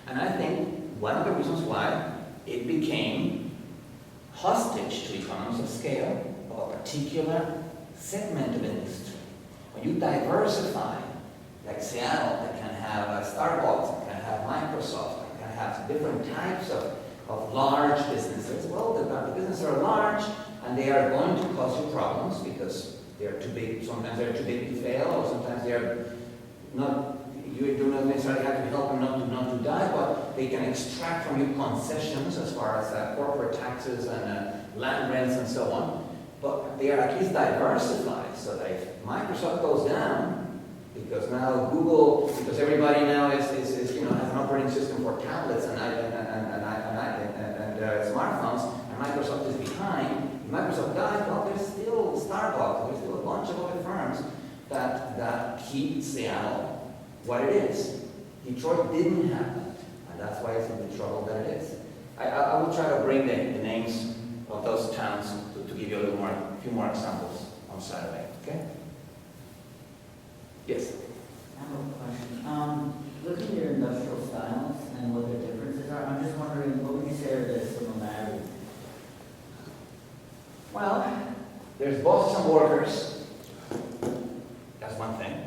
And I think one of the reasons why it became hostage to economies of scale of a particular segment of industry. When you diversify, like Seattle, that can have a Starbucks, that can have Microsoft, that can have different types of large businesses. Well, the businesses are large, and they are going to cause you problems because they're too big. Sometimes they're too big to fail, or sometimes they're not. You do not necessarily have to help them not to die, but they can extract from you concessions as far as corporate taxes and land rents and so on. But they are at least diversified, so that if Microsoft goes down, because now Google, because everybody now has an operating system for tablets and smartphones, and Microsoft is behind. If Microsoft dies, well, there's still Starbucks, there's still a bunch of other firms that keep Seattle what it is. Detroit didn't have that, and that's why it's in the trouble that it is. I will try to bring the names of those towns to give you a few more examples on Saturday. Okay? Yes? I have a question. Looking at your industrial styles and what the differences are, I'm just wondering, what would you say are the similarities? Well, there's bosses and workers. That's one thing.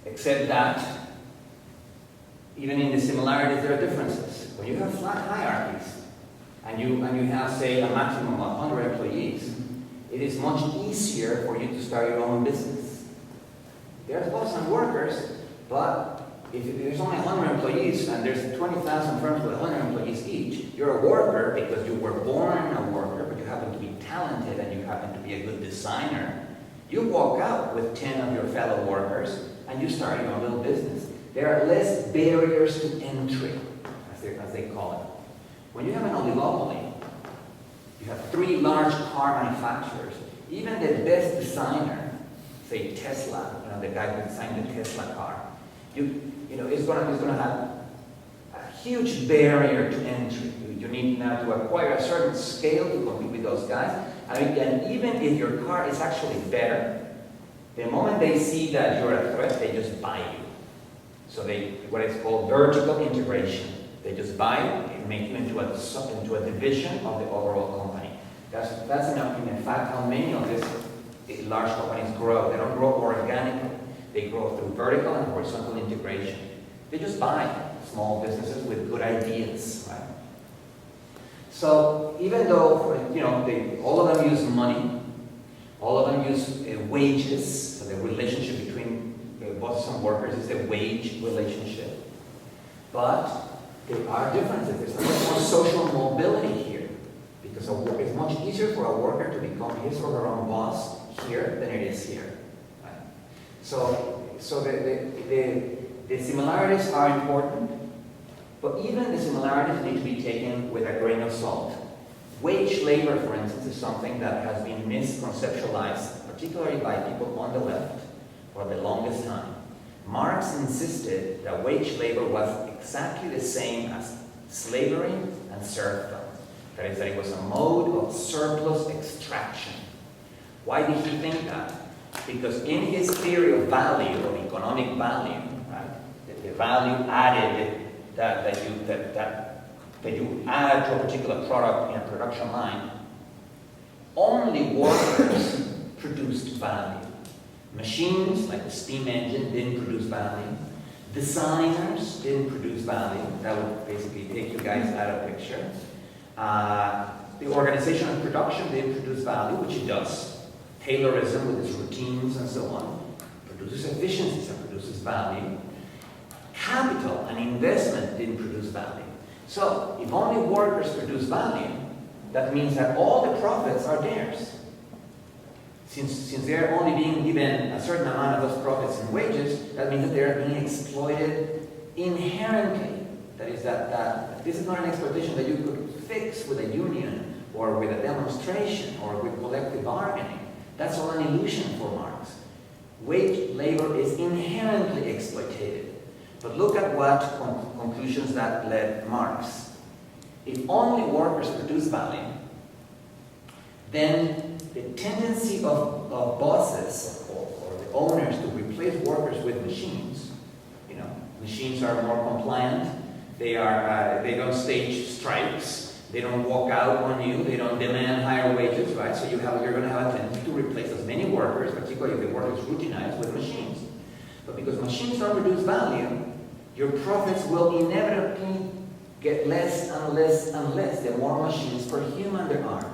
Except that, even in the similarities, there are differences. When you have flat hierarchies, and you have, say, a maximum of 100 employees, it is much easier for you to start your own business. There's bosses and workers, but if there's only 100 employees and there's 20,000 firms with 100 employees each, you're a worker because you were born a worker, but you happen to be talented and you happen to be a good designer. You walk out with 10 of your fellow workers and you start your own little business. There are less barriers to entry, as they call it. When you have an oligopoly, you have 3 large car manufacturers. Even the best designer, say Tesla, the guy who designed the Tesla car, is going to have a huge barrier to entry. You need now to acquire a certain scale to compete with those guys. And even if your car is actually better, the moment they see that you're a threat, they just buy you. So what is called vertical integration. They just buy you and make you into a division of the overall company. That's in fact how many of these large companies grow. They don't grow organically. They grow through vertical and horizontal integration. They just buy small businesses with good ideas, right? So even though all of them use money, all of them use wages. So the relationship between bosses and workers is a wage relationship. But There are differences. There's much more social mobility here, because it's much easier for a worker to become his or her own boss here than it is here. Right? So the similarities are important, but even the similarities need to be taken with a grain of salt. Wage labor, for instance, is something that has been misconceptualized, particularly by people on the left, for the longest time. Marx insisted that wage labor was exactly the same as slavery and serfdom. That is, that it was a mode of surplus extraction. Why did he think that? Because in his theory of value, of economic value, right, the value added that you add to a particular product in a production line, only workers produced value. Machines, like the steam engine, didn't produce value. Designers didn't produce value. That would basically take you guys out of picture. The organization of production didn't produce value, which it does. Taylorism with its routines and so on produces efficiencies and produces value. Capital and investment didn't produce value. So, if only workers produce value, that means that all the profits are theirs. Since they're only being given a certain amount of those profits in wages, that means that they're being exploited inherently. That is, that this is not an exploitation that you could fix with a union or with a demonstration or with collective bargaining. That's all an illusion for Marx. Wage labor is inherently exploitative. But look at what conclusions that led Marx. If only workers produce value, then the tendency of bosses or the owners to replace workers with machines, machines are more compliant, they don't stage strikes, they don't walk out on you, they don't demand higher wages, right? So you're going to have a tendency to replace as many workers, particularly if the work is routinized, with machines. But because machines don't produce value, your profits will inevitably get less and less and less the more machines per human there are.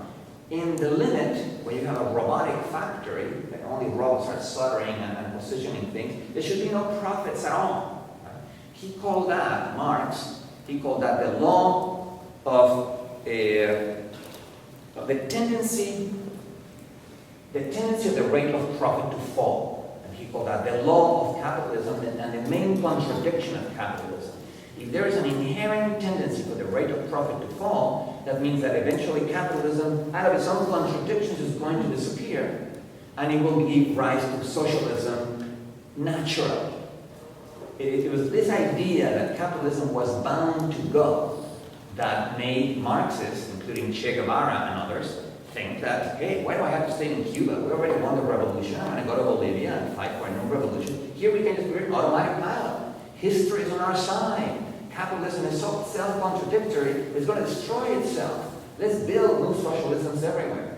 In the limit, when you have a robotic factory, that only robots are soldering and positioning things, there should be no profits at all. Right? He called that, Marx, he called that the law of the tendency of the rate of profit to fall. He called that the law of capitalism and the main contradiction of capitalism. If there is an inherent tendency for the rate of profit to fall, that means that eventually capitalism, out of its own contradictions, is going to disappear, and it will give rise to socialism naturally. It was this idea that capitalism was bound to go that made Marxists, including Che Guevara and others, think that, hey, why do I have to stay in Cuba? We already won the revolution. I'm going to go to Bolivia and fight for a new revolution. Here we can just do an automatic pilot. History is on our side. Capitalism is so self-contradictory, it's going to destroy itself. Let's build new socialisms everywhere.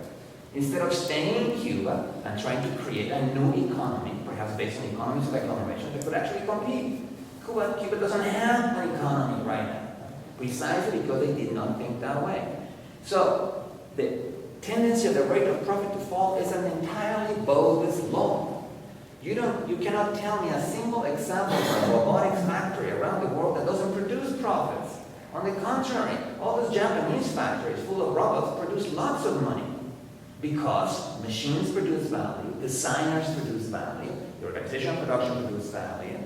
Instead of staying in Cuba and trying to create a new economy, perhaps based on economies of agglomeration, that could actually compete. Cuba doesn't have an economy right now, precisely because they did not think that way. So, the tendency of the rate of profit to fall is an entirely bogus law. You cannot tell me a single example of a robotics factory around the world that doesn't produce profits. On the contrary, all those Japanese factories full of robots produce lots of money because machines produce value, designers produce value, the organization of production produce value,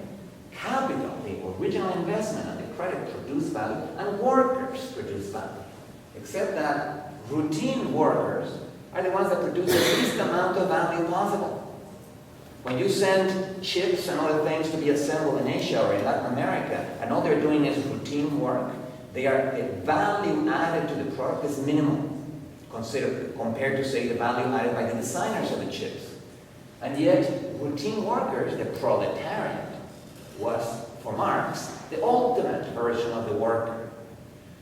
capital, the original investment and the credit produce value, and workers produce value. Except that routine workers are the ones that produce the least amount of value possible. When you send chips and other things to be assembled in Asia or in Latin America, and all they're doing is routine work, the value added to the product is minimal compared to, say, the value added by the designers of the chips. And yet, routine workers, the proletariat, was, for Marx, the ultimate version of the worker.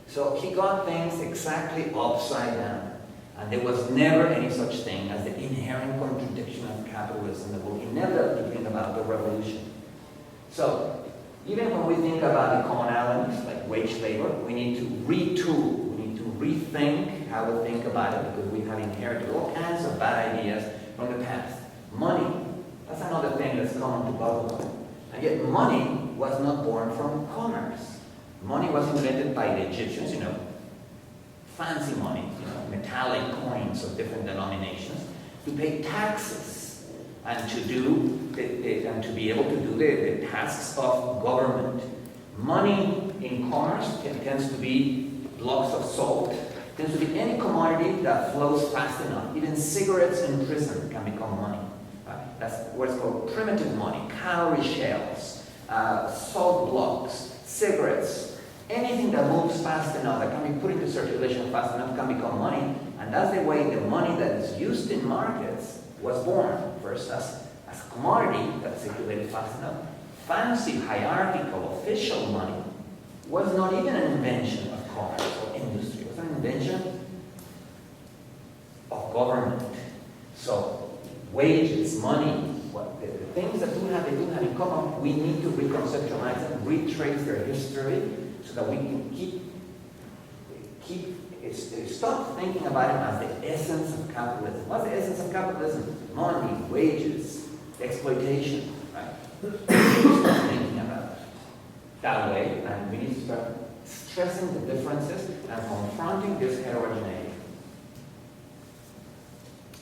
So he got things exactly upside down. And there was never any such thing as the inherent contradiction of capitalism that will inevitably bring about the revolution. So, even when we think about the commonalities, like wage labor, we need to retool, we need to rethink how we think about it, because we have inherited all kinds of bad ideas from the past. Money, that's another thing that's common to both of them. And yet money was not born from commerce. Money was invented by the Egyptians, fancy money, metallic coins of different denominations, to pay taxes and to be able to do the tasks of government. Money in commerce tends to be blocks of salt, tends to be any commodity that flows fast enough. Even cigarettes in prison can become money. That's what's called primitive money. Cowrie shells, salt blocks, cigarettes, anything that moves fast enough, that can be put into circulation fast enough, can become money. And that's the way the money that is used in markets was born. First as a commodity that circulated fast enough. Fancy, hierarchical, official money was not even an invention of commerce or industry. It was an invention of government. So wages, money, the things that they do have in common, we need to reconceptualize them, retrace their history, so that we can stop thinking about it as the essence of capitalism. What's the essence of capitalism? Money, wages, exploitation, right? Stop thinking about it that way, and we need to start stressing the differences and confronting this heterogeneity.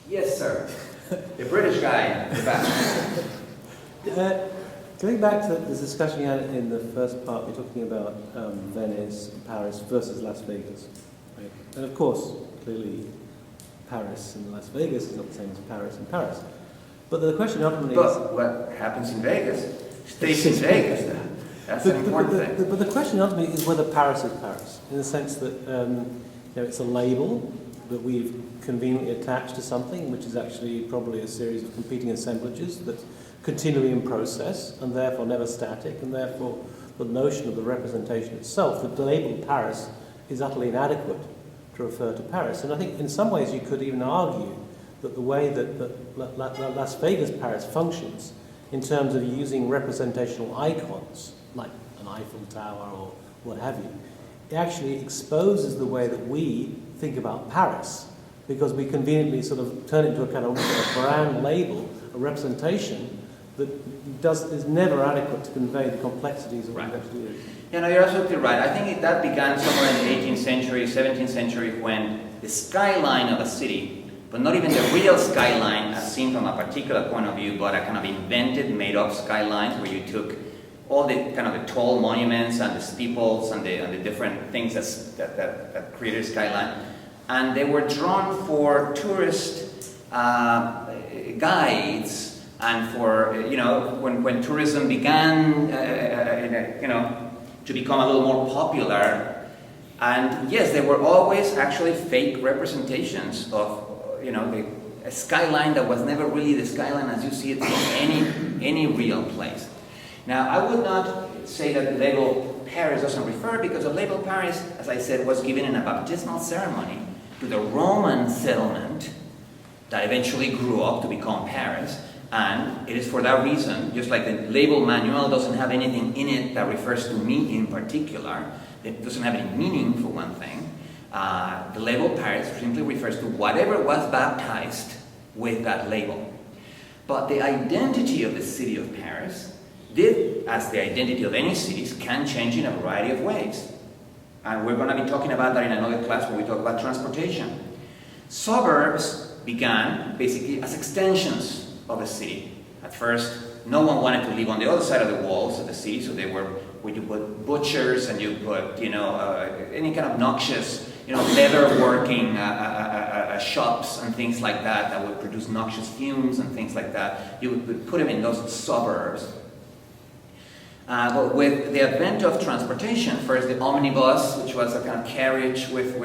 Yes, sir. The British guy in the back. Going back to the discussion you had in the first part, we're talking about Venice, Paris versus Las Vegas. Right? And of course, clearly, Paris and Las Vegas is not the same as Paris and Paris. But the question ultimately is... But what happens in Vegas stays in Vegas. That's an important thing. But the question ultimately is whether Paris is Paris, in the sense that it's a label that we've conveniently attached to something, which is actually probably a series of competing assemblages that's continually in process, and therefore never static, and therefore the notion of the representation itself, the label Paris, is utterly inadequate to refer to Paris. And I think in some ways you could even argue that the way that Las Vegas Paris functions in terms of using representational icons, like an Eiffel Tower or what have you, it actually exposes the way that we think about Paris, because we conveniently sort of turn it into a kind of brand label, a representation that is never adequate to convey the complexities of what it actually is. You're absolutely right. I think that began somewhere in the 18th century, 17th century, when the skyline of a city, but not even the real skyline as seen from a particular point of view, but a kind of invented, made-up skyline where you took all the kind of the tall monuments and the steeples and the different things that created a skyline, and they were drawn for tourist guides. And for, when tourism began, to become a little more popular, and yes, there were always actually fake representations of, a skyline that was never really the skyline as you see it from any real place. Now, I would not say that the label Paris doesn't refer, because the label Paris, as I said, was given in a baptismal ceremony to the Roman settlement that eventually grew up to become Paris. And it is for that reason, just like the label Manuel doesn't have anything in it that refers to me in particular, it doesn't have any meaning for one thing, the label Paris simply refers to whatever was baptized with that label. But the identity of the city of Paris did, as the identity of any cities, can change in a variety of ways. And we're going to be talking about that in another class when we talk about transportation. Suburbs began basically as extensions of a city. At first, no one wanted to live on the other side of the walls of the city, so they were where you put butchers and you put, any kind of noxious, leather-working shops and things like that would produce noxious fumes and things like that. You would put them in those suburbs. But with the advent of transportation, first the omnibus, which was a kind of carriage with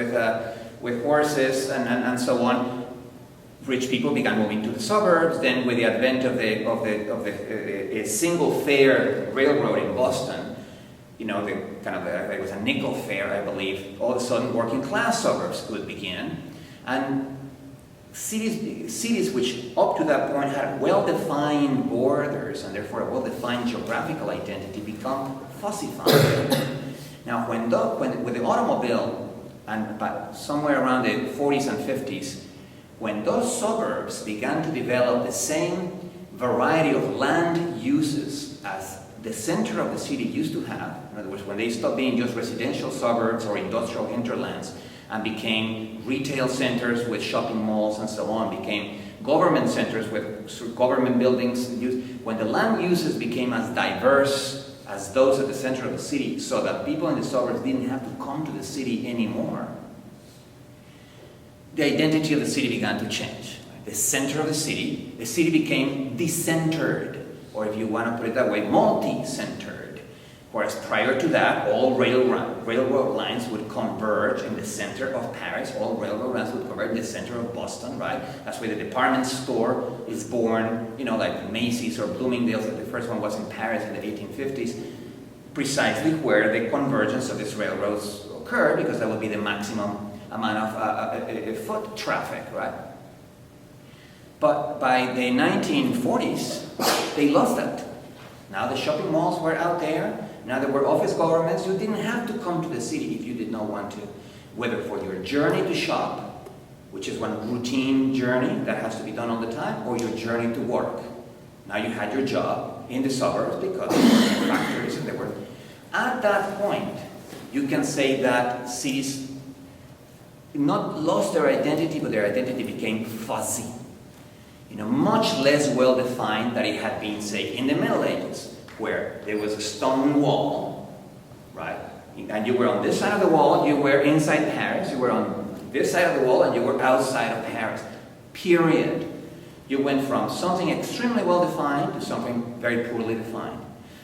horses and so on, rich people began moving to the suburbs. Then, with the advent of the single fare railroad in Boston, it was a nickel fare, I believe. All of a sudden, working class suburbs could begin, and cities which up to that point had well-defined borders and therefore a well-defined geographical identity become fussified. Now, with the automobile, and somewhere around the 40s and 50s. When those suburbs began to develop the same variety of land uses as the center of the city used to have, In other words, when they stopped being just residential suburbs or industrial hinterlands and became retail centers with shopping malls and so on, became government centers with government buildings. When the land uses became as diverse as those at the center of the city, so that people in the suburbs didn't have to come to the city anymore, the identity of the city began to change. The center of the city became decentered, or if you want to put it that way, multi-centered. Whereas prior to that, all railroad lines would converge in the center of Paris, all railroad lines would converge in the center of Boston, right? That's where the department store is born, like Macy's or Bloomingdale's, the first one was in Paris in the 1850s, precisely where the convergence of these railroads occurred, because that would be the maximum amount of foot traffic, right? But by the 1940s, they lost that. Now the shopping malls were out there. Now there were office governments. You didn't have to come to the city if you did not want to. Whether for your journey to shop, which is one routine journey that has to be done all the time, or your journey to work. Now you had your job in the suburbs because there were factories and there were... At that point, you can say that cities not lost their identity, but their identity became fuzzy. Much less well-defined than it had been, say, in the Middle Ages, where there was a stone wall, right? And you were on this side of the wall, you were inside Paris, you were on this side of the wall, and you were outside of Paris. Period. You went from something extremely well-defined to something very poorly defined.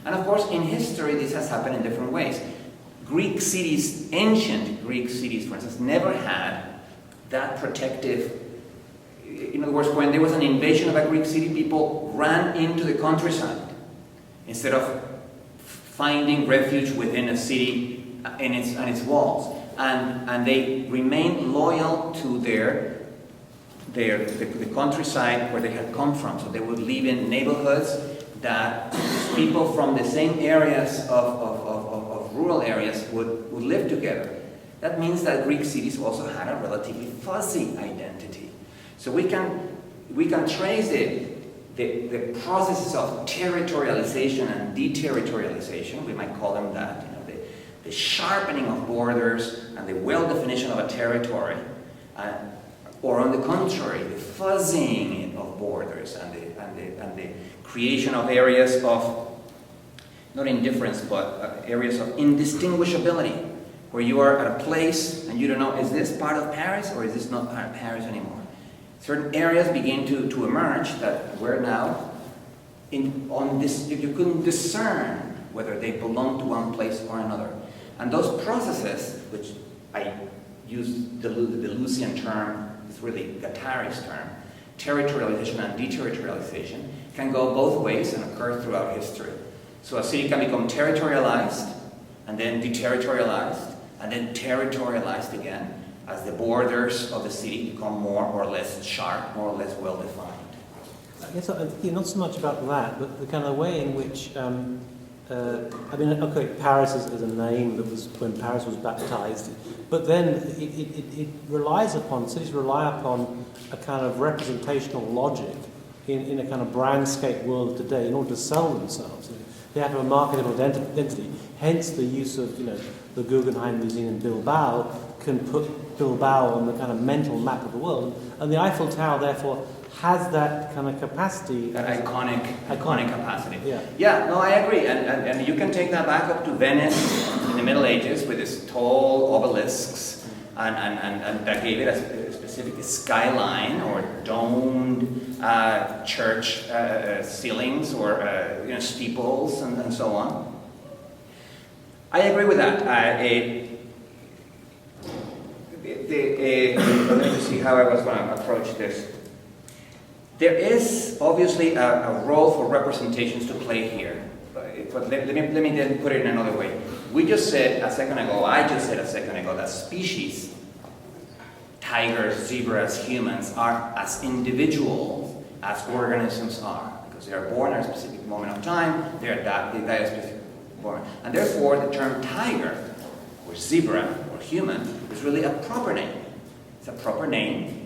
And of course, in history, this has happened in different ways. Greek cities, ancient Greek cities, for instance, never had that protective... In other words, when there was an invasion of a Greek city, people ran into the countryside instead of finding refuge within a city and its walls. And they remained loyal to the countryside where they had come from. So they would live in neighborhoods that people from the same areas of rural areas would live together. That means that Greek cities also had a relatively fuzzy identity. So we can trace the processes of territorialization and deterritorialization, we might call them that, the sharpening of borders and the well-definition of a territory, or on the contrary, the fuzzying of borders and the creation of areas of, not indifference, but areas of indistinguishability, where you are at a place and you don't know, is this part of Paris or is this not part of Paris anymore? Certain areas begin to emerge that were now on this, you couldn't discern whether they belonged to one place or another. And those processes, which I use the Deleuzian term, it's really Guattari's term, territorialization and deterritorialization, can go both ways and occur throughout history. So a city can become territorialized, and then deterritorialized, and then territorialized again, as the borders of the city become more or less sharp, more or less well-defined. I guess not so much about that, but the kind of way in which, Paris is a name that was when Paris was baptized, but then it relies upon, cities rely upon a kind of representational logic in a kind of brandscape world of today in order to sell themselves. They have a marketable identity, hence the use of, the Guggenheim Museum in Bilbao can put Bilbao on the kind of mental map of the world, and the Eiffel Tower therefore has that kind of capacity. That iconic capacity. Yeah, no, I agree, and you can take that back up to Venice in the Middle Ages with its tall obelisks, and that gave it a specific skyline or domed church ceilings or steeples and so on. I agree with that. Let me see how I was going to approach this. There is obviously a role for representations to play here. But let me then put it in another way. I just said a second ago, that species, tigers, zebras, humans, are as individuals as organisms are. Because they are born at a specific moment of time, they die at a specific moment. And therefore, the term tiger, or zebra, or human, is really a proper name. It's a proper name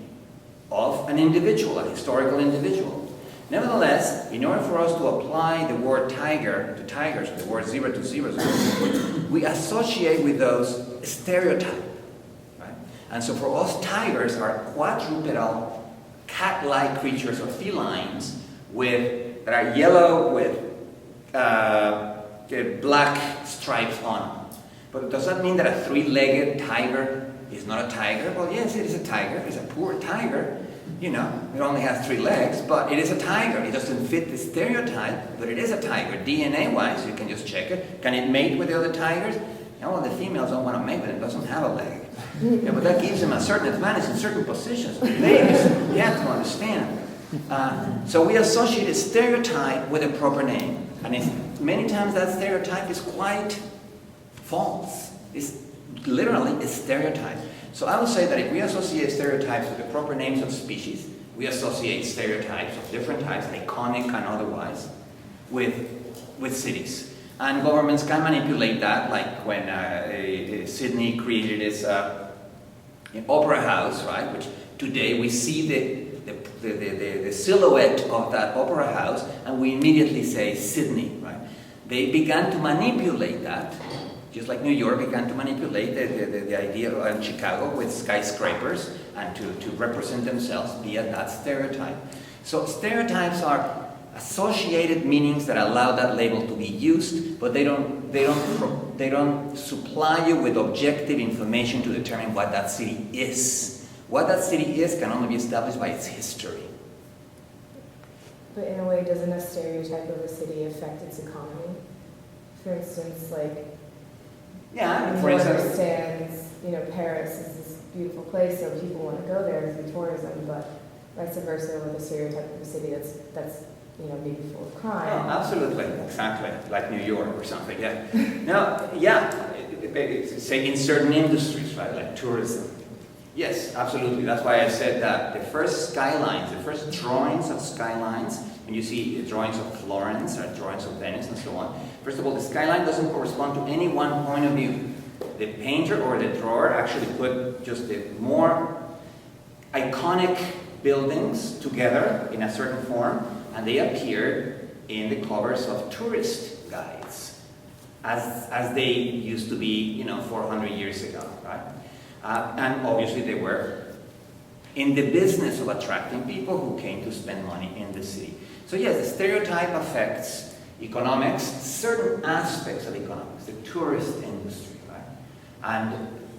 of an individual, a historical individual. Nevertheless, in order for us to apply the word tiger to tigers, or the word zebra to zebras, we associate with those stereotype, right? And so for us, tigers are quadrupedal, cat-like creatures or felines that are yellow with black stripes on them. But does that mean that a three-legged tiger is not a tiger? Well, yes, it is a tiger. It's a poor tiger. You know, it only has 3 legs, but it is a tiger. It doesn't fit the stereotype, but it is a tiger. DNA-wise, you can just check it. Can it mate with the other tigers? No, well, the females don't want to mate with it. It doesn't have a leg. Yeah, but that gives them a certain advantage in certain positions. Legs, you have to understand. So we associate a stereotype with a proper name. And many times that stereotype is quite false. It's literally a stereotype. So I would say that if we associate stereotypes with the proper names of species, we associate stereotypes of different types, iconic and otherwise, with cities. And governments can manipulate that, like when Sydney created its opera house, right? Which today we see the silhouette of that opera house, and we immediately say Sydney, right? They began to manipulate that. Just like New York began to manipulate the idea of Chicago with skyscrapers and to represent themselves via that stereotype. So stereotypes are associated meanings that allow that label to be used, but they don't supply you with objective information to determine what that city is. What that city is can only be established by its history. But in a way, doesn't a stereotype of a city affect its economy? For instance, like, yeah, for everyone instance, understands, Paris is this beautiful place, so people want to go there through tourism, but vice versa with a stereotype of a city that's maybe full of crime. Oh, absolutely, exactly, like New York or something, yeah. No, yeah, say in certain industries, right, like tourism. Yes, absolutely, that's why I said that the first skylines, the first drawings of skylines, when you see the drawings of Florence or drawings of Venice and so on, first of all, the skyline doesn't correspond to any one point of view. The painter or the drawer actually put just the more iconic buildings together in a certain form, and they appeared in the covers of tourist guides, as they used to be, 400 years ago, right? And obviously they were in the business of attracting people who came to spend money in the city. So yes, the stereotype affects economics, certain aspects of economics, the tourist industry, right?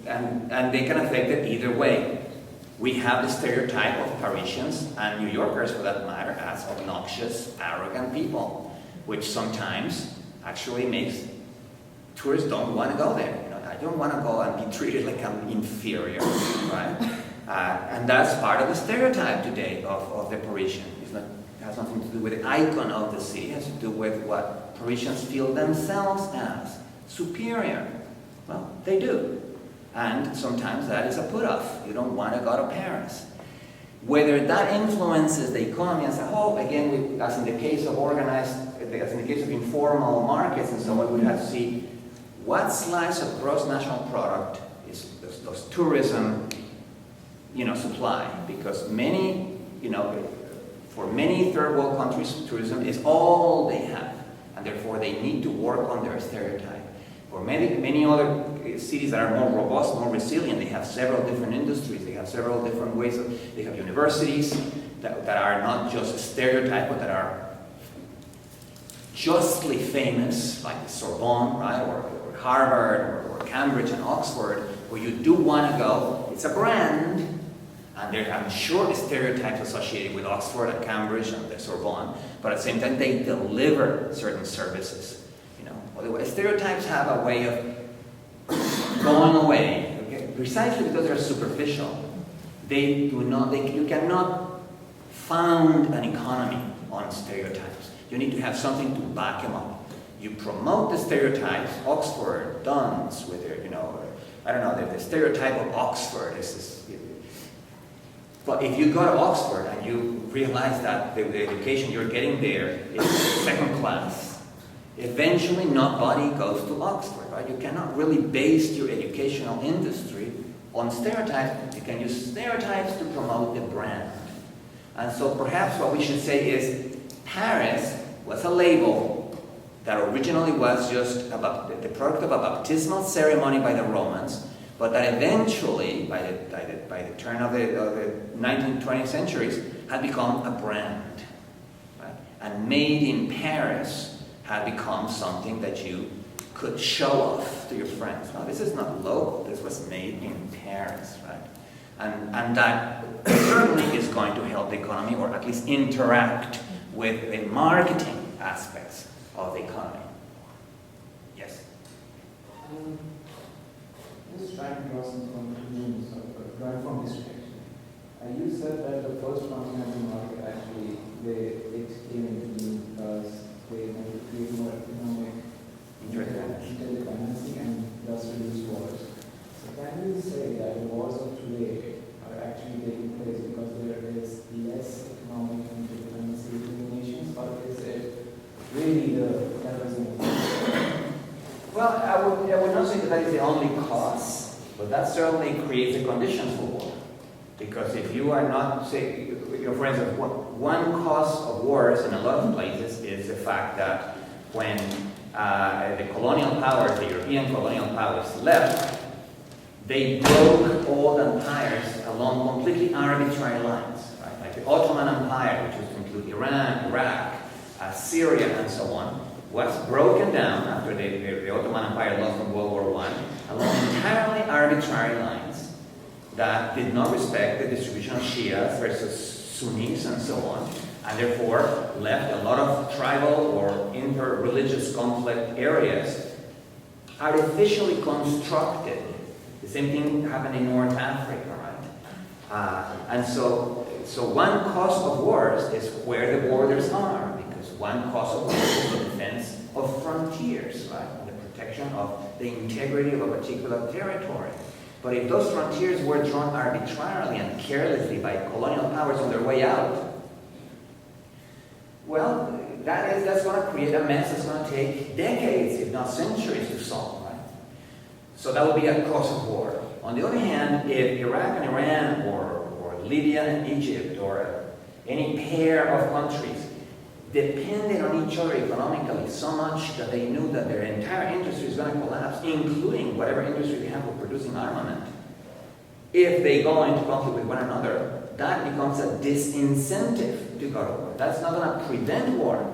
And they can affect it either way. We have the stereotype of Parisians and New Yorkers, for that matter, as obnoxious, arrogant people, which sometimes actually makes tourists don't want to go there. I don't want to go and be treated like I'm inferior, right? And that's part of the stereotype today of the Parisian. It has nothing to do with the icon of the city. It has to do with what Parisians feel themselves as superior. Well, they do. And sometimes that is a put-off. You don't want to go to Paris. Whether that influences the economy as a whole, again, as in the case of as in the case of informal markets and so on, we have to see what slice of gross national product does tourism, supply? Because many, for many third world countries, tourism is all they have, and therefore they need to work on their stereotype. For many other cities that are more robust, more resilient, they have several different industries, they have several different ways they have universities that are not just a stereotype, but that are justly famous, like the Sorbonne, right, or Harvard, or Cambridge and Oxford, where you do want to go. It's a brand, and there I'm sure the stereotypes associated with Oxford and Cambridge and the Sorbonne, but at the same time they deliver certain services. Otherwise, stereotypes have a way of going away, okay? Precisely because they're superficial. You cannot found an economy on stereotypes. You need to have something to back them up. You promote the stereotypes, Oxford, Duns, with their, the stereotype of Oxford is this. But if you go to Oxford and you realize that the education you're getting there is second class, eventually nobody goes to Oxford, right? You cannot really base your educational industry on stereotypes. You can use stereotypes to promote the brand. And so perhaps what we should say is Paris was a label that originally was just about the product of a baptismal ceremony by the Romans, but that eventually, by the turn of the 19th, 20th centuries, had become a brand. Right? And made in Paris had become something that you could show off to your friends. No, this is not local, this was made in Paris, right? And that certainly is going to help the economy, or at least interact with the marketing aspects of the economy. Yes? Just trying to draw some conclusions right from this section. You said that the first continental market actually, it came into being because they wanted to create more economic interdependency and thus reduce wars. So can we say that the wars of today are actually taking place because there is less economic interdependency between nations, or is it really the terrorism? Well, I would not say that is the only cause, but that certainly creates the conditions for war. Because if you are not, say, for instance, one cause of wars in a lot of places is the fact that when the colonial powers, the European colonial powers left, they broke old empires along completely arbitrary lines. Right? Like the Ottoman Empire, which would include Iran, Iraq, Syria, and so on, was broken down after the Ottoman Empire lost in World War I along entirely arbitrary lines that did not respect the distribution of Shias versus Sunnis and so on, and therefore left a lot of tribal or inter-religious conflict areas artificially constructed. The same thing happened in North Africa, right? And so one cause of wars is where the borders are, because one cause of wars is the defense of frontiers, right? The protection of the integrity of a particular territory. But if those frontiers were drawn arbitrarily and carelessly by colonial powers on their way out, well, that's going to create a mess that's going to take decades, if not centuries, to solve, right? So that would be a cause of war. On the other hand, if Iraq and Iran, or Libya and Egypt, or any pair of countries depended on each other economically so much that they knew that their entire industry is going to collapse, including whatever industry they have for producing armament, if they go into conflict with one another, that becomes a disincentive to go to war. That's not going to prevent war,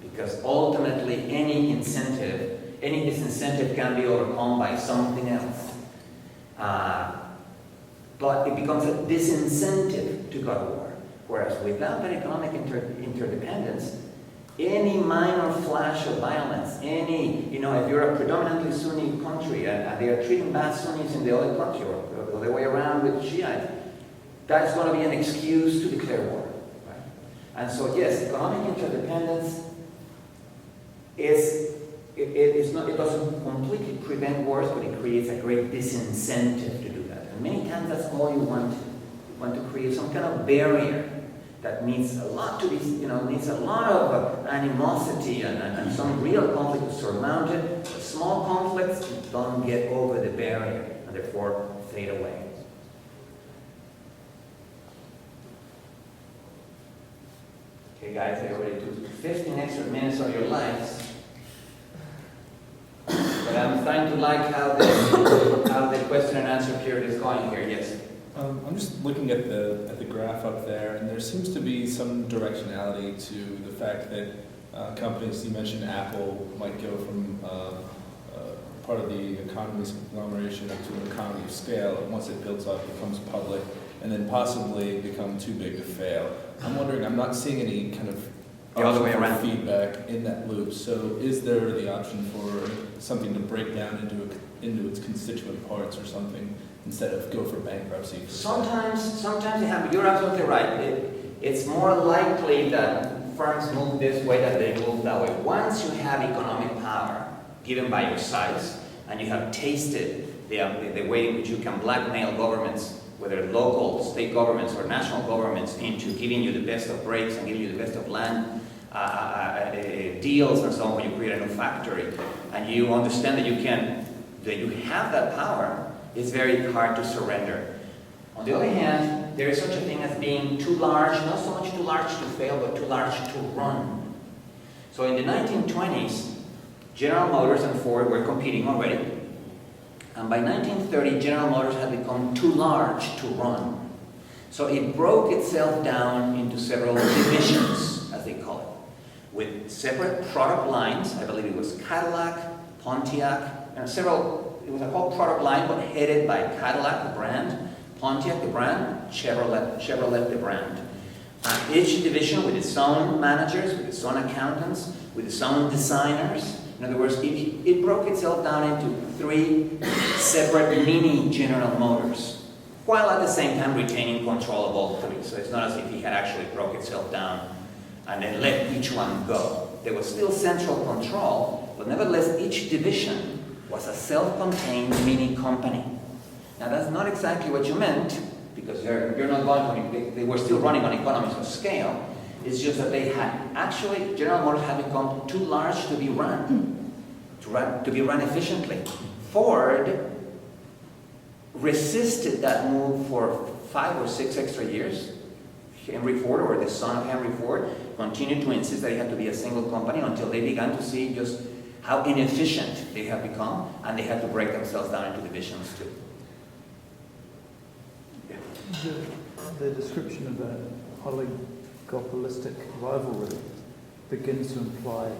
because ultimately any disincentive can be overcome by something else. But it becomes a disincentive to go to war. Whereas without that economic interdependence, any minor flash of violence, if you're a predominantly Sunni country and they are treating bad Sunnis in the other country, or the other way around with Shiites, that's going to be an excuse to declare war. Right? And so yes, economic interdependence it doesn't completely prevent wars, but it creates a great disincentive to do that. And many times that's all you want. You want to create some kind of barrier that needs a lot to be, needs a lot of animosity and some real conflict to surmount it. But small conflicts don't get over the barrier and therefore fade away. Okay, guys, everybody took 15 extra minutes of your lives. But I'm starting to like how the question and answer period is going here. Yes. I'm just looking at the graph up there, and there seems to be some directionality to the fact that companies, you mentioned Apple, might go from part of the economies agglomeration up to an economy of scale, and once it builds up, becomes public, and then possibly become too big to fail. I'm wondering, I'm not seeing any kind of the other way around feedback in that loop. So is there the option for something to break down into its constituent parts or something, instead of go for bankruptcy? Sometimes they have. You're absolutely right. It's more likely that firms move this way than they move that way. Once you have economic power given by your size, and you have tasted the way in which you can blackmail governments, whether local, state governments, or national governments, into giving you the best of breaks and giving you the best of land deals and so on when you create a new factory, and you understand that you have that power, it's very hard to surrender. On the other hand, there is such a thing as being too large, not so much too large to fail, but too large to run. So in the 1920s, General Motors and Ford were competing already. And by 1930, General Motors had become too large to run. So it broke itself down into several divisions, as they call it, with separate product lines. I believe it was Cadillac, Pontiac, and several, it was a whole product line, but headed by Cadillac, the brand, Pontiac, the brand, Chevrolet, the brand. Each division with its own managers, with its own accountants, with its own designers. In other words, it broke itself down into 3 separate mini General Motors, while at the same time retaining control of all 3. So it's not as if he had actually broke itself down and then let each one go. There was still central control, but nevertheless each division was a self-contained mini company. Now that's not exactly what you meant, because you're not going to, they were still running on economies of scale. It's just that they had, actually, General Motors had become too large to be run efficiently. Ford resisted that move for 5 or 6 extra years. Henry Ford, or the son of Henry Ford, continued to insist that it had to be a single company until they began to see just how inefficient they had become, and they had to break themselves down into divisions too. Yeah. The description of a oligopolistic rivalry begins to imply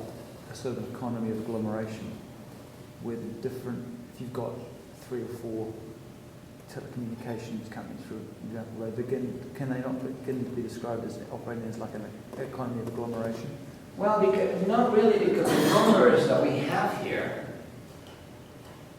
a sort of economy of agglomeration, with different, if you've got 3 or 4 telecommunications companies, for example, can they not begin to be described as operating as like an economy of agglomeration? Well, not really, because the numbers that we have here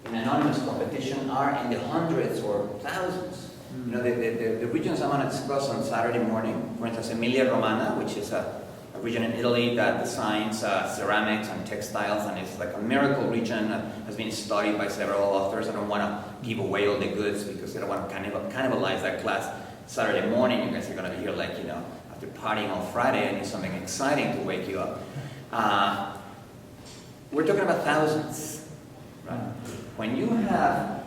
in anonymous competition are in the hundreds or thousands. You know, the regions I'm going to discuss on Saturday morning, for instance, Emilia-Romagna, which is a region in Italy that designs ceramics and textiles, and it's like a miracle region that has been studied by several authors. I don't want to give away all the goods because I don't want to cannibalize that class Saturday morning. You guys are going to be here like, you know, after partying all Friday, I need something exciting to wake you up. We're talking about thousands, right? When you have,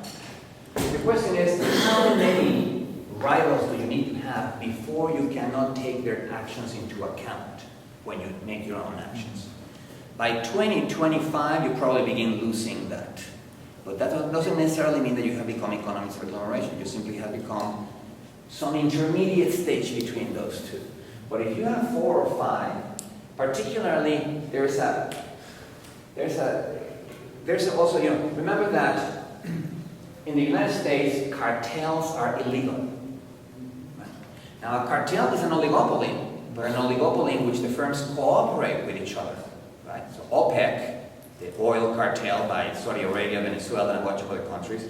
the question is, how many rivals do you need to have before you cannot take their actions into account when you make your own actions? By 2025, you probably begin losing that. But that doesn't necessarily mean that you have become economies of agglomeration. You simply have become some intermediate stage between those two. But if you have 4 or 5, particularly there's also, you know, remember that in the United States, cartels are illegal. Now, a cartel is an oligopoly, but an oligopoly in which the firms cooperate with each other, right? So OPEC, the oil cartel by Saudi Arabia, Venezuela, and a bunch of other countries,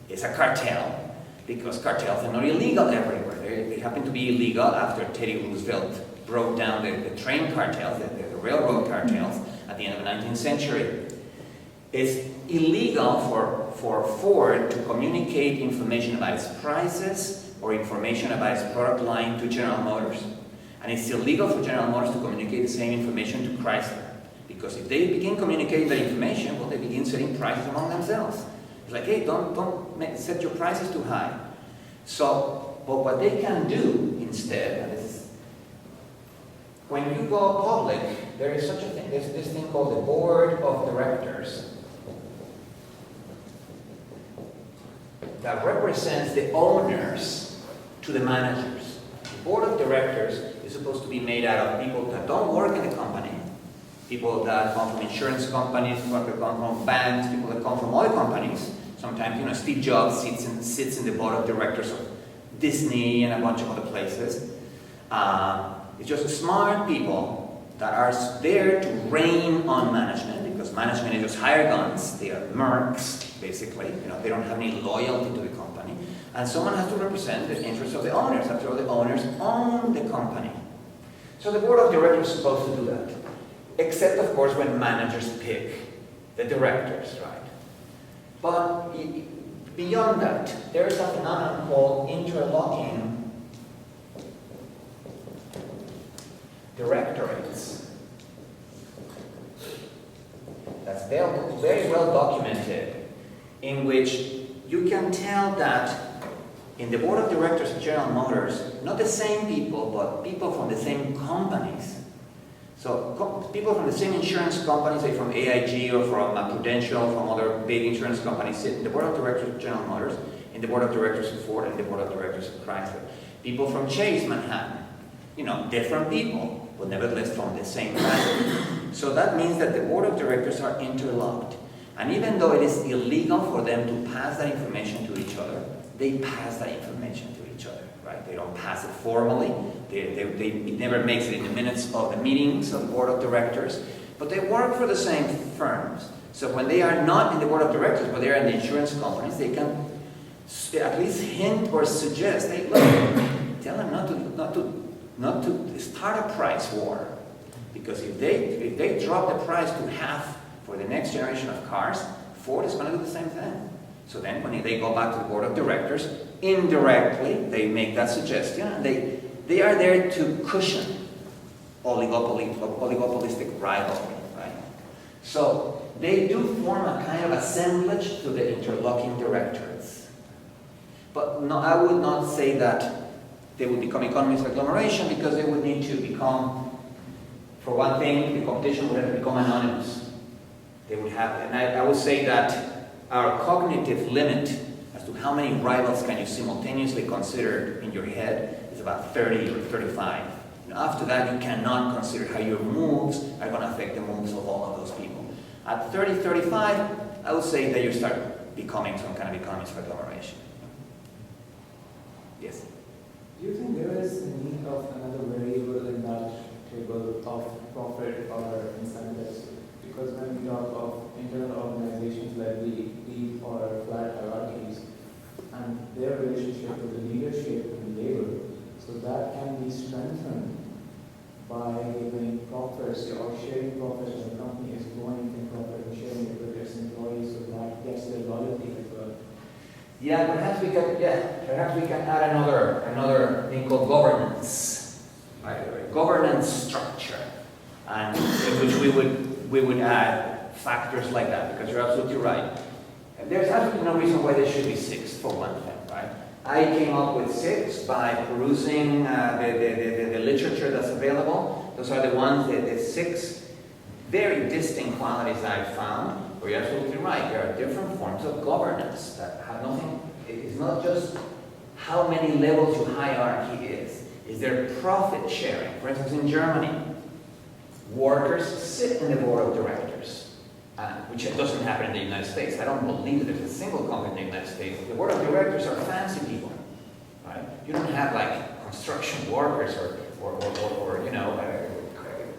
is a cartel because cartels are not illegal everywhere. They happen to be illegal after Teddy Roosevelt broke down the train cartels, the railroad cartels, at the end of the 19th century. It's illegal for Ford to communicate information about its prices or information about its product line to General Motors. And it's illegal for General Motors to communicate the same information to Chrysler. Because if they begin communicating that information, well, they begin setting prices among themselves. It's like, hey, don't set your prices too high. So, but what they can do instead, and this is, when you go public, there is such a thing, there's this thing called the board of directors that represents the owners to the managers. The board of directors is supposed to be made out of people that don't work in the company, people that come from insurance companies, people that come from banks, people that come from oil companies. Sometimes, you know, Steve Jobs sits in the board of directors of Disney and a bunch of other places. It's just smart people that are there to rein on management, because management is just hired guns. They are mercs, basically. You know, they don't have any loyalty to the company. And someone has to represent the interests of the owners. After all, the owners own the company. So the board of directors is supposed to do that. Except, of course, when managers pick the directors, right? But beyond that, there is a phenomenon called interlocking directorates. That's very well documented, in which you can tell that in the board of directors of General Motors, not the same people, but people from the same companies, So people from the same insurance company, say from AIG or from Prudential, from other big insurance companies, sit in the board of directors of General Motors, in the board of directors of Ford, and the board of directors of Chrysler. People from Chase Manhattan, different people, but nevertheless from the same family. So that means that the board of directors are interlocked. And even though it is illegal for them to pass that information to each other, they pass that information to each other, right? They don't pass it formally. It never makes it in the minutes of the meetings of the board of directors, but they work for the same firms. So when they are not in the board of directors, but they are in the insurance companies, they can at least hint or suggest, hey, look, tell them not to start a price war. Because if they drop the price to half for the next generation of cars, Ford is going to do the same thing. So then when they go back to the board of directors, indirectly they make that suggestion, and they are there to cushion oligopolistic rivalry, right? So they do form a kind of assemblage to the interlocking directorates. But no, I would not say that they would become economies of agglomeration, because they would need to become, for one thing, the competition would have to become anonymous. They would have, and I would say that our cognitive limit as to how many rivals can you simultaneously consider in your head is about 30 or 35. And after that, you cannot consider how your moves are going to affect the moves of all of those people. At 30, 35, I would say that you start becoming some kind of economies of agglomeration. Yes? Do you think there is a need of another variable in that table of profit or incentives? Because when we talk of internal organizations like the deep or flat hierarchies and their relationship with the leadership and labor, so that can be strengthened by giving profits or sharing profits when the company is growing in profit and sharing it with its employees, so that gets their loyalty as well. Yeah, perhaps we can add another thing called governance, right? Governance structure, and in which we would add factors like that, because you're absolutely right. And there's absolutely no reason why there should be 6, for one thing, right? I came up with 6 by perusing the literature that's available. Those are the ones, the 6 very distinct qualities I found. Where you're absolutely right. There are different forms of governance that have nothing. It's not just how many levels your hierarchy is. Is there profit sharing? For instance, in Germany, workers sit in the board of directors, which doesn't happen in the United States. I don't believe that there's a single company in the United States. The board of directors are fancy people, right? You don't have like construction workers or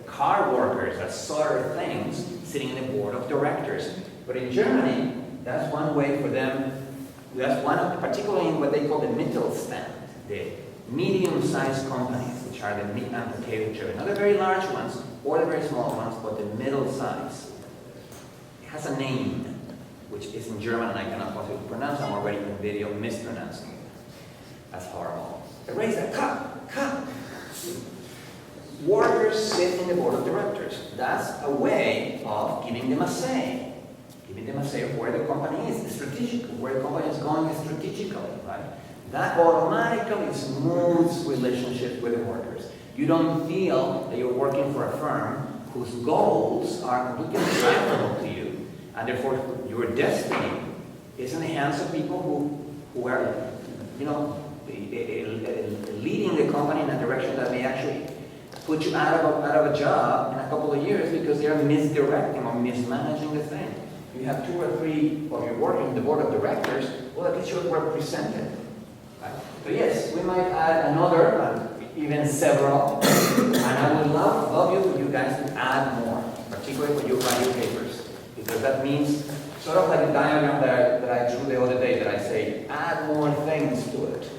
car workers that sort of things sitting in the board of directors. But in Germany, that's one way for them. That's one of, particularly in what they call the Mittelstand, the medium-sized companies, which are the meat and potato trade. Not the very large ones or the very small ones, but the middle size. It has a name, which is in German, and I cannot possibly pronounce. I'm already in video mispronouncing it. That's horrible. Erase that. Cut. Workers sit in the board of directors. That's a way of giving them a say. Giving them a say of where the company is, strategically, where the company is going strategically, right? That automatically smooths relationships with the workers. You don't feel that you're working for a firm whose goals are completely transferable to you, and therefore your destiny is in the hands of people who are, leading the company in a direction that may actually put you out of a job in a couple of years because they are misdirecting or mismanaging the thing. If you have 2 or 3 of your work in the board of directors, well, at least you're represented. Right? So yes, we might add another, even several, and I would love you for you guys to add more, particularly when you write your papers, because that means sort of like a diagram that I drew the other day that I say, add more things to it.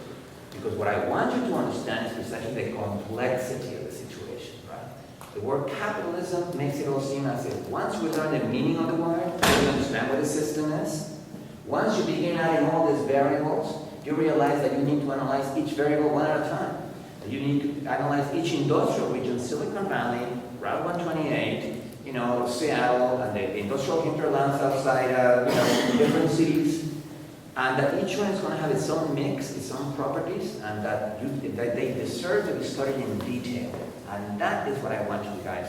Because what I want you to understand is precisely the complexity of the situation, right? The word capitalism makes it all seem as if once we learn the meaning of the word, we understand what the system is. Once you begin adding all these variables, you realize that you need to analyze each variable one at a time. You need to analyze each industrial region, Silicon Valley, Route 128, Seattle, and the industrial hinterlands outside, different cities. And that each one is going to have its own mix, its own properties, and that they deserve to be studied in detail. And that is what I want you guys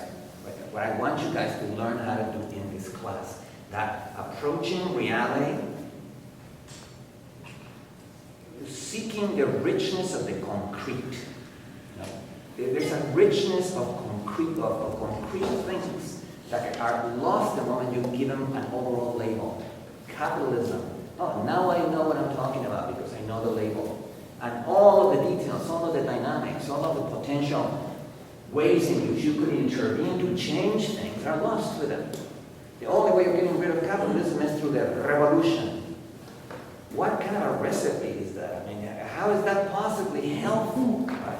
what I want you guys to learn how to do in this class. That approaching reality, seeking the richness of the concrete. You know, there's a richness of concrete things that are lost the moment you give them an overall label. Capitalism. Oh, now I know what I'm talking about because I know the label. And all of the details, all of the dynamics, all of the potential ways in which you could intervene to change things are lost with them. The only way of getting rid of capitalism is through the revolution. What kind of a recipe is that? I mean, how is that possibly helpful? Right?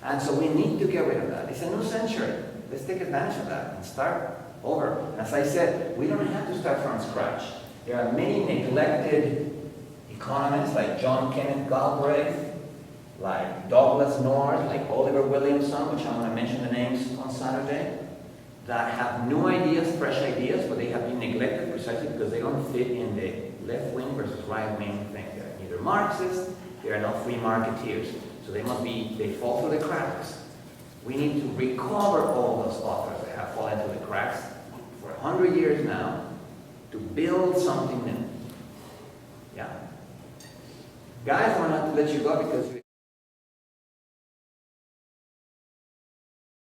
And so we need to get rid of that. It's a new century. Let's take advantage of that and start over. As I said, we don't have to start from scratch. There are many neglected economists like John Kenneth Galbraith, like Douglas North, like Oliver Williamson, which I'm going to mention the names on Saturday, that have new ideas, fresh ideas, but they have been neglected precisely because they don't fit in the left wing versus right wing thing. They're neither Marxists, they are not free marketeers. So they fall through the cracks. We need to recover all those authors that have fallen through the cracks for 100 years now to build something new. Yeah. Guys, I want to let you go because